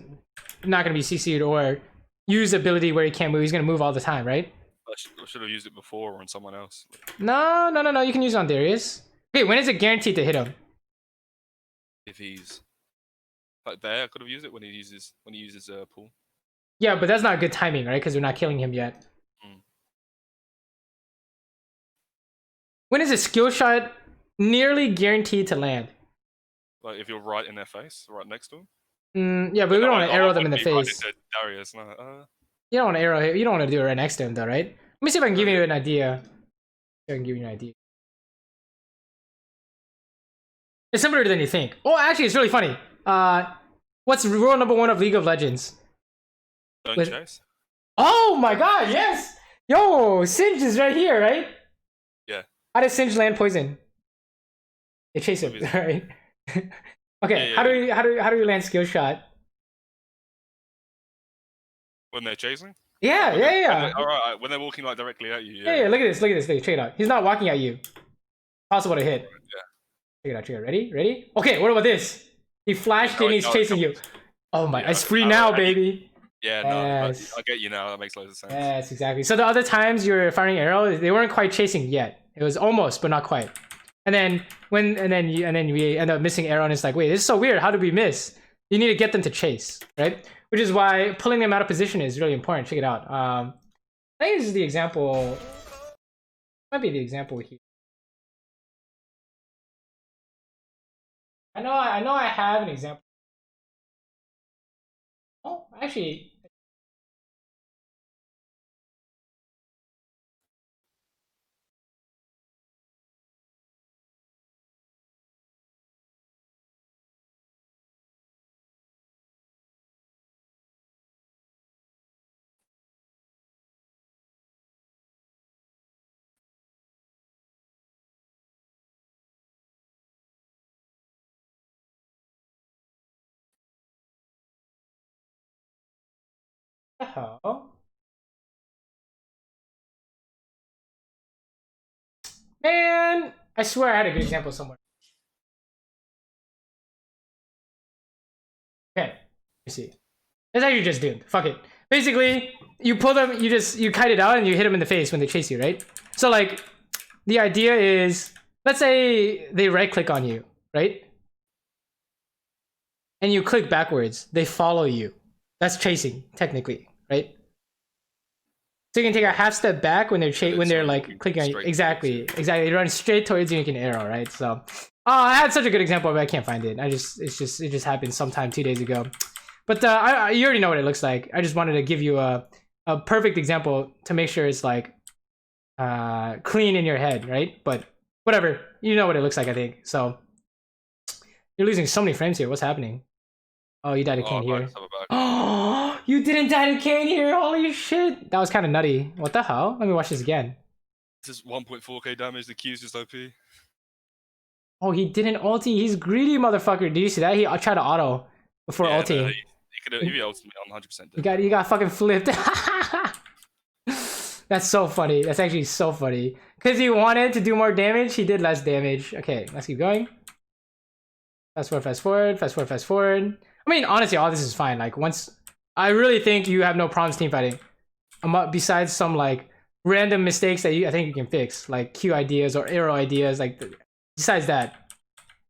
not going to be CC'd or use ability where he can't move. He's going to move all the time, right? I should have used it before or on someone else. No. You can use it on Darius. Okay, when is it guaranteed to hit him? If he's like there, I could have used it when he uses pool. Yeah, but that's not good timing, right? Because we're not killing him yet. When is a skill shot nearly guaranteed to land? Like if you're right in their face, right next to them. Yeah, but we don't want to arrow them in the face. Right Darius, no. You don't want to arrow him. You don't want to do it right next to him, though, right? Let me see if I can give you an idea. I can give you an idea. It's simpler than you think. Oh, actually, it's really funny. What's rule number 1 of League of Legends? Don't chase. Oh my god, yes! Yo, Singe is right here, right? Yeah. How does Singe land poison? They chase him, right? Okay, how do we land skill shot? When they're chasing? Yeah. Alright, when they're walking like directly at you. Yeah, look at this. Check it out. He's not walking at you. Possible to hit. Yeah. Check it out. Ready? Okay, what about this? He flashed and he's chasing you. Oh my, it's free now, baby. Yeah, yes. No, I get you now. That makes loads of sense. Yes, exactly. So the other times you were firing arrows, they weren't quite chasing yet. It was almost, but not quite. And then we end up missing arrow, and it's like, wait, this is so weird. How did we miss? You need to get them to chase, right? Which is why pulling them out of position is really important. Check it out. I think this is the example. Might be the example here. I know I have an example. Oh, actually. What the hell? Man, I swear I had a good example somewhere. Okay, let me see. That's how you just doomed. Fuck it. Basically, you pull them, you kite it out and you hit them in the face when they chase you, right? So like, the idea is, let's say they right click on you, right? And you click backwards, they follow you. That's chasing, technically, right? So you can take a half step back when they're like clicking on you. Exactly. They run straight towards you and you can arrow, right? So, I had such a good example, but I can't find it. It just happened sometime 2 days ago. But you already know what it looks like. I just wanted to give you a perfect example to make sure it's like clean in your head, right? But whatever, you know what it looks like, I think. So you're losing so many frames here. What's happening? Oh, you died a cane here. Oh, you didn't die to cane here. Holy shit. That was kind of nutty. What the hell? Let me watch this again. This is 1.4k damage. The Q's just OP. Oh, he didn't ulti. He's greedy, motherfucker. Did you see that? He tried to auto before ulting. He could have ulted me on 100%. You got fucking flipped. That's so funny. That's actually so funny. Because he wanted to do more damage, he did less damage. Okay, let's keep going. Fast forward. I mean, honestly, all this is fine. Like, once... I really think you have no problems teamfighting. Besides some, like, random mistakes that I think you can fix. Like, Q ideas or arrow ideas. Like, besides that.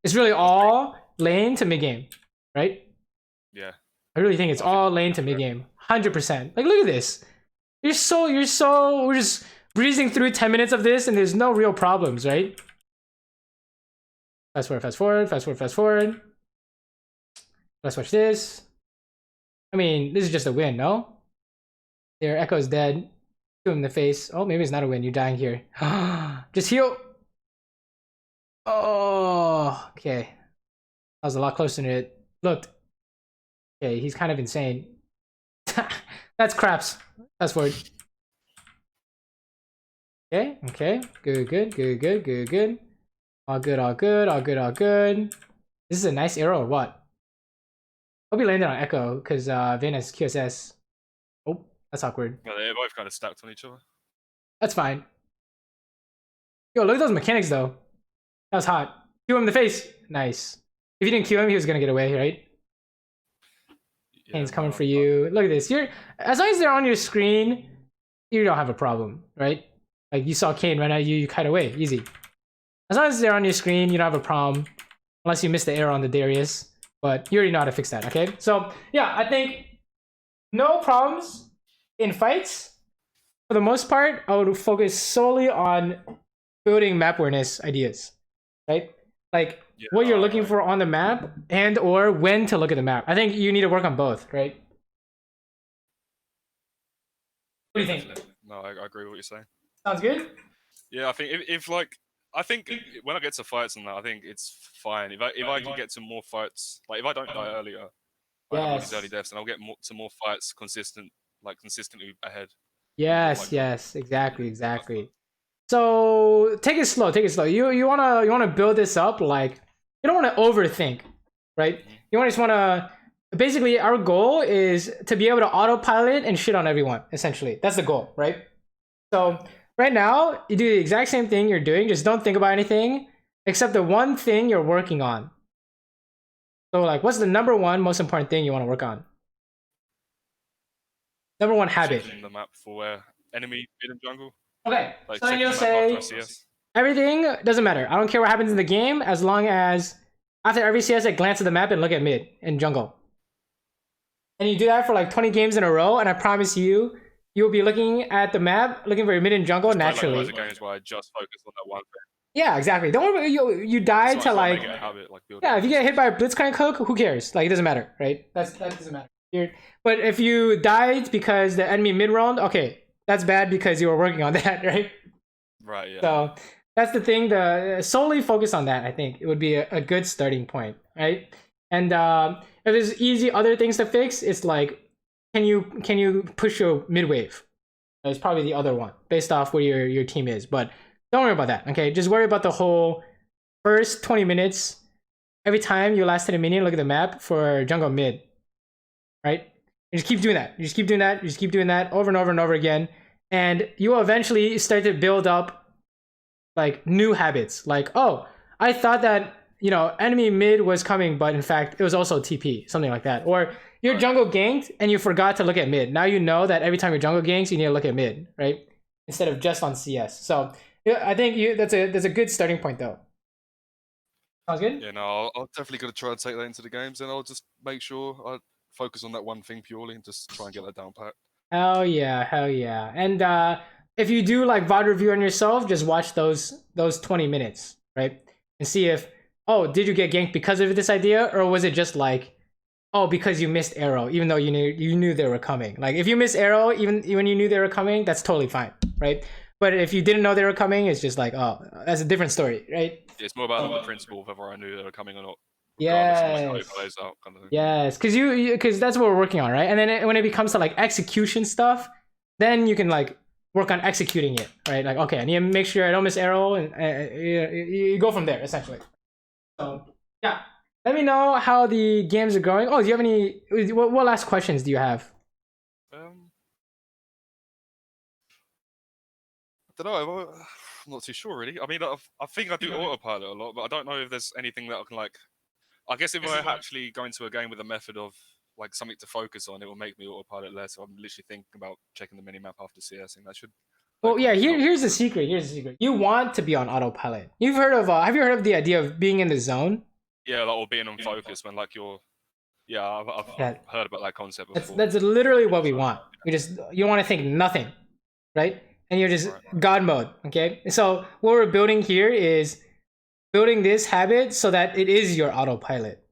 It's really all lane to mid-game. Right? Yeah. I really think it's all lane to mid-game. 100%. Like, look at this. We're just breezing through 10 minutes of this and there's no real problems, right? Fast forward. Let's watch this. I mean, this is just a win, no? Their Echo's dead. Shoot him in the face. Oh, maybe it's not a win. You're dying here. Just heal. Oh, okay. That was a lot closer than it looked. Okay, he's kind of insane. That's craps. That's for it. Okay, okay. Good. All good. This is a nice arrow or what? Hope he landed on Echo, because Vayne has QSS. Oh, that's awkward. Yeah, they're both kind of stacked on each other. That's fine. Yo, look at those mechanics though. That was hot. Cue him in the face. Nice. If you didn't cue him, he was gonna get away, right? Yeah, Kane's coming for you. Look at this. You're as long as they're on your screen, you don't have a problem, right? Like you saw Kane run at you, you kite away, easy. As long as they're on your screen, you don't have a problem, unless you missed the arrow on the Darius. But you already know how to fix that, okay? So yeah, I think no problems in fights. For the most part, I would focus solely on building map awareness ideas, right? Like what you're looking for on the map and or when to look at the map. I think you need to work on both, right? What do you think? No, I agree with what you're saying. Sounds good? Yeah, I think if like I think when I get to fights and that, I think it's fine. If I can get to more fights, like if I don't die earlier, I have all these early deaths, and I'll get to more fights consistently ahead. Yes, yes, exactly. So take it slow. You wanna build this up. Like you don't want to overthink, right? You just want to. Basically, our goal is to be able to autopilot and shit on everyone. Essentially, that's the goal, right? So right now, you do the exact same thing you're doing. Just don't think about anything except the one thing you're working on. So like, what's the number one most important thing you want to work on? Number one habit. Checking the map for where enemy mid and jungle. Okay, like so then you'll say everything doesn't matter. I don't care what happens in the game as long as after every CS I glance at the map and look at mid and jungle. And you do that for like 20 games in a row, and I promise you, you'll be looking at the map, looking for your mid and jungle naturally. Like games where I just focus on that one thing. Yeah, exactly. Don't worry, you die to like yeah. If you get hit by a blitzcrank hook, who cares? Like it doesn't matter, right? That doesn't matter. But if you died because the enemy mid roamed, okay, that's bad because you were working on that, right? Right. Yeah. So that's the thing. The solely focus on that. I think it would be a good starting point, right? And if there's easy other things to fix, it's like, can you push your mid wave? That's probably the other one based off where your team is. But don't worry about that. Okay, just worry about the whole first 20 minutes. Every time you last hit a minion, look at the map for jungle mid, right? You just keep doing that. You just keep doing that over and over and over again, and you will eventually start to build up like new habits. Like, oh, I thought that enemy mid was coming, but in fact it was also TP, something like that. Or your jungle ganked and you forgot to look at mid. Now you know that every time your jungle ganks, you need to look at mid, right? Instead of just on CS. So yeah, I think that's a good starting point though. Sounds good? Yeah, no, I'll definitely gonna try and take that into the games, and I'll just make sure I focus on that one thing purely and just try and get that down pat. Hell yeah. And if you do like VOD review on yourself, just watch those 20 minutes, right? And see if, oh, did you get ganked because of this idea, or was it just like, oh, because you missed arrow, even though you knew they were coming. Like if you miss arrow, even when you knew they were coming, that's totally fine, right? But if you didn't know they were coming, it's just like, oh, that's a different story, right? It's more about the principle of whether I knew they were coming or not. Yes. Yes, because that's what we're working on, right? And then when it becomes to like execution stuff, then you can like work on executing it, right? Like, okay, I need to make sure I don't miss arrow, and you go from there essentially. So yeah, let me know how the games are going. Oh, do you have any? What last questions do you have? I don't know. I'm not too sure really. I mean, I think I do autopilot a lot, but I don't know if there's anything that I can like. I guess if I actually go into a game with a method of like something to focus on, it will make me autopilot less. So I'm literally thinking about checking the minimap after CSing. That should. Well, yeah. Here's the secret. You want to be on autopilot. You've heard of? Have you heard of the idea of being in the zone? Yeah, like, or being on focus when like you're. Yeah, I've heard about that concept before. That's literally what we want. You want to think nothing, right? And you're just God mode. Okay. So what we're building here is building this habit so that it is your autopilot.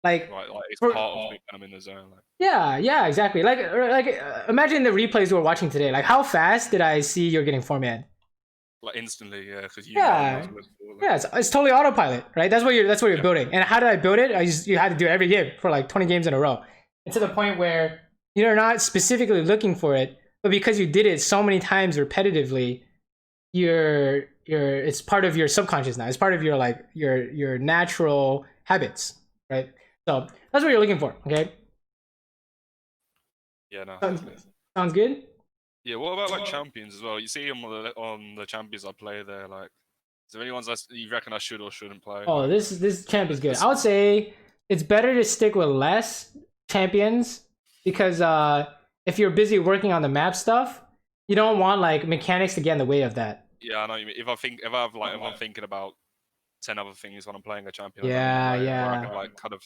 Like, Right, like it's for, part of me when I'm in the zone. Like, yeah, exactly. Like imagine the replays we're watching today. Like, how fast did I see you're getting 4-man? like instantly, yeah, because you know Yeah, what to look for. Like, yeah, it's totally autopilot, right? That's what you're building. And how did I build it? You had to do it every game for like 20 games in a row. And to the point where you're not specifically looking for it, but because you did it so many times repetitively, it's part of your subconscious now. It's part of your like your natural habits, right? So that's what you're looking for. Okay. yeah, no, Sounds, definitely. sounds good. Yeah, what about like champions as well? You see them on the champions I play there. Like, is there any ones that you reckon I should or shouldn't play? Oh, Like, this champ is good. I would say it's better to stick with less champions because if you're busy working on the map stuff, you don't want like mechanics to get in the way of that. yeah, I know what you mean. If I'm thinking about 10 other things when I'm playing a champion, Yeah, I know, like, yeah. where I can like kind of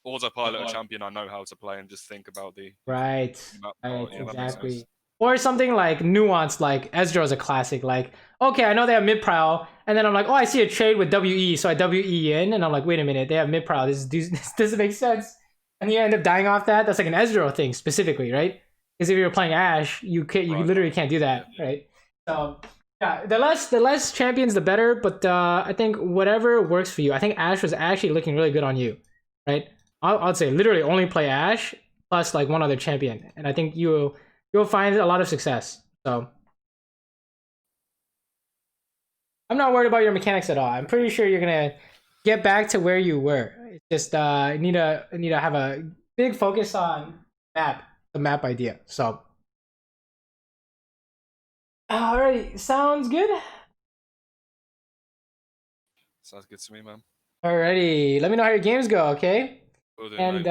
autopilot a champion I know how to play and just think about the Right, map right, part. Yeah, that makes exactly. sense. Or something like nuanced, like Ezreal is a classic. Like, okay, I know they have mid prowl, and then I'm like, oh, I see a trade with WE, so I WE in, and I'm like, wait a minute, they have mid prowl. This doesn't make sense. And you end up dying off that. That's like an Ezreal thing specifically, right? Because if you're playing Ashe, you literally can't do that, right? So yeah, the less champions, the better. But I think whatever works for you. I think Ashe was actually looking really good on you, right? I'd say literally only play Ashe plus like one other champion, and I think you'll find a lot of success. So I'm not worried about your mechanics at all. I'm pretty sure you're gonna get back to where you were. It's just need to have a big focus on the map idea. So alrighty, sounds good. Sounds good to me, man. Alrighty, let me know how your games go, okay? Will do, And mate.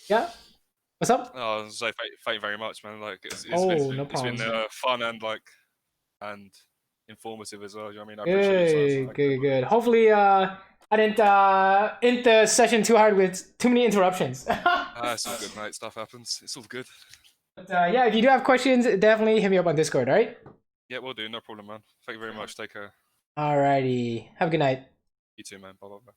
yeah, what's up? I was gonna say thank you very much, man. Like it's Oh, been, no it's been problem. fun and informative as well. You know what I mean? I appreciate your time. Good. Hopefully, I didn't end the session too hard with too many interruptions. It's all good, mate. Stuff happens. It's all good. But yeah, if you do have questions, definitely hit me up on Discord, alright? Yeah, we'll do. No problem, man. Thank you very much. Take care. Alrighty. Have a good night. You too, man. Bye bye.